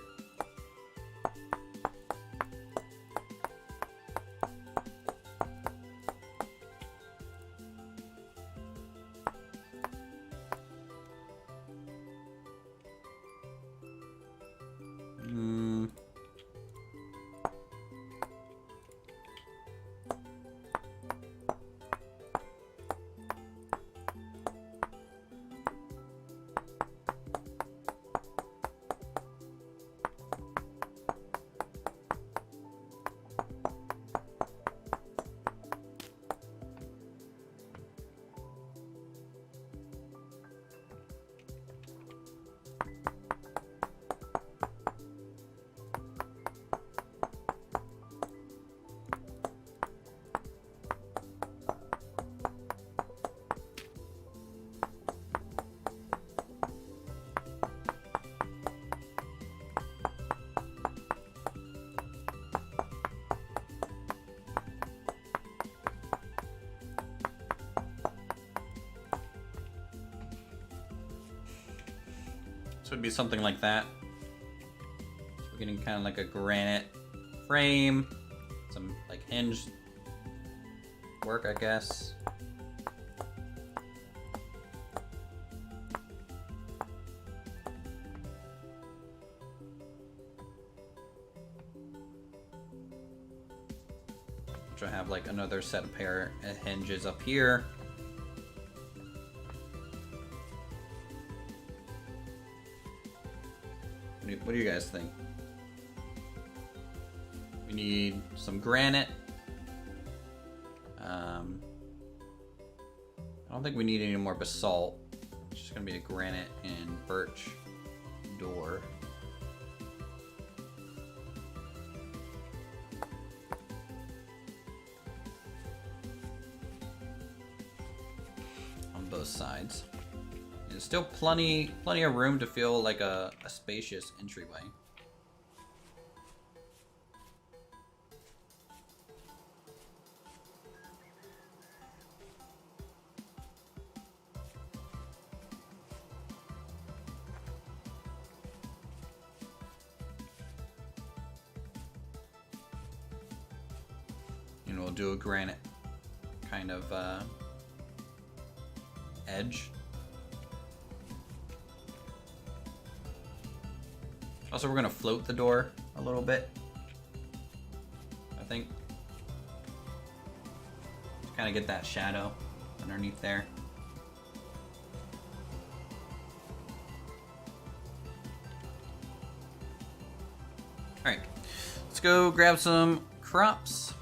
A: Would be something like that. So we're getting kind of like a granite frame, some like hinge work, I guess. Which I have like another set of pair of hinges up here. What do you guys think? We need some granite. I don't think we need any more basalt. It's just gonna be a granite and birch door. On both sides. There's still plenty of room to feel like a spacious entryway. And we'll do a granite kind of edge. Also, we're gonna float the door a little bit, I think. Kind of get that shadow underneath there. Alright, let's go grab some crops.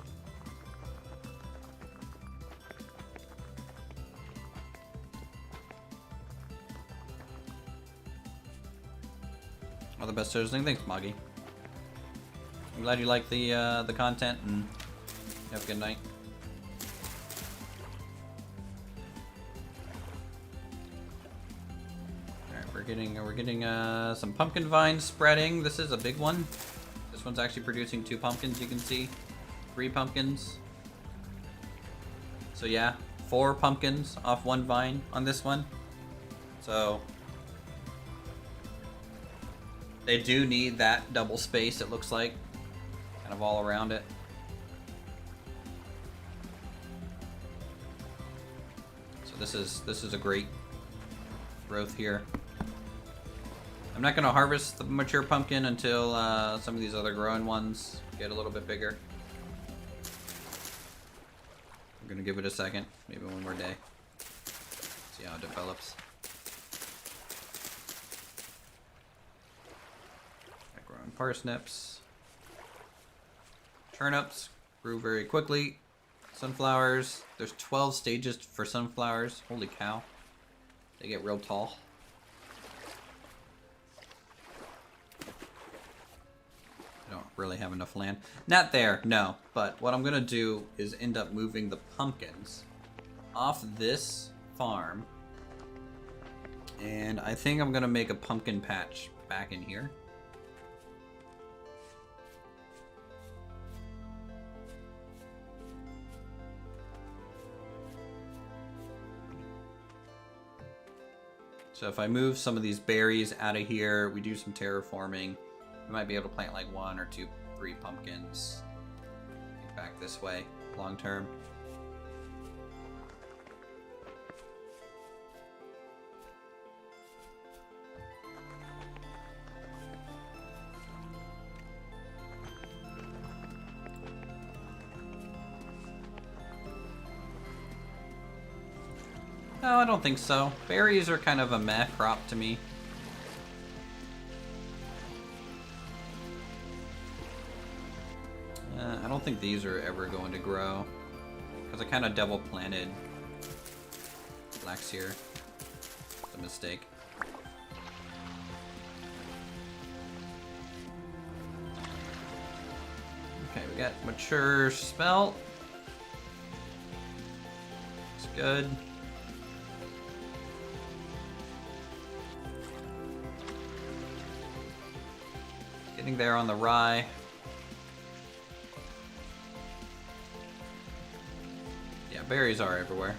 A: All the best Thursday. Thanks, Moggy. I'm glad you like the content, and have a good night. All right, we're getting some pumpkin vines spreading. This is a big one. This one's actually producing 2 pumpkins. You can see 3 pumpkins. So yeah, 4 pumpkins off 1 vine on this one. So they do need that double space, it looks like, kind of all around it. So this is a great growth here. I'm not going to harvest the mature pumpkin until some of these other growing ones get a little bit bigger. I'm going to give it a second, maybe one more day. See how it develops. Growing parsnips. Turnips grew very quickly. Sunflowers. There's 12 stages for sunflowers. Holy cow. They get real tall. I don't really have enough land. Not there, no. But what I'm going to do is end up moving the pumpkins off this farm. And I think I'm going to make a pumpkin patch back in here. So if I move some of these berries out of here, we do some terraforming, we might be able to plant like 1 or 2, 3 pumpkins back this way long term. No, I don't think so. Berries are kind of a meh crop to me. I don't think these are ever going to grow, because I kind of double planted flax here. It's a mistake. Okay, we got mature spelt. It's good. Getting there on the rye. Yeah, berries are everywhere.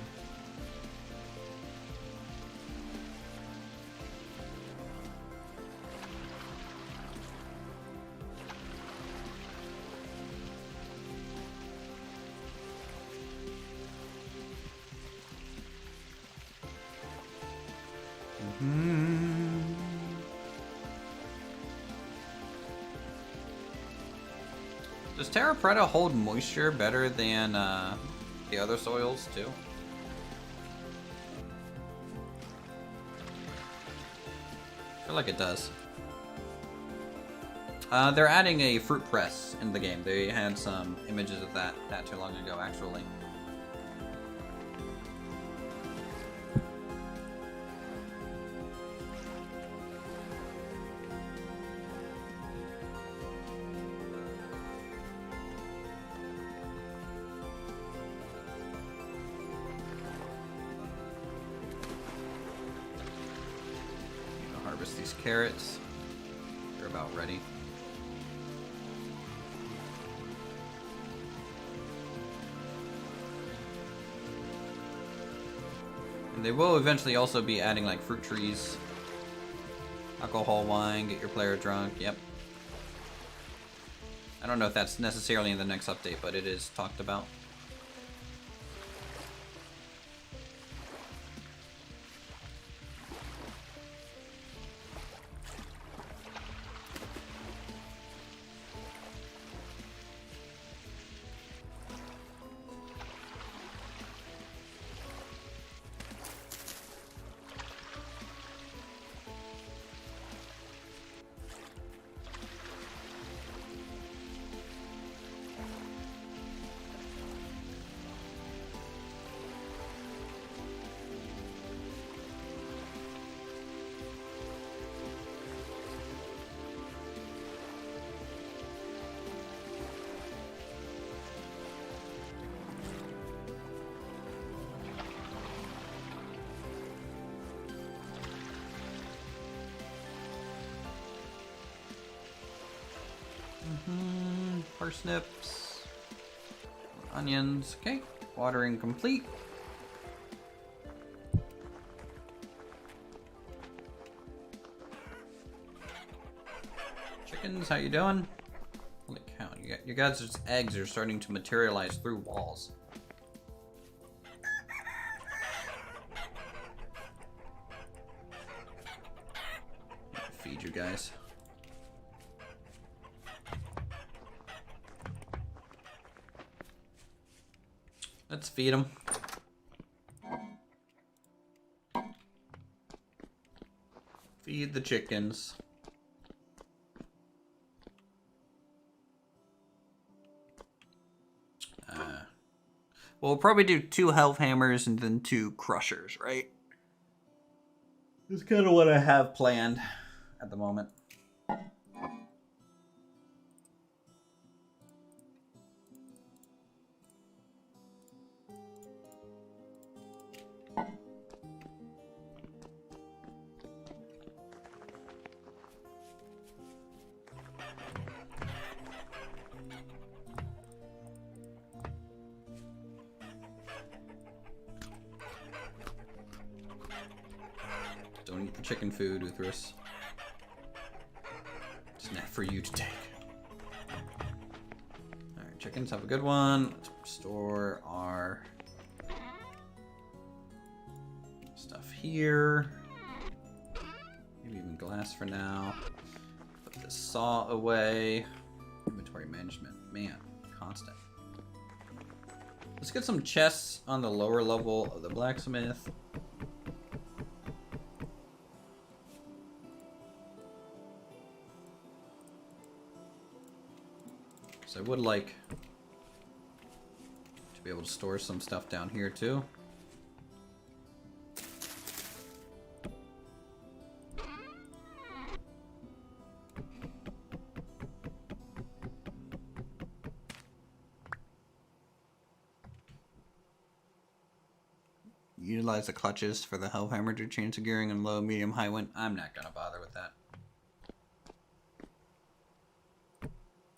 A: Does Terra Preta hold moisture better than the other soils too? I feel like it does. They're adding a fruit press in the game. They had some images of that not too long ago, actually. Harvest these carrots. They're about ready. And they will eventually also be adding like fruit trees, alcohol wine, get your player drunk. Yep. I don't know if that's necessarily in the next update, but it is talked about. Parsnips, onions. Okay, watering complete. Chickens, how you doing? Holy cow, your guys' eggs are starting to materialize through walls. Feed you guys. Let's feed them. Feed the chickens. We'll probably do 2 health hammers and then 2 crushers, right? That's kind of what I have planned at the moment. chicken food, Uthris. It's not for you to take. Alright, chickens, have a good one. Let's store our stuff here. Maybe even glass for now. Put this saw away. Inventory management. Man, constant. Let's get some chests on the lower level of the blacksmith. So I would like to be able to store some stuff down here too. Utilize the clutches for the Hellhammer to change the gearing in low, medium, high wind. I'm not gonna bother with that.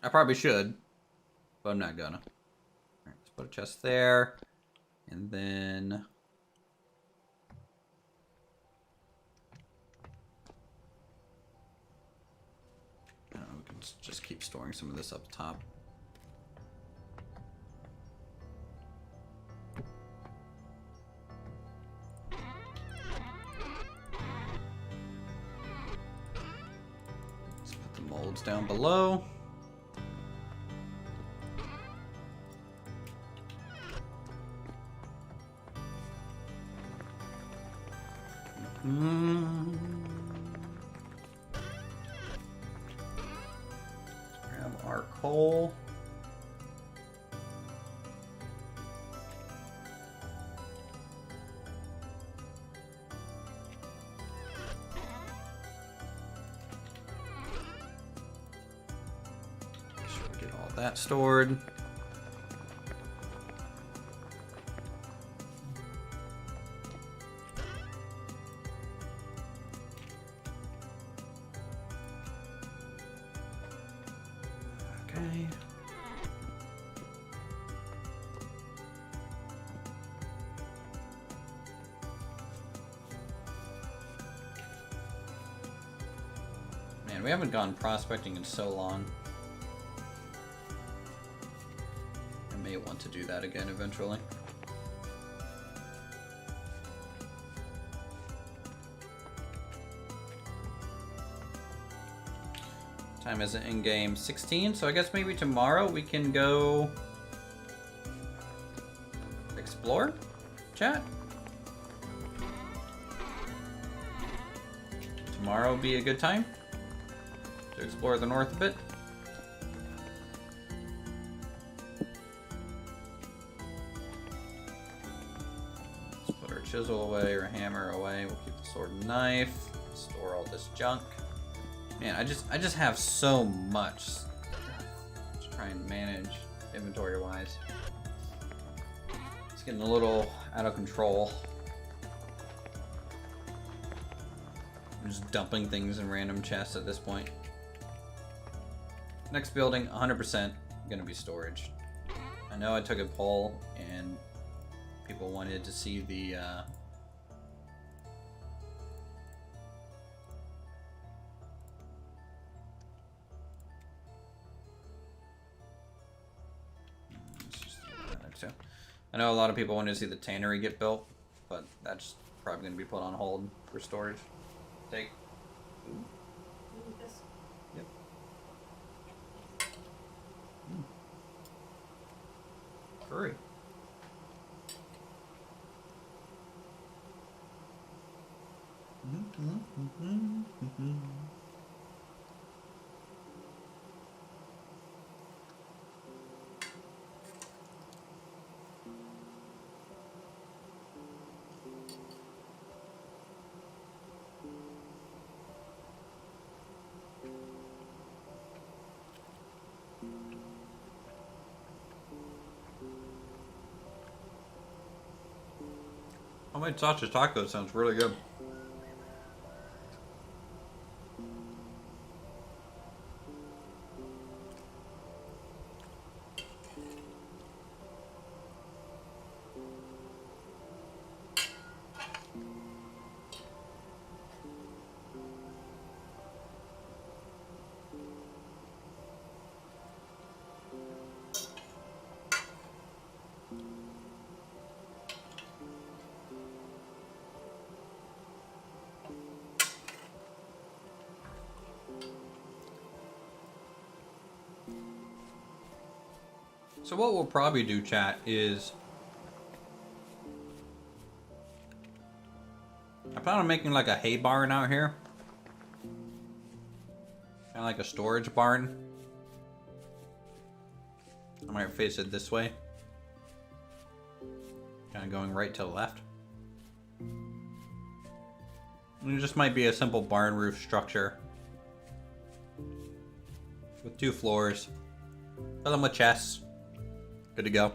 A: I probably should, but I'm not gonna. Alright, let's put a chest there. And then I don't know, we can just keep storing some of this up top. Molds down below. Grab our coal. That stored. Okay. Man, we haven't gone prospecting in so long. Want to do that again eventually. Time is in-game 16, so I guess maybe tomorrow we can go explore, chat. Tomorrow would be a good time to explore the north a bit. Chisel away or hammer away. We'll keep the sword and knife. Store all this junk. Man, I just have so much to try and manage inventory wise. It's getting a little out of control. I'm just dumping things in random chests at this point. Next building, 100% gonna be storage. I know I took a poll and people wanted to see the I know a lot of people wanted to see the tannery get built, but that's probably going to be put on hold for storage. Take. Yep. Furry. Homemade sausage taco sounds really good. So what we'll probably do, chat, is I plan on making like a hay barn out here. Kind of like a storage barn. I might face it this way. Kind of going right to the left. And it just might be a simple barn roof structure. With 2 floors. Fill them with chests. Good to go.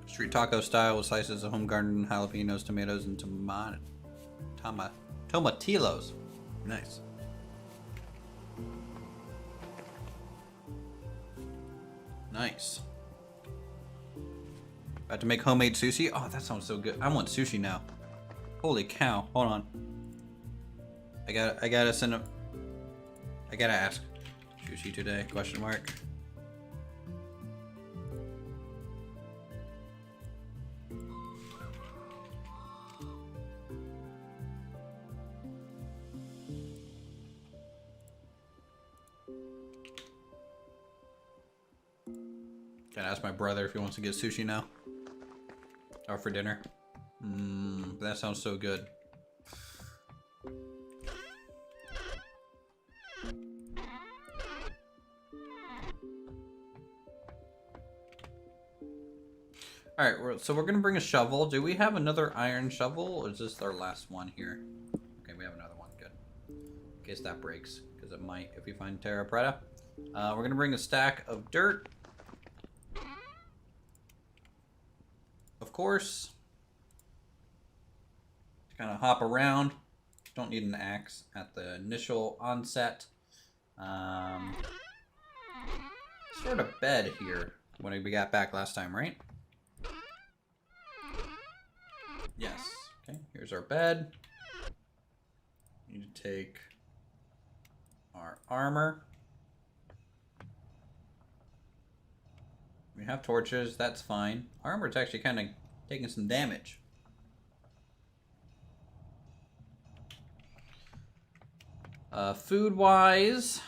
A: Street taco style with slices of home garden, jalapenos, tomatoes, and tomatillos. Nice. Nice. About to make homemade sushi. Oh, that sounds so good. I want sushi now. Holy cow. Hold on. I gotta send a... I gotta ask. Sushi today? Question mark. Gotta ask my brother if he wants to get sushi now. Or for dinner. That sounds so good. Alright, so we're gonna bring a shovel. Do we have another iron shovel, or is this our last one here? Okay, we have another one. Good. In case that breaks, because it might if we find terra preta. We're gonna bring a stack of dirt. Of course. Kind of hop around. Don't need an axe at the initial onset. Sort of bed here when we got back last time, right? Yes. Okay, here's our bed. Need to take our armor. We have torches, that's fine. Armor's actually kind of taking some damage. Food-wise,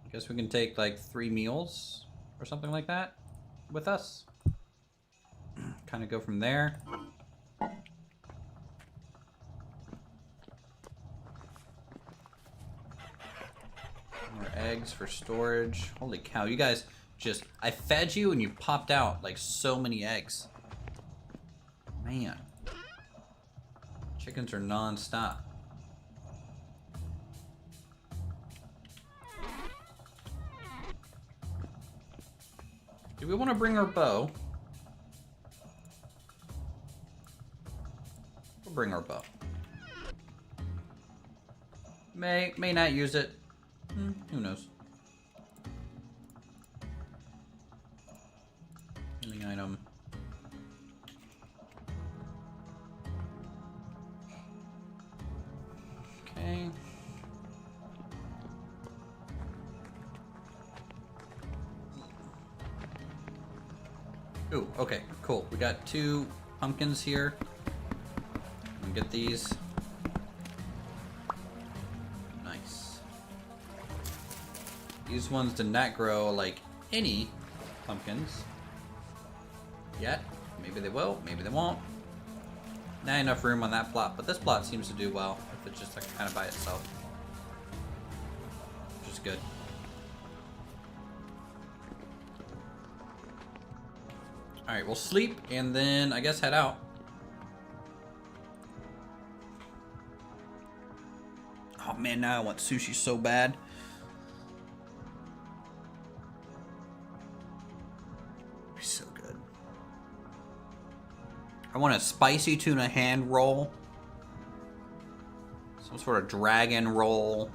A: I guess we can take like 3 meals or something like that with us. Kind of go from there. More eggs for storage. Holy cow, you guys just... I fed you and you popped out like so many eggs. Man. Chickens are non-stop. Do we want to bring our bow? We'll bring our bow. May not use it. Who knows? Healing item. Okay. Ooh, okay, cool. We got 2 pumpkins here. Let me get these. Nice. These ones did not grow like any pumpkins yet. Maybe they will, maybe they won't. Not enough room on that plot, but this plot seems to do well if it's just like kind of by itself. Which is good. Alright, we'll sleep and then I guess head out. Oh man, now I want sushi so bad. It'd be so good. I want a spicy tuna hand roll. Some sort of dragon roll.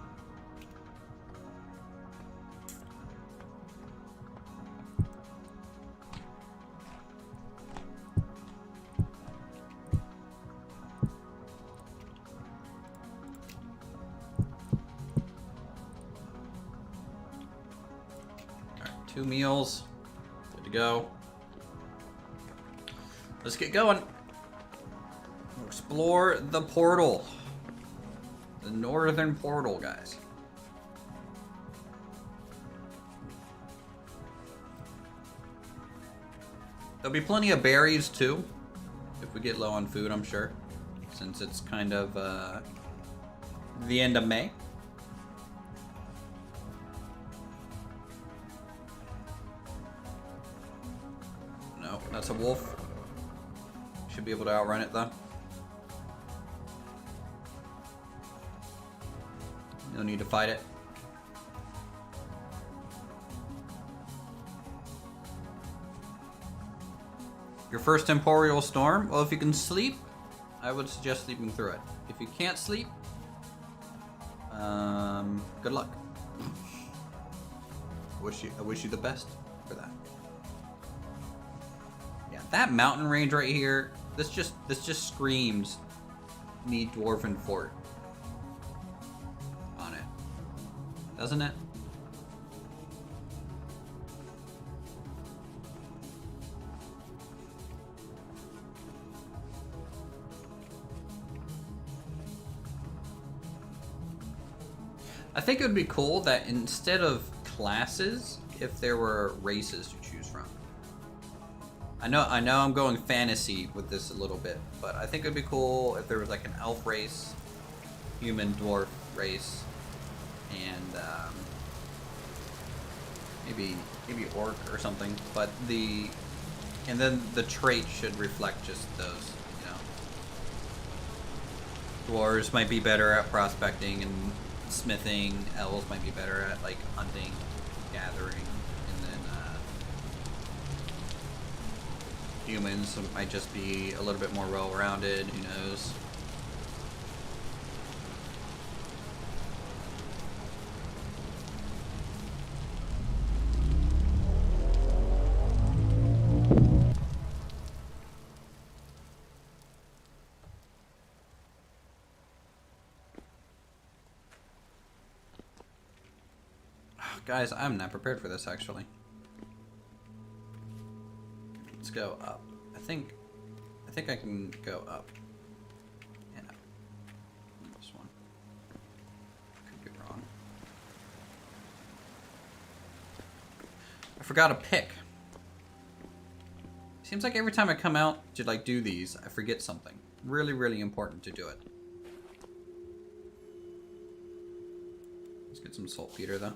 A: Two meals. Good to go. Let's get going. Explore the portal. The northern portal, guys. There'll be plenty of berries too, if we get low on food, I'm sure, since it's kind of the end of May. No, that's a wolf. Should be able to outrun it though. No need to fight it. Your first temporal storm? Well, if you can sleep, I would suggest sleeping through it. If you can't sleep, good luck. I wish you the best for that. Yeah, that mountain range right here, this just screams me Dwarven Fort on it, doesn't it? I think it would be cool that instead of classes, if there were races to choose from. I know I'm going fantasy with this a little bit, but I think it would be cool if there was like an elf race, human dwarf race, and maybe orc or something. But and then the trait should reflect just those, you know. Dwarves might be better at prospecting and smithing, elves might be better at like hunting, gathering, and then humans might just be a little bit more well-rounded, who knows. Guys, I'm not prepared for this, actually. Let's go up. I think I can go up and up. This one. Could be wrong. I forgot a pick. Seems like every time I come out to like do these, I forget something. Really, really important to do it. Let's get some saltpeter though.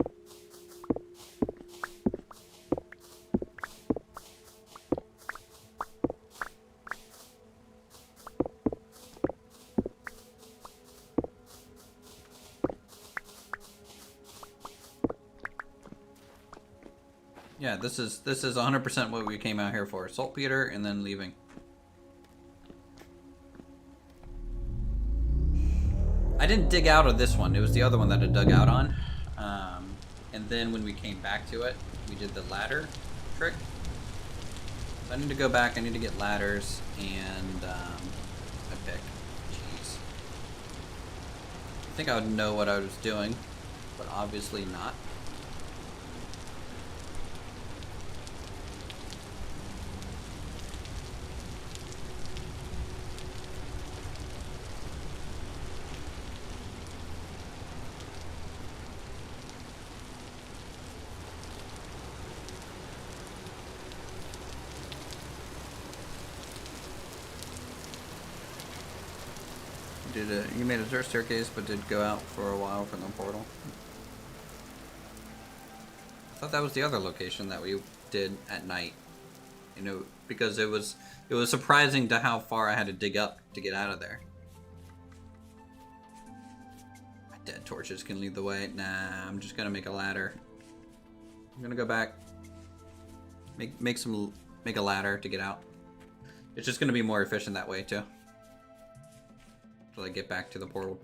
A: Yeah, this is 100% what we came out here for. Saltpeter and then leaving. I didn't dig out of this one. It was the other one that I dug out on. And then when we came back to it, we did the ladder trick. So I need to go back. I need to get ladders and a pick. Jeez. I think I would know what I was doing, but obviously not. You made a dirt staircase, but did go out for a while from the portal. I thought that was the other location that we did at night. You know, because it was surprising to how far I had to dig up to get out of there. My dead torches can lead the way. Nah, I'm just gonna make a ladder. I'm gonna go back. Make a ladder to get out. It's just gonna be more efficient that way too. Till I get back to the portal.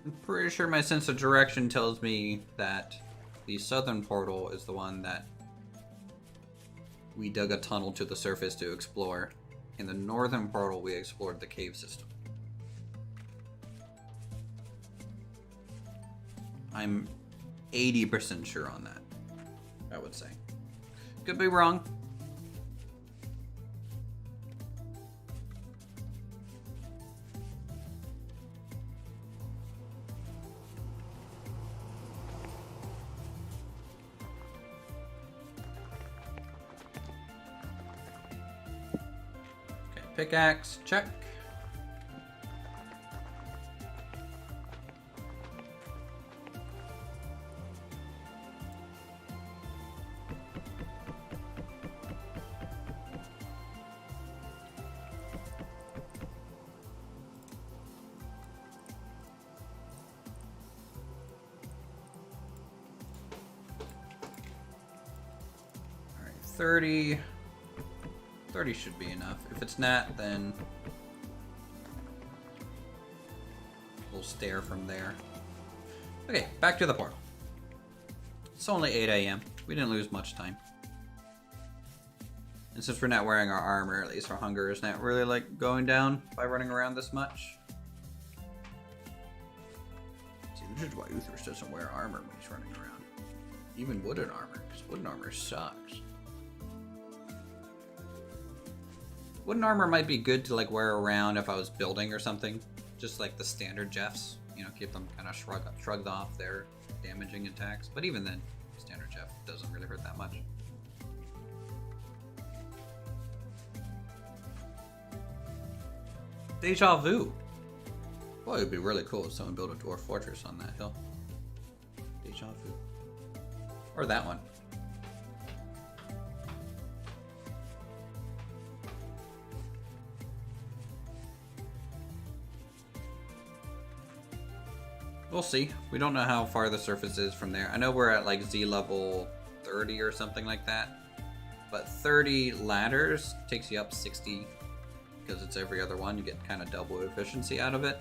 A: I'm pretty sure my sense of direction tells me that the southern portal is the one that we dug a tunnel to the surface to explore. In the northern portal, we explored the cave system. I'm 80% sure on that, I would say. Could be wrong. Pickaxe, check. All right, 30. 30 should be enough. If it's not, then we'll stare from there. Okay, back to the portal. It's only 8 a.m. We didn't lose much time. And since we're not wearing our armor, at least our hunger is not really like going down by running around this much. See, this is why Uthris doesn't wear armor when he's running around. Even wooden armor, because wooden armor sucks. Wooden armor might be good to like wear around if I was building or something. Just like the standard Jeffs, you know, keep them kind of shrugged off their damaging attacks. But even then, standard Jeff doesn't really hurt that much. Deja vu. Boy, it would be really cool if someone built a dwarf fortress on that hill. Deja vu. Or that one. We'll see. We don't know how far the surface is from there. I know we're at like Z level 30 or something like that. But 30 ladders takes you up 60 because it's every other one. You get kind of double efficiency out of it.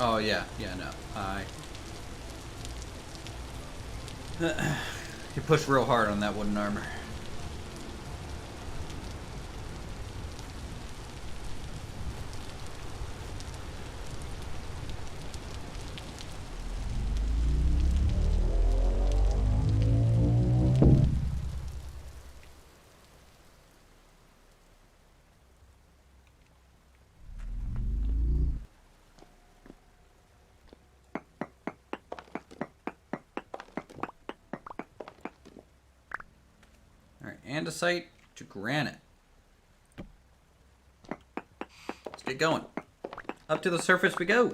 A: Oh yeah, no. You push real hard on that wooden armor. Andesite to granite. Let's get going. Up to the surface we go.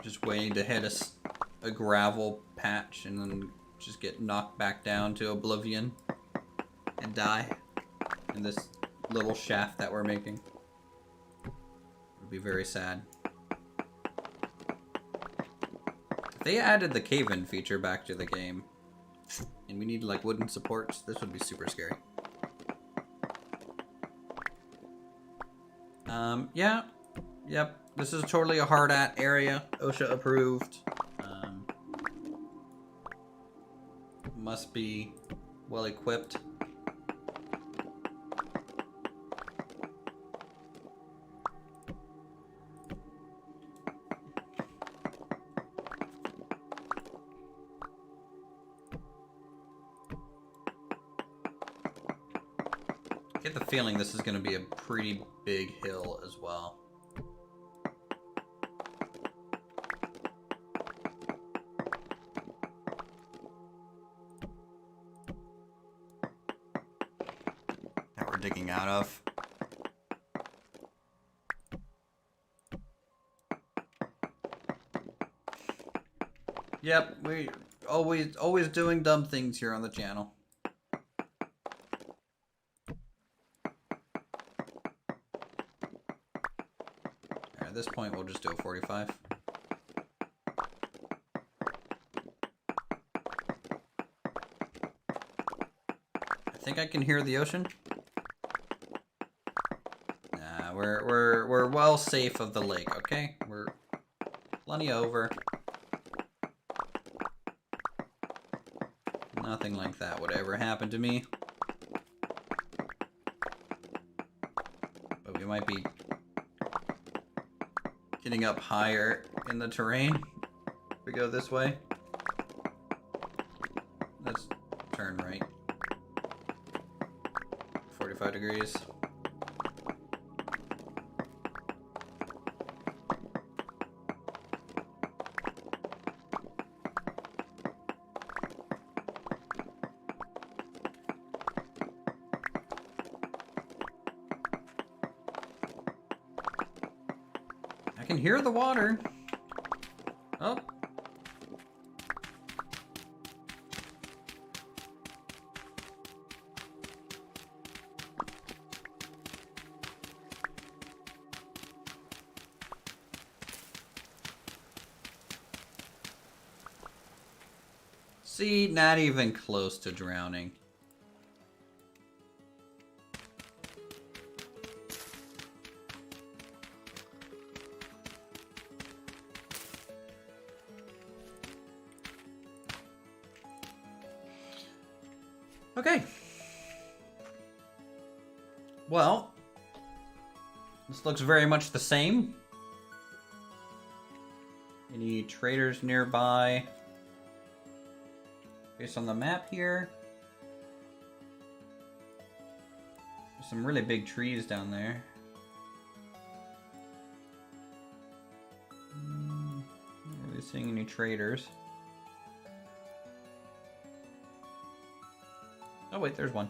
A: Just waiting to hit a gravel patch and then just get knocked back down to oblivion and die in this little shaft that we're making. It would be very sad. If they added the cave-in feature back to the game and we need like wooden supports, this would be super scary. Yeah. Yep. This is totally a hard-at area. OSHA approved. Must be well equipped. I get the feeling this is going to be a pretty big hill as well. Digging out of. Yep, we always doing dumb things here on the channel. At this point we'll just do a 45. think I can hear the ocean? Nah, we're well safe of the lake, okay? We're plenty over. Nothing like that would ever happen to me. But we might be getting up higher in the terrain if we go this way. Let's turn right. 45 degrees. I can hear the water. Oh. See, not even close to drowning. Okay. Well, this looks very much the same. Any traders nearby? Based on the map here. There's some really big trees down there. Not really seeing any traders. Oh wait, there's one.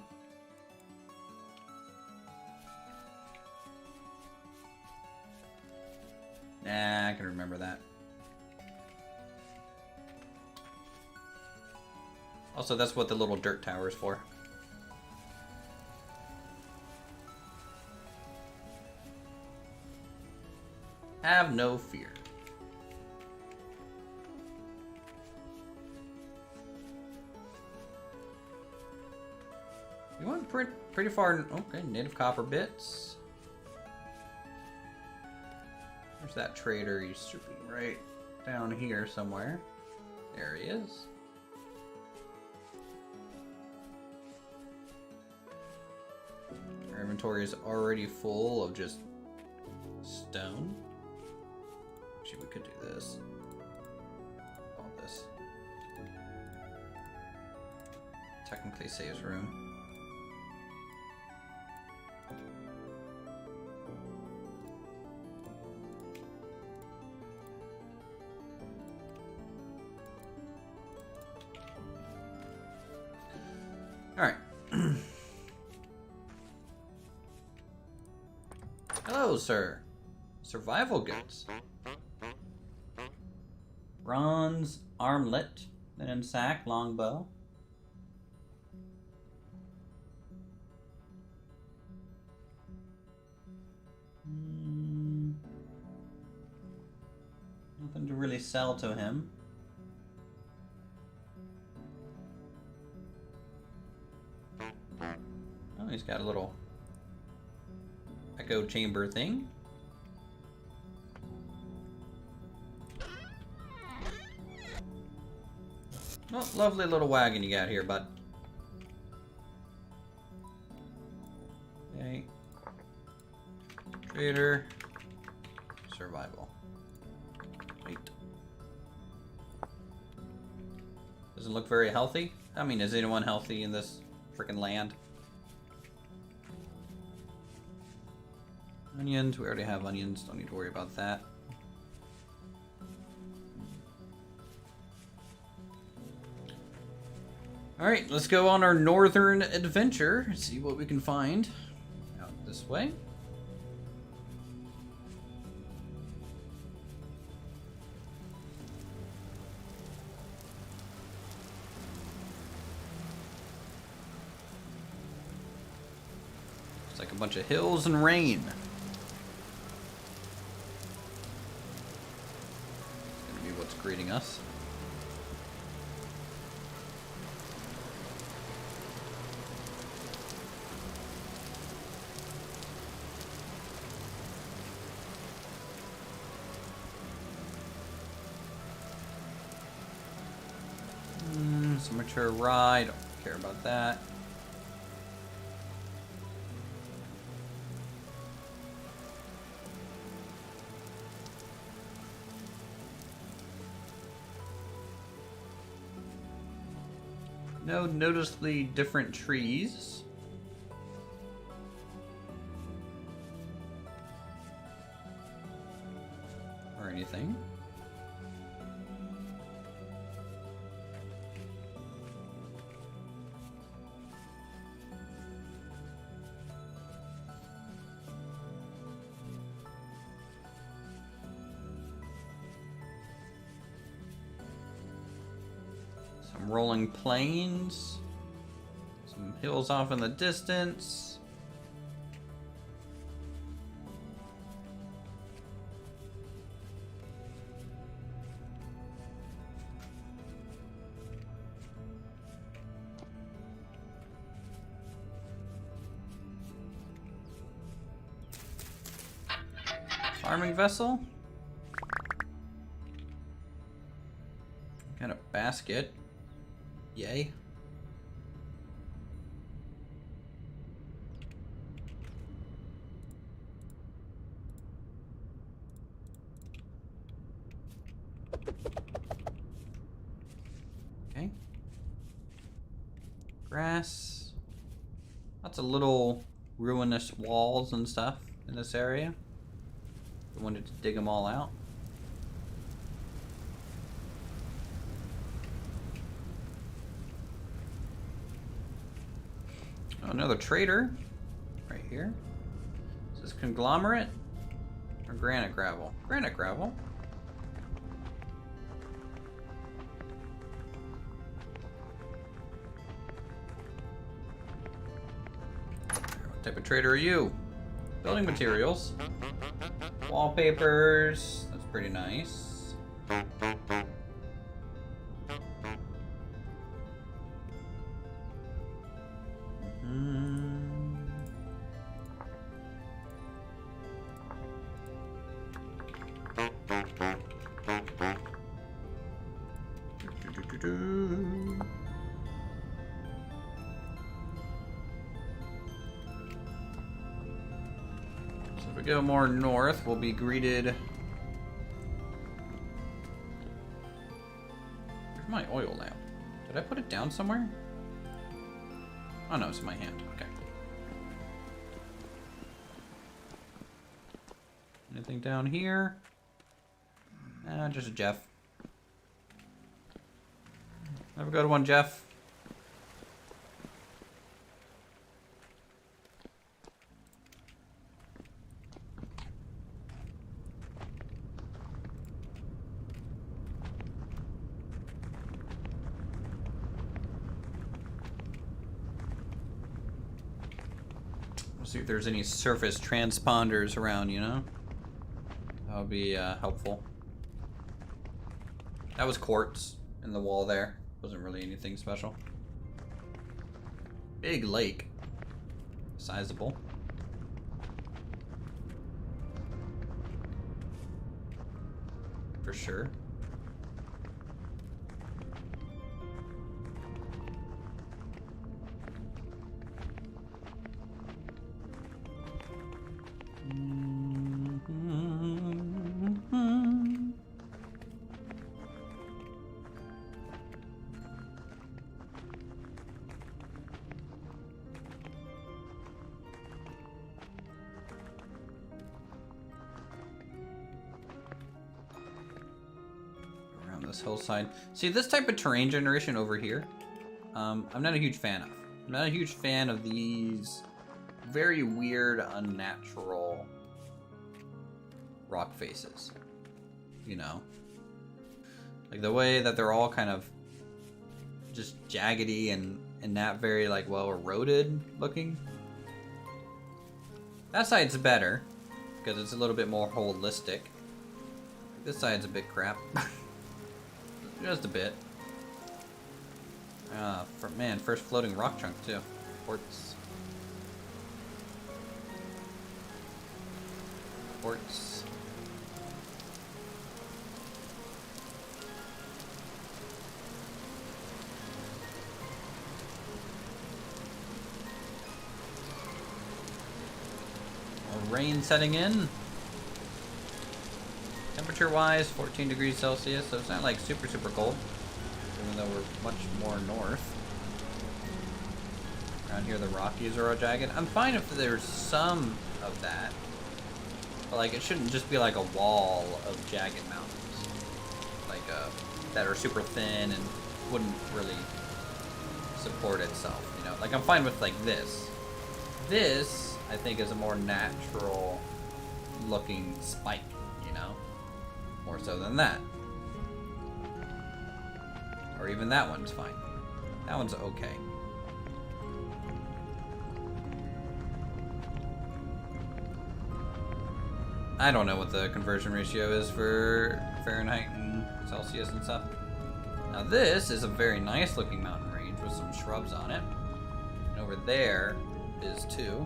A: Nah, I can remember that. Also, that's what the little dirt tower is for. Have no fear. You went pretty far. Okay, native copper bits. There's that trader. He's right down here somewhere. There he is. Our inventory is already full of just stone. Actually, we could do this. All this. Technically saves room. All right. Hello, sir. Survival goods. Bronze armlet, linen sack, longbow. Nothing to really sell to him. Oh, he's got a little echo chamber thing. Oh, lovely little wagon you got here, bud. Okay. Trader. Survival. Wait. Doesn't look very healthy. I mean, is anyone healthy in this freaking land? Onions, we already have onions, don't need to worry about that. Alright, let's go on our northern adventure, see what we can find out this way. It's like a bunch of hills and rain. Greeting us. Amateur ride, don't care about that. No noticeably different trees. Or anything. Some rolling plains. Some hills off in the distance. Farming vessel. Got a basket. Yay. Okay. Grass. Lots of little ruinous walls and stuff in this area. I wanted to dig them all out. Oh, another trader right here. Is this conglomerate or granite gravel? Granite gravel. What type of trader are you? Building materials. Wallpapers. That's pretty nice. So if we go more north, we'll be greeted. Where's my oil lamp? Did I put it down somewhere? Oh no, it's in my hand. Okay. Anything down here? Just Jeff. Have a good one, Jeff. We'll see if there's any surface transponders around, you know? That would be helpful. That was quartz in the wall there. Wasn't really anything special. Big lake. Sizable. For sure. This hillside. See, this type of terrain generation over here, I'm not a huge fan of. I'm not a huge fan of these very weird, unnatural rock faces. You know? Like the way that they're all kind of just jaggedy and not very like well eroded looking. That side's better because it's a little bit more holistic. This side's a bit crap. Just a bit. Man, first floating rock chunk too. Quartz. Quartz. Rain setting in. Temperature-wise, 14 degrees Celsius, so it's not like super cold, even though we're much more north. Around here, the Rockies are all jagged. I'm fine if there's some of that, but like it shouldn't just be like a wall of jagged mountains, like that are super thin and wouldn't really support itself. You know, like I'm fine with like this. This I think is a more natural looking spike. You know. More so than that. Or even that one's fine. That one's okay. I don't know what the conversion ratio is for Fahrenheit and Celsius and stuff. Now this is a very nice looking mountain range with some shrubs on it. And over there is too.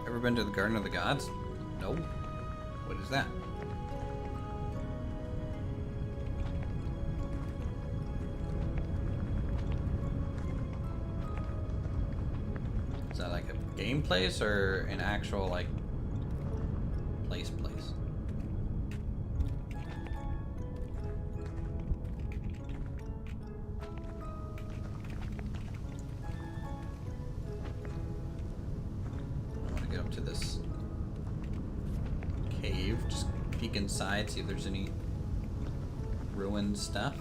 A: Ever been to the Garden of the Gods? No. What is that? Is that like a game place or an actual like place? I want to get up to this cave, just peek inside, see if there's any ruined stuff.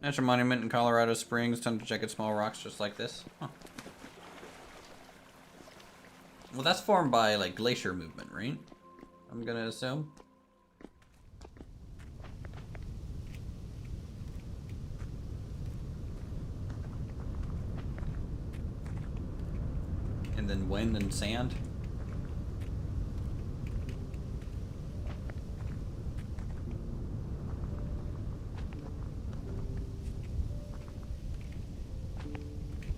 A: Natural monument in Colorado Springs. Time to check out small rocks just like this. Huh. Well, that's formed by like glacier movement, right? I'm gonna assume. And then wind and sand.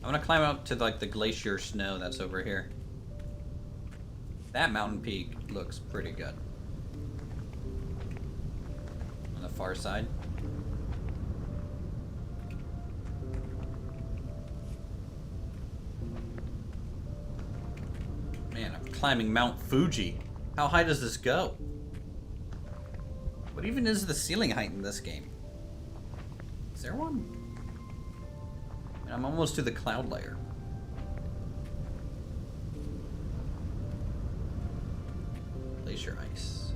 A: I'm gonna climb up to like the glacier snow that's over here. That mountain peak looks pretty good. On the far side. Man, I'm climbing Mount Fuji. How high does this go? What even is the ceiling height in this game? Is there one? I'm almost to the cloud layer. Glacier ice.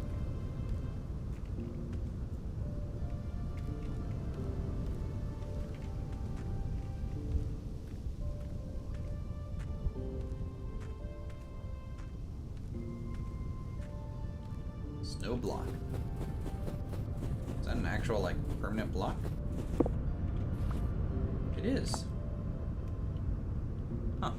A: Snow block. Is that an actual, like, permanent block? It is. Huh.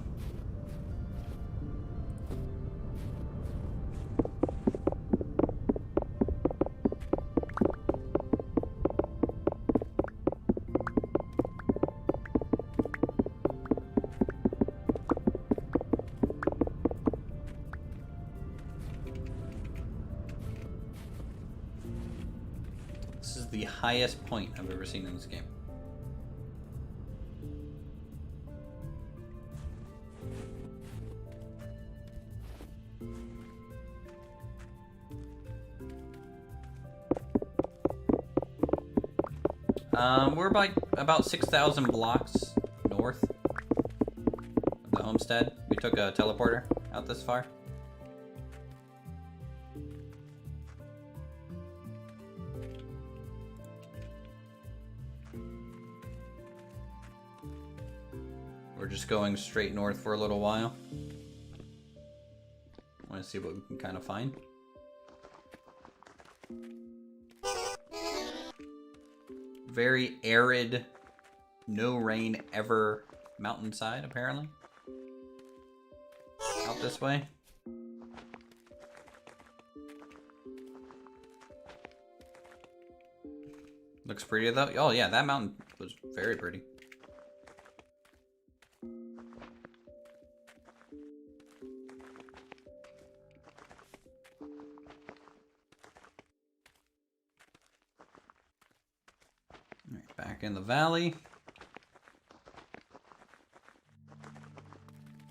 A: This is the highest point I've ever seen in this game. We're about 6,000 blocks north of the homestead. We took a teleporter out this far. We're just going straight north for a little while. Want to see what we can kind of find. Very arid, no rain ever mountainside, apparently. Out this way. Looks pretty though. Oh yeah, that mountain was very pretty. Alright, back in the valley.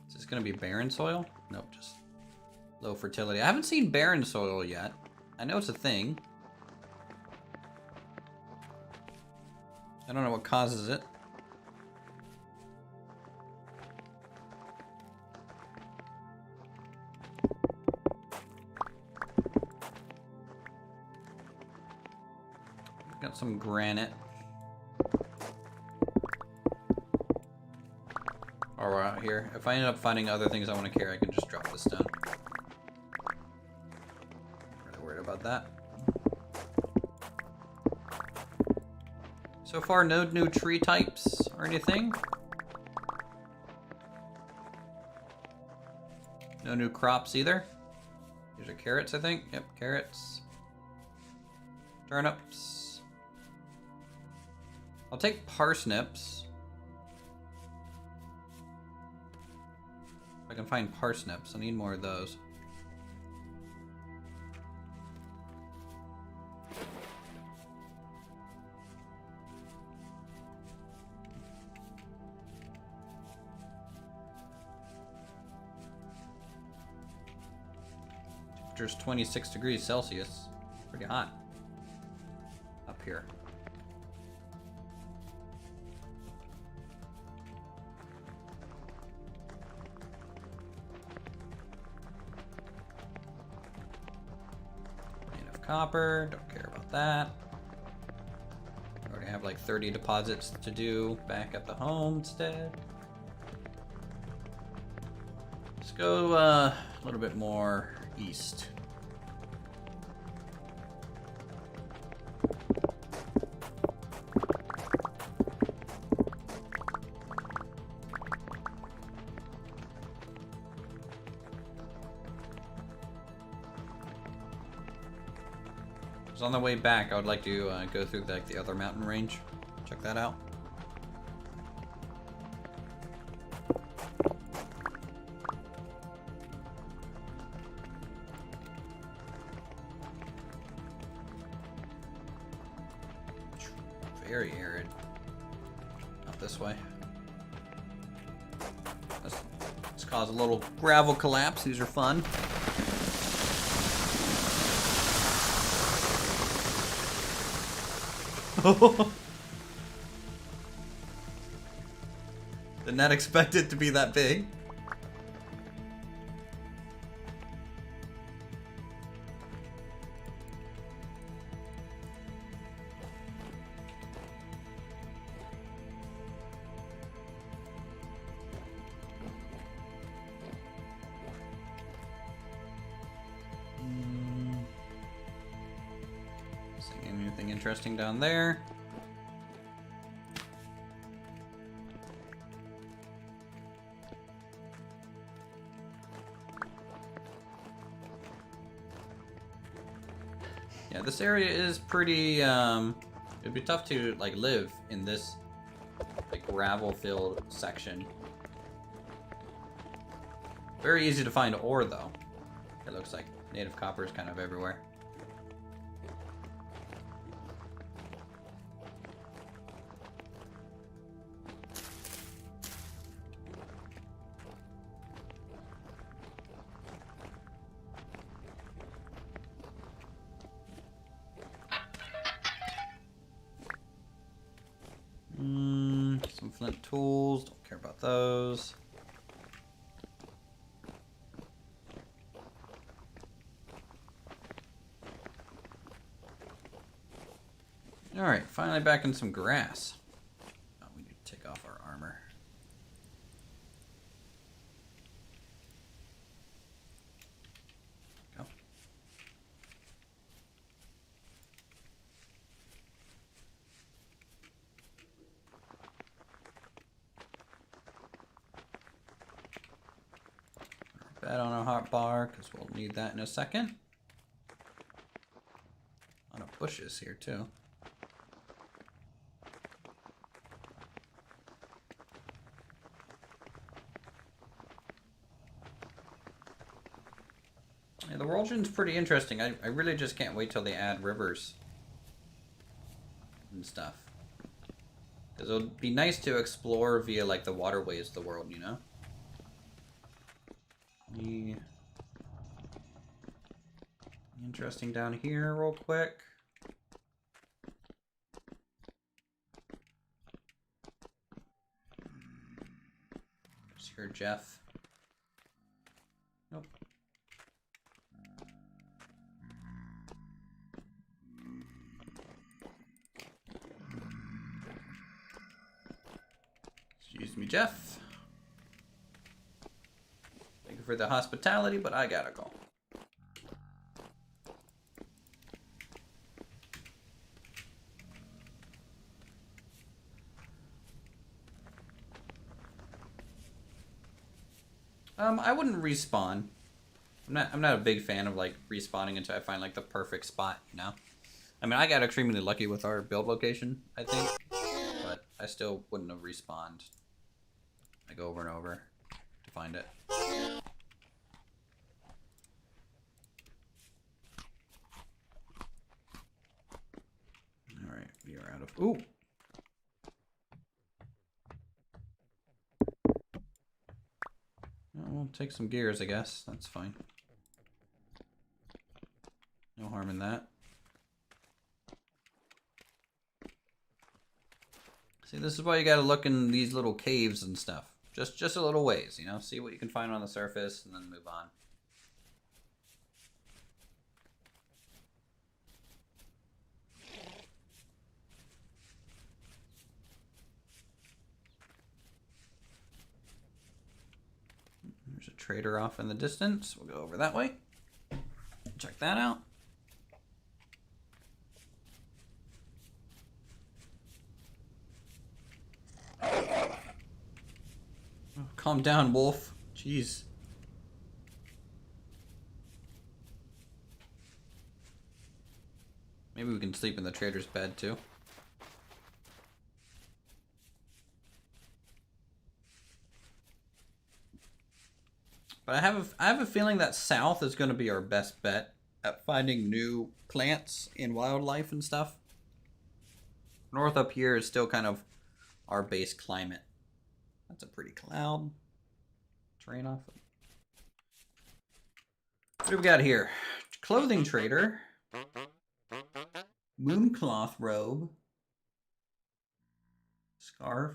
A: Is this gonna be barren soil? Nope, just low fertility. I haven't seen barren soil yet. I know it's a thing. I don't know what causes it. Got some granite. Or we're out here. If I end up finding other things I want to carry, I can just drop this down. Not really worried about that. So far, no new tree types or anything. No new crops either. These are carrots, I think. Yep, carrots. Turnips. I'll take parsnips. If I can find parsnips, I need more of those. Temperature's 26 degrees Celsius. Pretty hot up here. Copper, don't care about that. I already have like 30 deposits to do back at the homestead. Let's go a little bit more east. So on the way back, I would like to go through the other mountain range. Check that out. Very arid. Not this way. Let's cause a little gravel collapse. These are fun. Did not expect it to be that big. Anything interesting down there? Yeah, this area is pretty, it'd be tough to, like, live in this, like, gravel-filled section. Very easy to find ore, though. It looks like native copper is kind of everywhere. Some flint tools, don't care about those. Alright, finally back in some grass. Oh, we need to take off our armor. Go. Bed on a hot bar, because we'll need that in a second. A lot of bushes here, too. Yeah, the world engine's pretty interesting. I really just can't wait till they add rivers and stuff. Because it would be nice to explore via, like, the waterways of the world, you know? Interesting down here real quick. Just hear Jeff. Nope. Excuse me, Jeff. Thank you for the hospitality, but I gotta go. I wouldn't respawn. I'm not a big fan of like respawning until I find like the perfect spot, you know? I mean, I got extremely lucky with our build location, I think, but I still wouldn't have respawned like over and over to find it. All right, we are out of. Ooh. We'll take some gears, I guess. That's fine. No harm in that. See, this is why you gotta look in these little caves and stuff. Just a little ways, you know? See what you can find on the surface and then move on. There's a trader off in the distance. We'll go over that way. Check that out. Oh, calm down, wolf. Jeez. Maybe we can sleep in the trader's bed too. But I have a feeling that south is going to be our best bet at finding new plants and wildlife and stuff. North up here is still kind of our base climate. That's a pretty cloud. Train off. What do we got here? Clothing trader. Mooncloth robe. Scarf.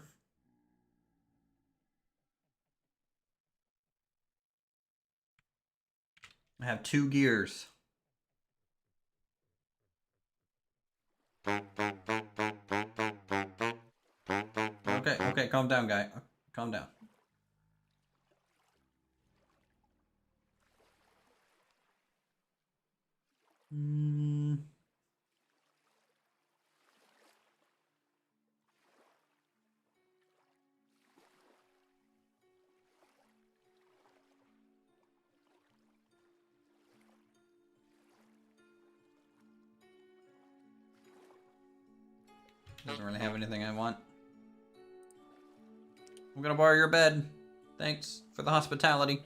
A: I have 2 gears. Okay, calm down, guy. Calm down. Doesn't really have anything I want. I'm gonna borrow your bed. Thanks for the hospitality.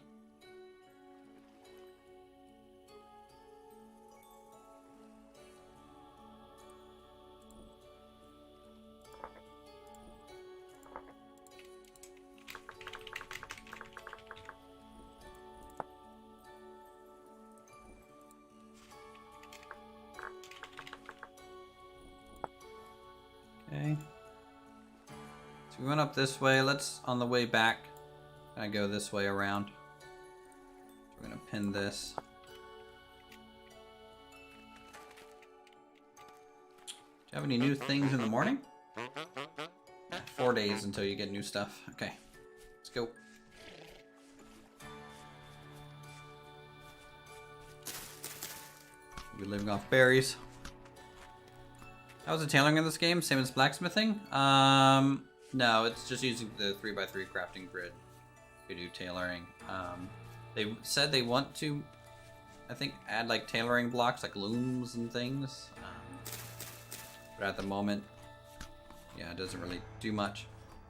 A: Okay. So we went up this way. Let's, on the way back, I go this way around. So we're gonna pin this. Do you have any new things in the morning? 4 days until you get new stuff. Okay, let's go. We're living off berries. How's the tailoring in this game? Same as blacksmithing? No, it's just using the 3x3 crafting grid to do tailoring. They said they want to, I think, add like tailoring blocks, like looms and things. But at the moment, yeah, it doesn't really do much.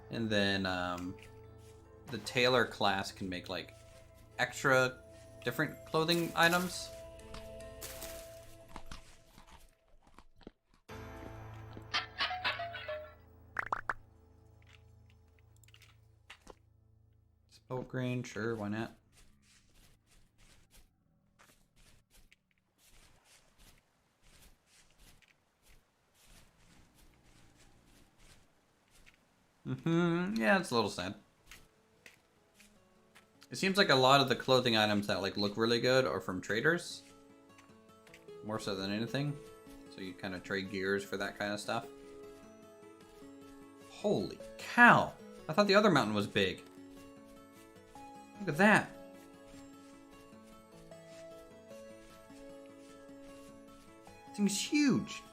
A: And then the tailor class can make like extra different clothing items. Spoke grain, sure, why not? Yeah, it's a little sad. It seems like a lot of the clothing items that like look really good are from traders. More so than anything. So you kind of trade gears for that kind of stuff. Holy cow! I thought the other mountain was big. Look at that. This thing's huge.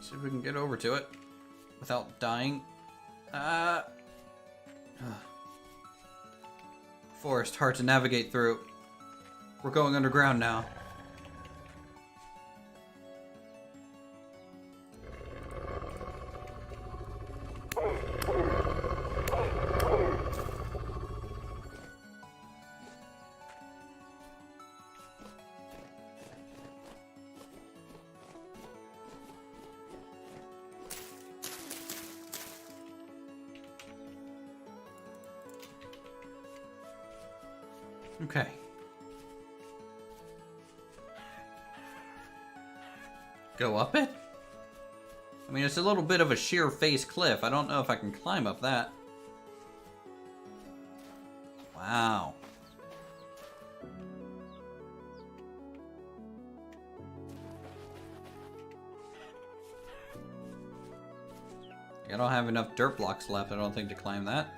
A: See if we can get over to it without dying. Forest, hard to navigate through. We're going underground now. Okay. Go up it? I mean, it's a little bit of a sheer face cliff. I don't know if I can climb up that. Wow. I don't have enough dirt blocks left, I don't think, to climb that.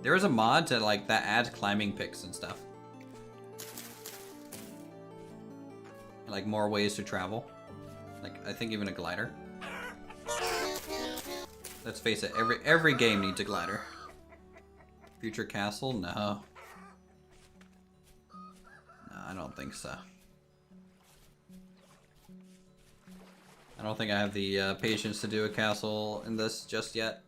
A: There is a mod to like that adds climbing picks and stuff. And, like more ways to travel. Like I think even a glider. Let's face it, every game needs a glider. Future castle? No. No, I don't think so. I don't think I have the patience to do a castle in this just yet.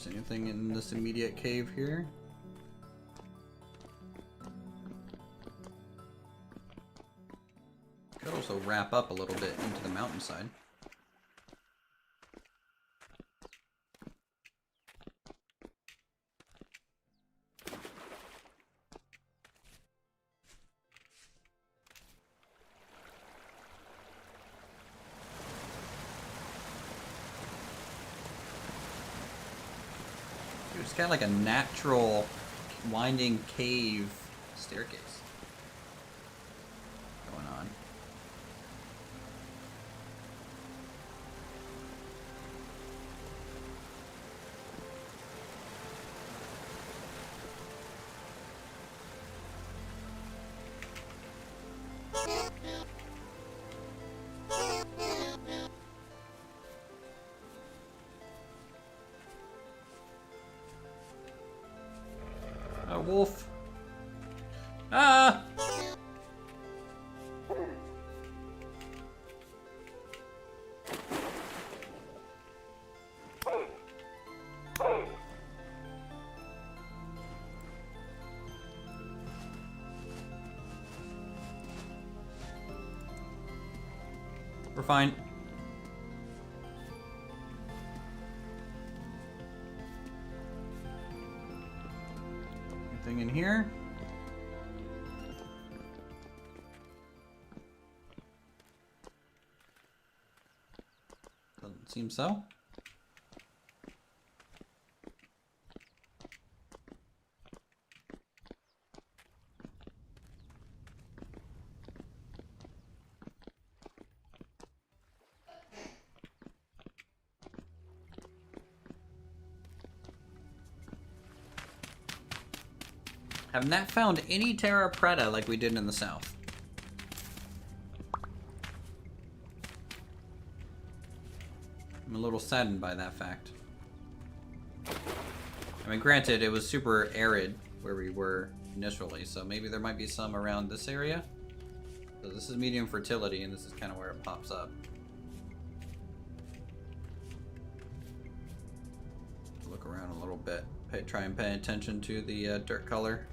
A: Anything in this immediate cave here? Could also wrap up a little bit into the mountainside. It's kind of like a natural winding cave staircase going on. A wolf. Ah! We're fine. Anything in here? Doesn't seem so. Have not found any terra preta like we did in the south. I'm a little saddened by that fact. I mean, granted, it was super arid where we were initially, so maybe there might be some around this area. So this is medium fertility, and this is kind of where it pops up. Look around a little bit. Try and pay attention to the dirt color.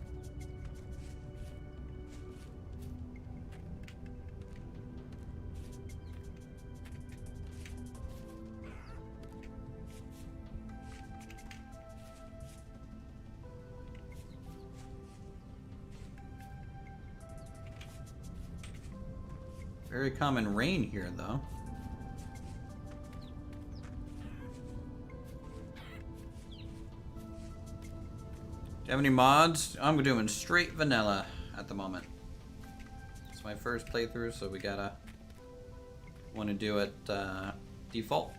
A: Very common rain here, though. Do you have any mods? I'm doing straight vanilla at the moment. It's my first playthrough, so we gotta want to do it default.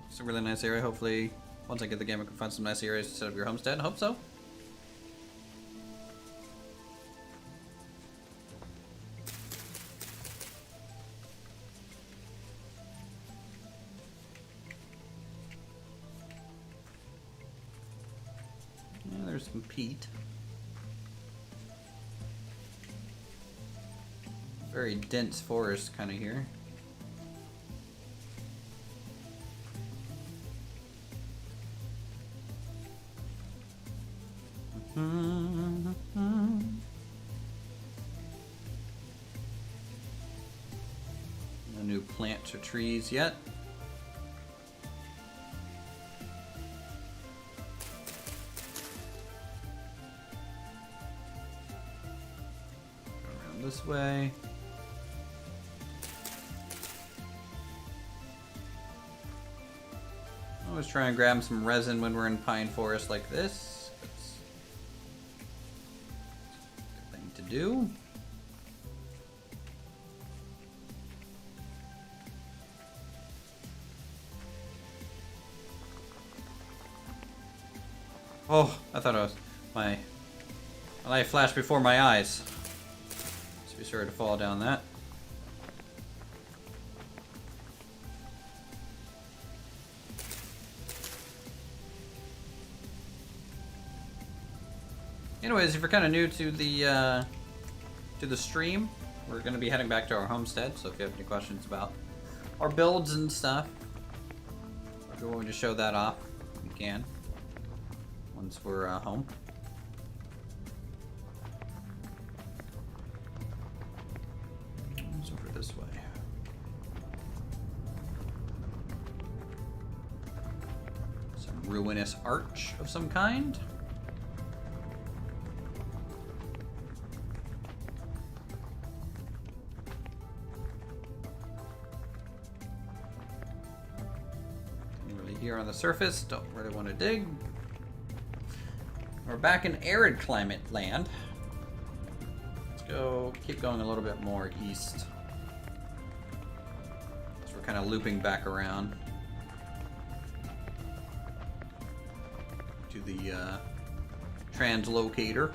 A: It's a really nice area. Hopefully, once I get the game, I can find some nice areas to set up your homestead. I hope so. There's some peat. Very dense forest kind of here. No new plants or trees yet. This way. Always try and grab some resin when we're in pine forest like this. It's a good thing to do. Oh, I thought it was my light flashed before my eyes. Be sure to fall down that. Anyways, if you're kind of new to the stream, we're going to be heading back to our homestead. So if you have any questions about our builds and stuff, if you want me to show that off, we can once we're home. This way. Some ruinous arch of some kind. Really here on the surface, don't really want to dig. We're back in arid climate land. Let's go, keep going a little bit more east. Kind of looping back around to the translocator.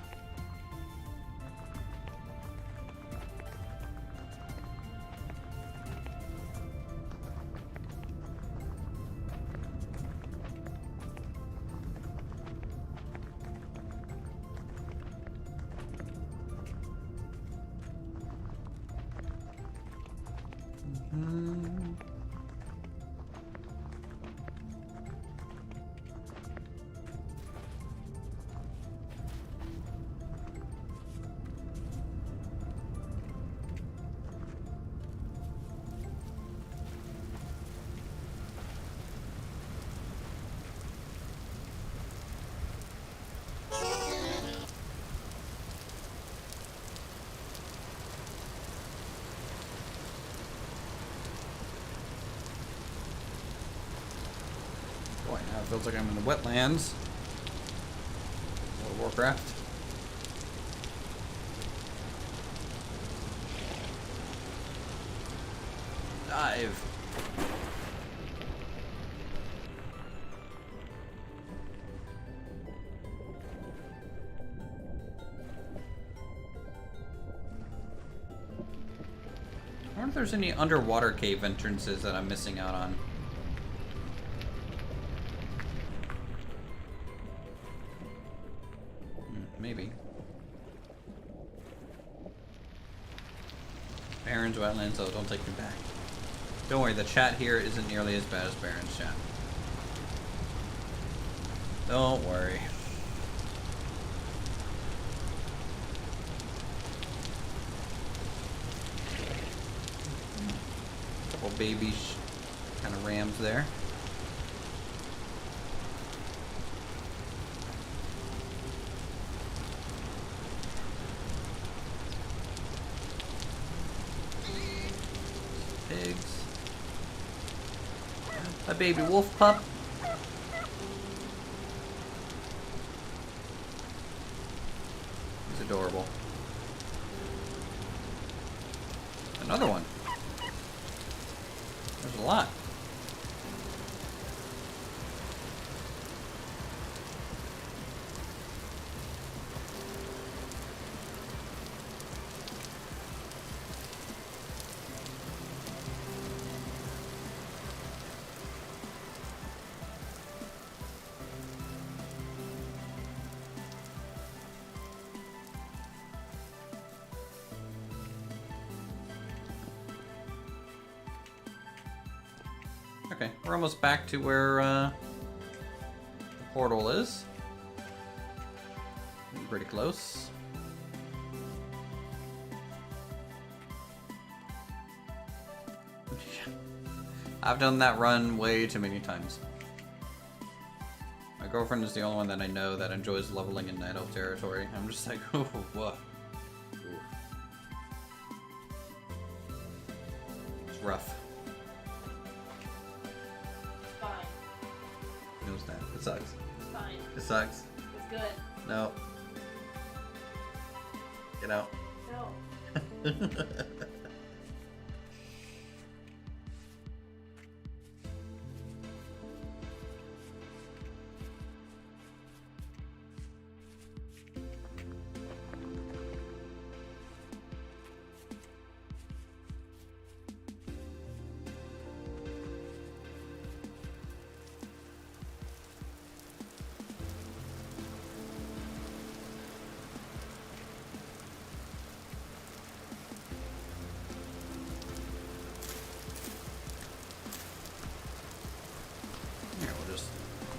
A: Boy, now it feels like I'm in the wetlands. World of Warcraft. Dive. there's any underwater cave entrances that I'm missing out on. Maybe. Barrens, wetlands, oh, don't take me back. Don't worry, the chat here isn't nearly as bad as Barrens chat. Don't worry. Couple baby kind of rams there. Pigs. A baby wolf pup. He's adorable. Another one. There's a lot. Okay, we're almost back to where the portal is. Pretty close. I've done that run way too many times. My girlfriend is the only one that I know that enjoys leveling in Night Elf territory. I'm just like, oh, what? It's rough. It sucks.
B: It's fine.
A: It sucks.
B: It's good.
A: No. Get out.
B: No.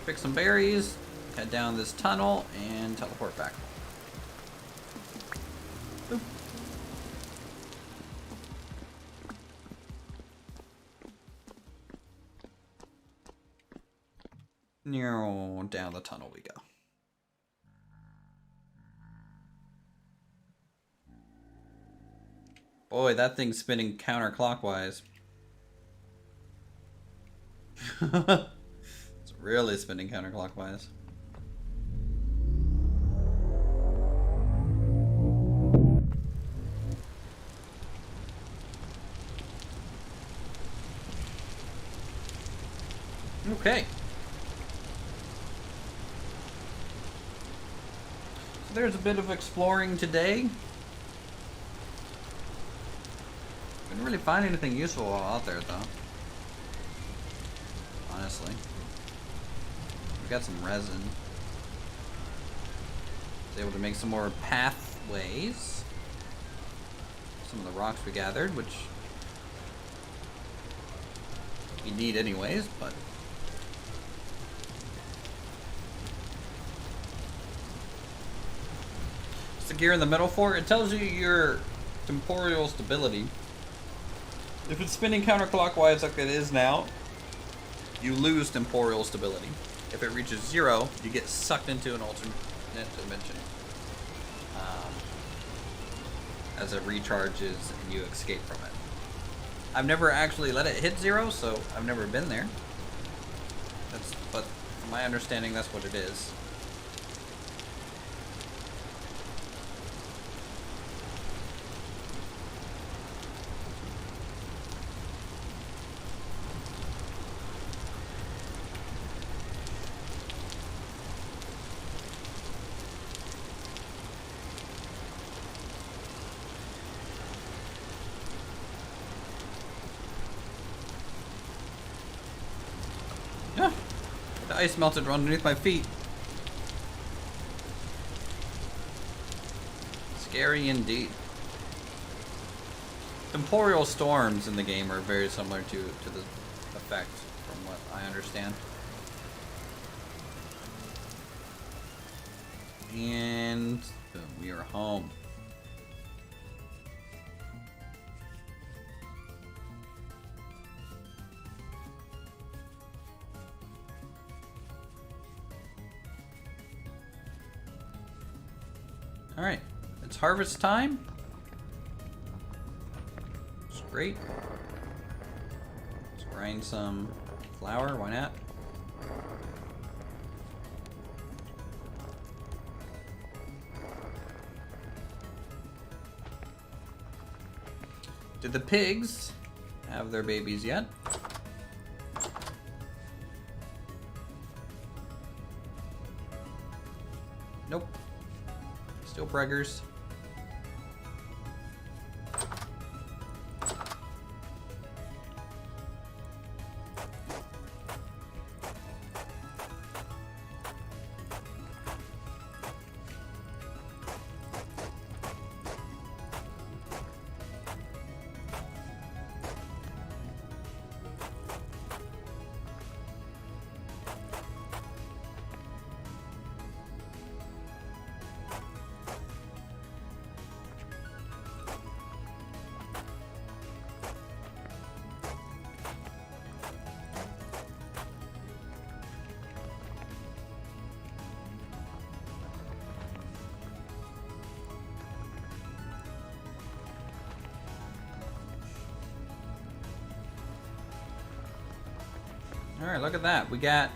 A: Pick some berries, head down this tunnel, and teleport back. Boop. Down the tunnel we go. Boy, that thing's spinning counterclockwise. Really spinning counterclockwise. Okay. So there's a bit of exploring today. Didn't really find anything useful out there though. Honestly. Got some resin. Was able to make some more pathways. Some of the rocks we gathered, which we need anyways, but what's the gear in the middle for? It tells you your temporal stability. If it's spinning counterclockwise like it is now, you lose temporal stability. If it reaches 0, you get sucked into an alternate dimension. As it recharges and you escape from it. I've never actually let it hit 0, so I've never been there. But from my understanding, that's what it is. The ice melted underneath my feet. Scary indeed. Temporal storms in the game are very similar to the effect, from what I understand. And boom, we are home. All right, it's harvest time. It's great. Let's grind some flour, why not? Did the pigs have their babies yet? Nope. Still preggers. Alright, look at that. We got,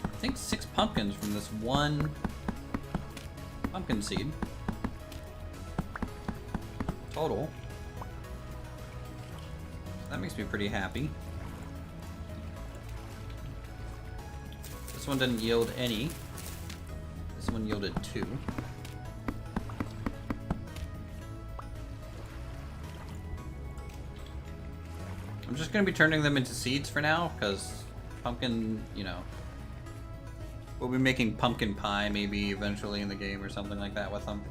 A: I think, 6 pumpkins from this one pumpkin seed. Total. That makes me pretty happy. This one didn't yield any. This one yielded 2. I'm just going to be turning them into seeds for now, because pumpkin, you know, we'll be making pumpkin pie maybe eventually in the game or something like that with them.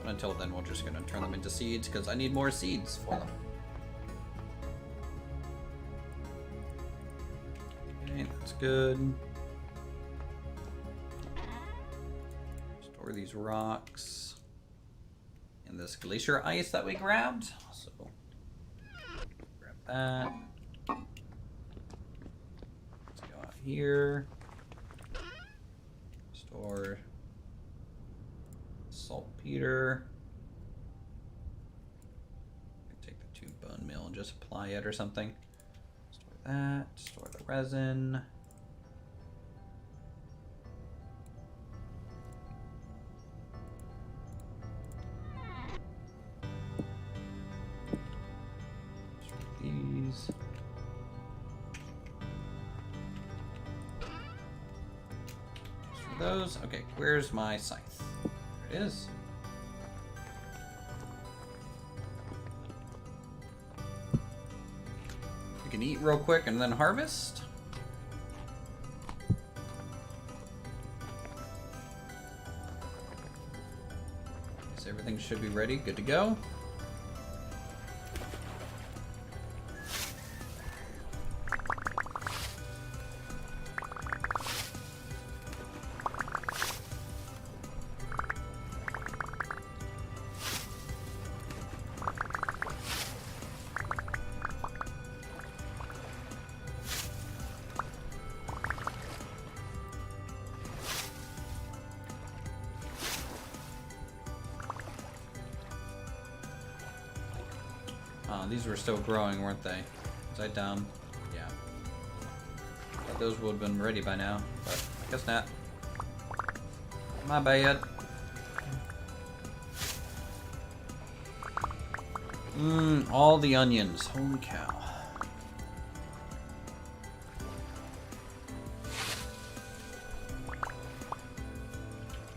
A: But until then, we're just going to turn them into seeds, because I need more seeds for them. Okay, that's good. Store these rocks in this glacier ice that we grabbed. So that. Let's go out here. Store saltpeter. Take the 2 bone meal and just apply it or something. Store that. Store the resin. These. For those. Okay, where's my scythe? There it is. We can eat real quick and then harvest. So everything should be ready, good to go. These were still growing, weren't they? Was I dumb? Yeah. Thought those would have been ready by now, but I guess not. My bad. All the onions. Holy cow.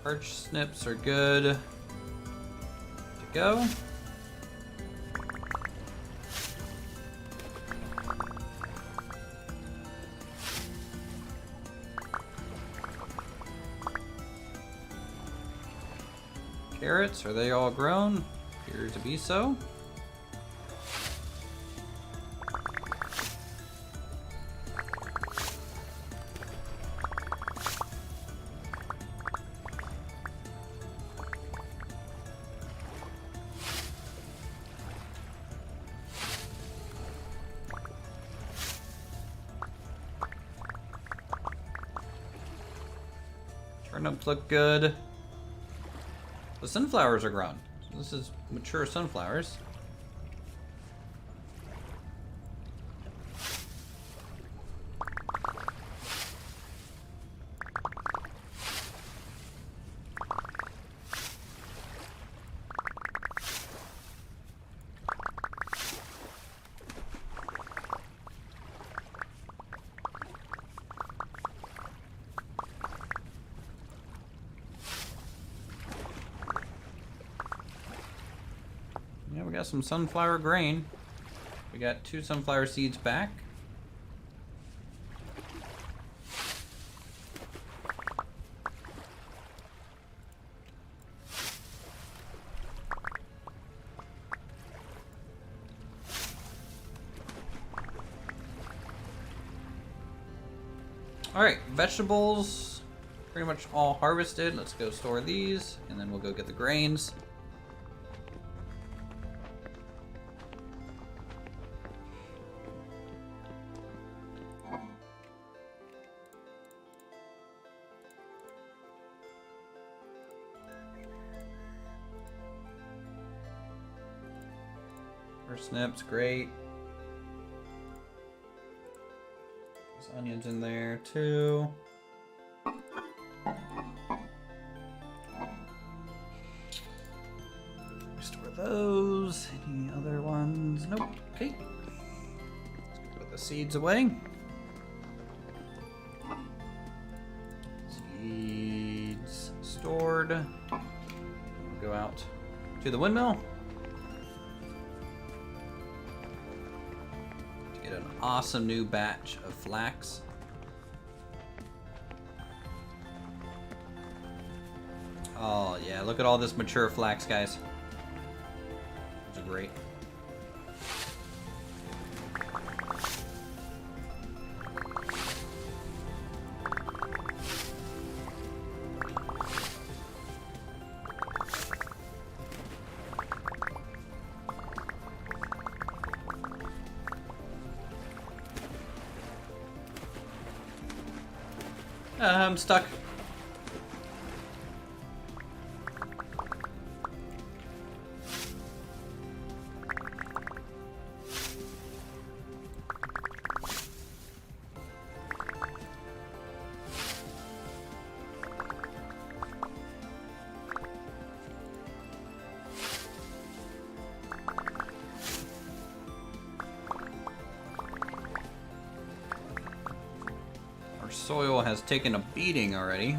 A: Arch snips are good. To go. Carrots, are they all grown? Appear to be so. Turnips look good. The sunflowers are grown. So this is mature sunflowers. Yeah, we got some sunflower grain. We got 2 sunflower seeds back. Alright, vegetables pretty much all harvested. Let's go store these, and then we'll go get the grains. Parsnips, great. There's onions in there too. Restore those. Any other ones? Nope. Okay. Let's go put the seeds away. Seeds stored. We'll go out to the windmill. Get an awesome new batch of flax. Oh yeah, look at all this mature flax, guys. Those are great. I'm stuck. Our soil has taken a beating already.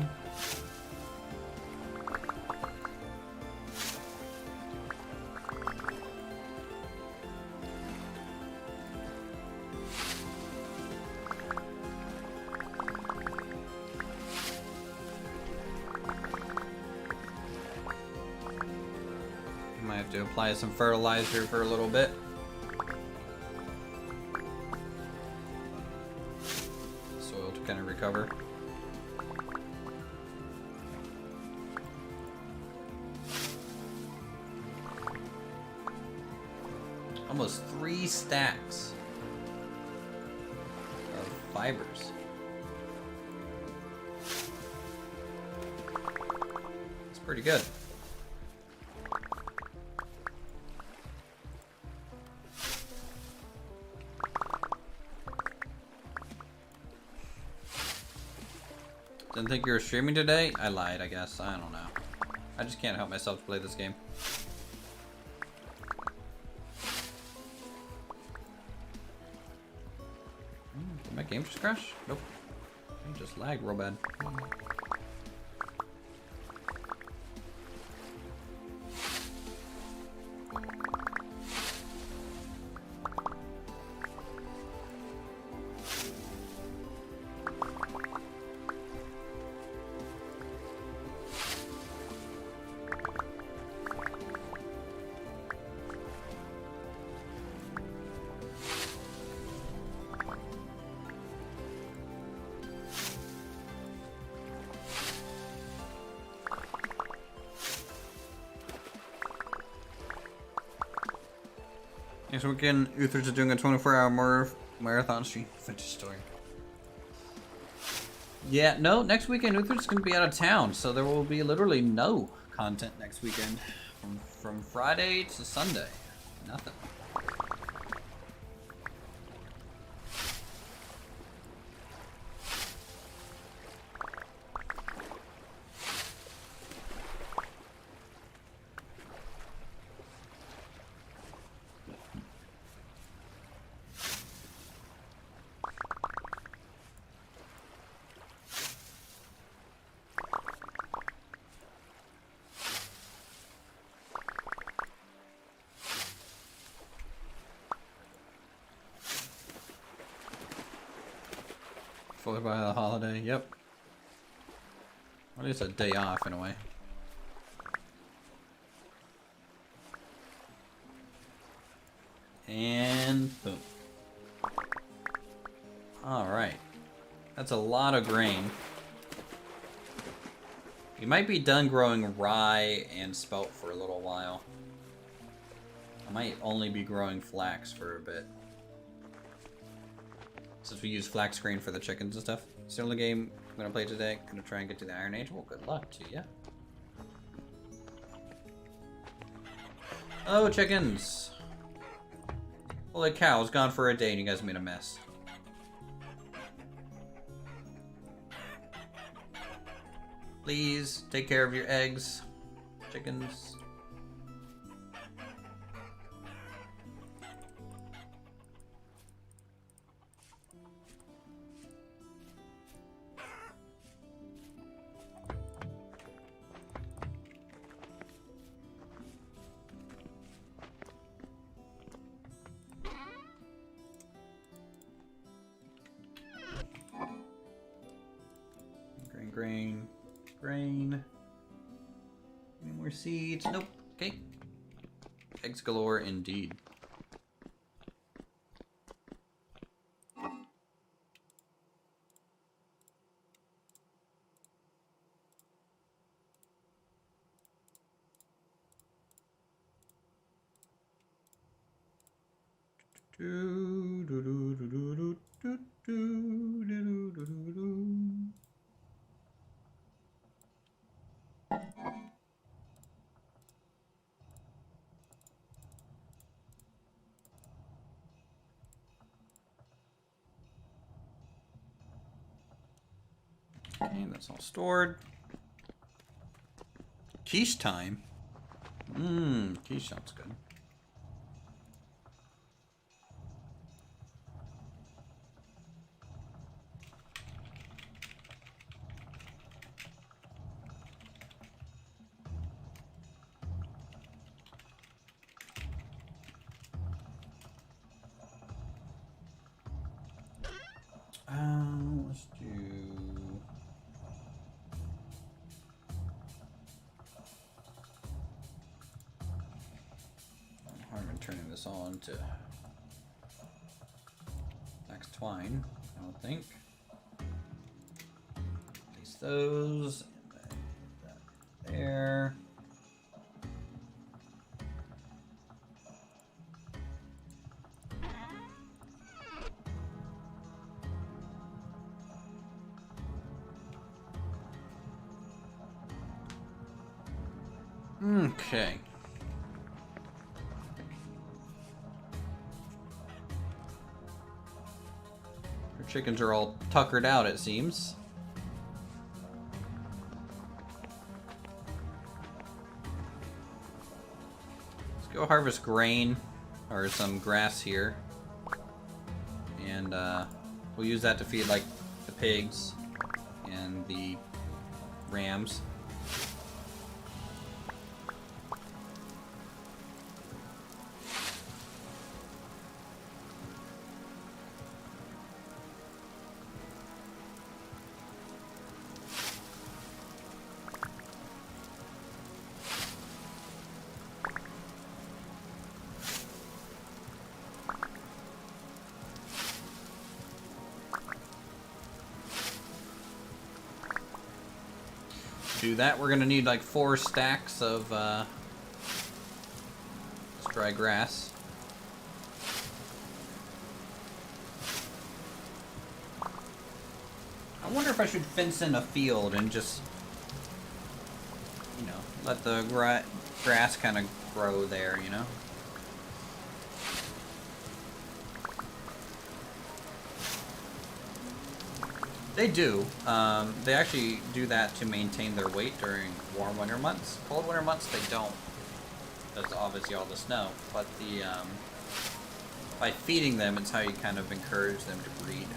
A: Might have to apply some fertilizer for a little bit. Soil to kind of recover. Almost 3 stacks of fibers. That's pretty good. Didn't think you were streaming today? I lied, I guess. I don't know. I just can't help myself to play this game. Did my game just crash? Nope. It just lagged real bad. Next weekend, Uthris is doing a 24-hour marathon stream. Vintage story. Yeah, no, next weekend Uthris is going to be out of town, so there will be literally no content next weekend. From Friday to Sunday. Nothing. Fully by the holiday, yep. At least a day off in a way. And boom. Alright. That's a lot of grain. You might be done growing rye and spelt for a little while. I might only be growing flax for a bit. Since we use flax grain for the chickens and stuff. Still in the game I'm gonna play today. Gonna try and get to the Iron Age. Well, good luck to ya. Oh, chickens! Holy cow, I was gone for a day and you guys made a mess. Please take care of your eggs, chickens. Grain. Any more seeds? Nope. Okay. Eggs galore indeed. Okay, that's all stored. Quiche time. Quiche sounds good. Let's do. I'm turning this on to Max Twine, I don't think. Place those, and then that there. Okay. Our chickens are all tuckered out, it seems. Let's go harvest grain or some grass here. And we'll use that to feed like the pigs and the rams. Do that, we're gonna need like 4 stacks of dry grass. I wonder if I should fence in a field and just, you know, let the grass kind of grow there, you know? They do. They actually do that to maintain their weight during warm winter months. Cold winter months, they don't. That's obviously all the snow. But the by feeding them, it's how you kind of encourage them to breed.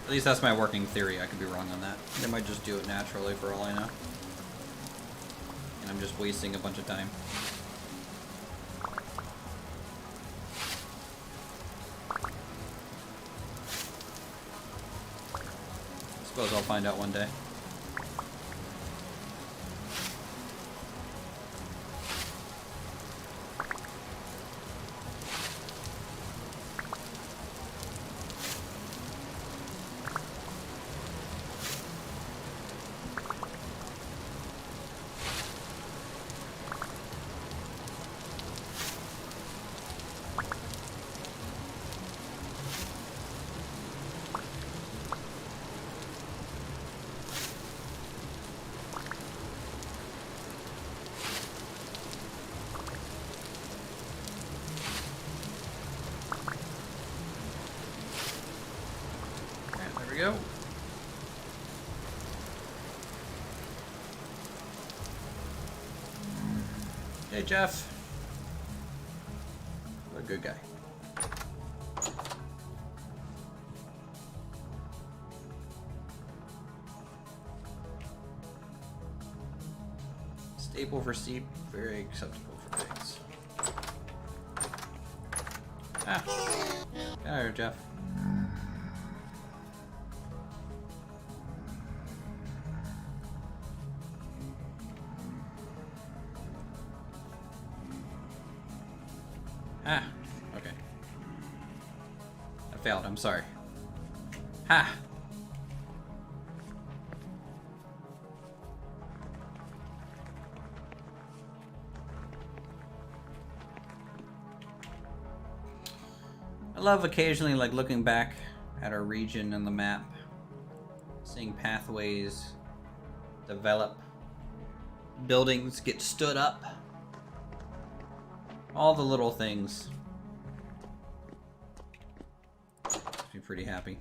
A: At least that's my working theory. I could be wrong on that. They might just do it naturally for all I know. And I'm just wasting a bunch of time. I suppose I'll find out one day. There we go. Hey, Jeff. What a good guy. Staple for steep, very acceptable for pigs. Ah. Get out of here, Jeff. Ah, okay. I failed, I'm sorry. Ha! I love occasionally like looking back at our region and the map, seeing pathways develop, buildings get stood up. All the little things. Makes me pretty happy.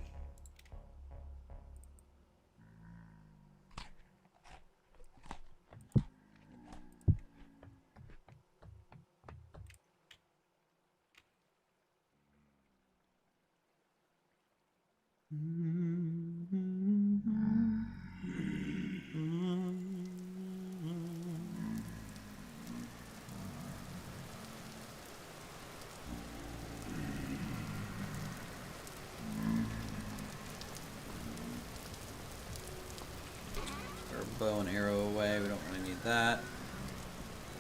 A: Bow and arrow away, we don't really need that.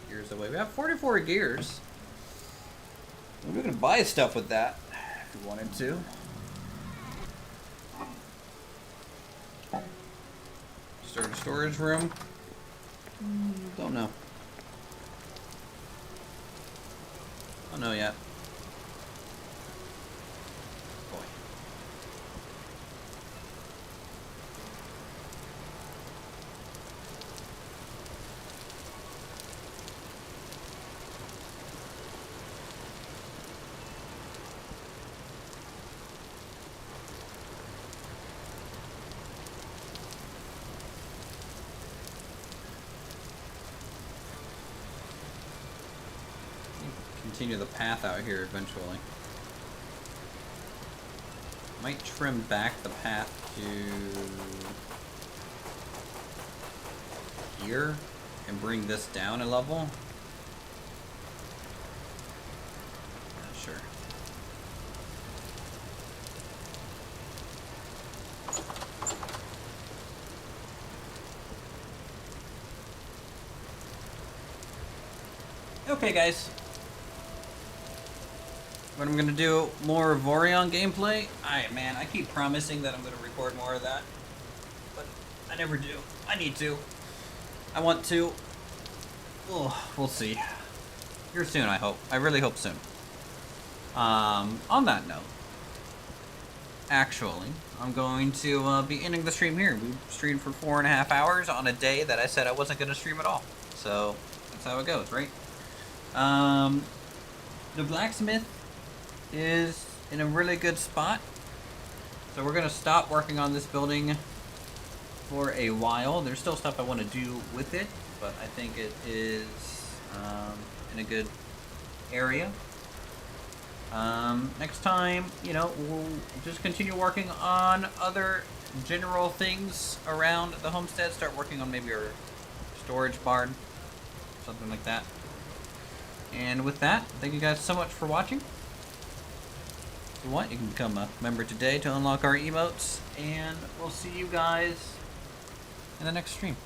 A: Gears away. We have 44 gears. We're gonna buy stuff with that if we wanted to. Start a storage room. Don't know. Don't know yet. Continue the path out here eventually. Might trim back the path to here and bring this down a level. Not sure. Okay, guys. But I'm gonna do more Vorion gameplay. Man, I keep promising that I'm gonna record more of that, but I never do. I need to. I want to. Oh, we'll see. Here soon, I hope. I really hope soon. On that note, actually, I'm going to be ending the stream here. We streamed for 4.5 hours on a day that I said I wasn't going to stream at all. So, that's how it goes, right? The blacksmith is in a really good spot. So we're going to stop working on this building for a while. There's still stuff I want to do with it, but I think it is in a good area. Next time, you know, we'll just continue working on other general things around the homestead. Start working on maybe our storage barn, something like that. And with that, thank you guys so much for watching. If you want, you can become a member today to unlock our emotes, and we'll see you guys in the next stream.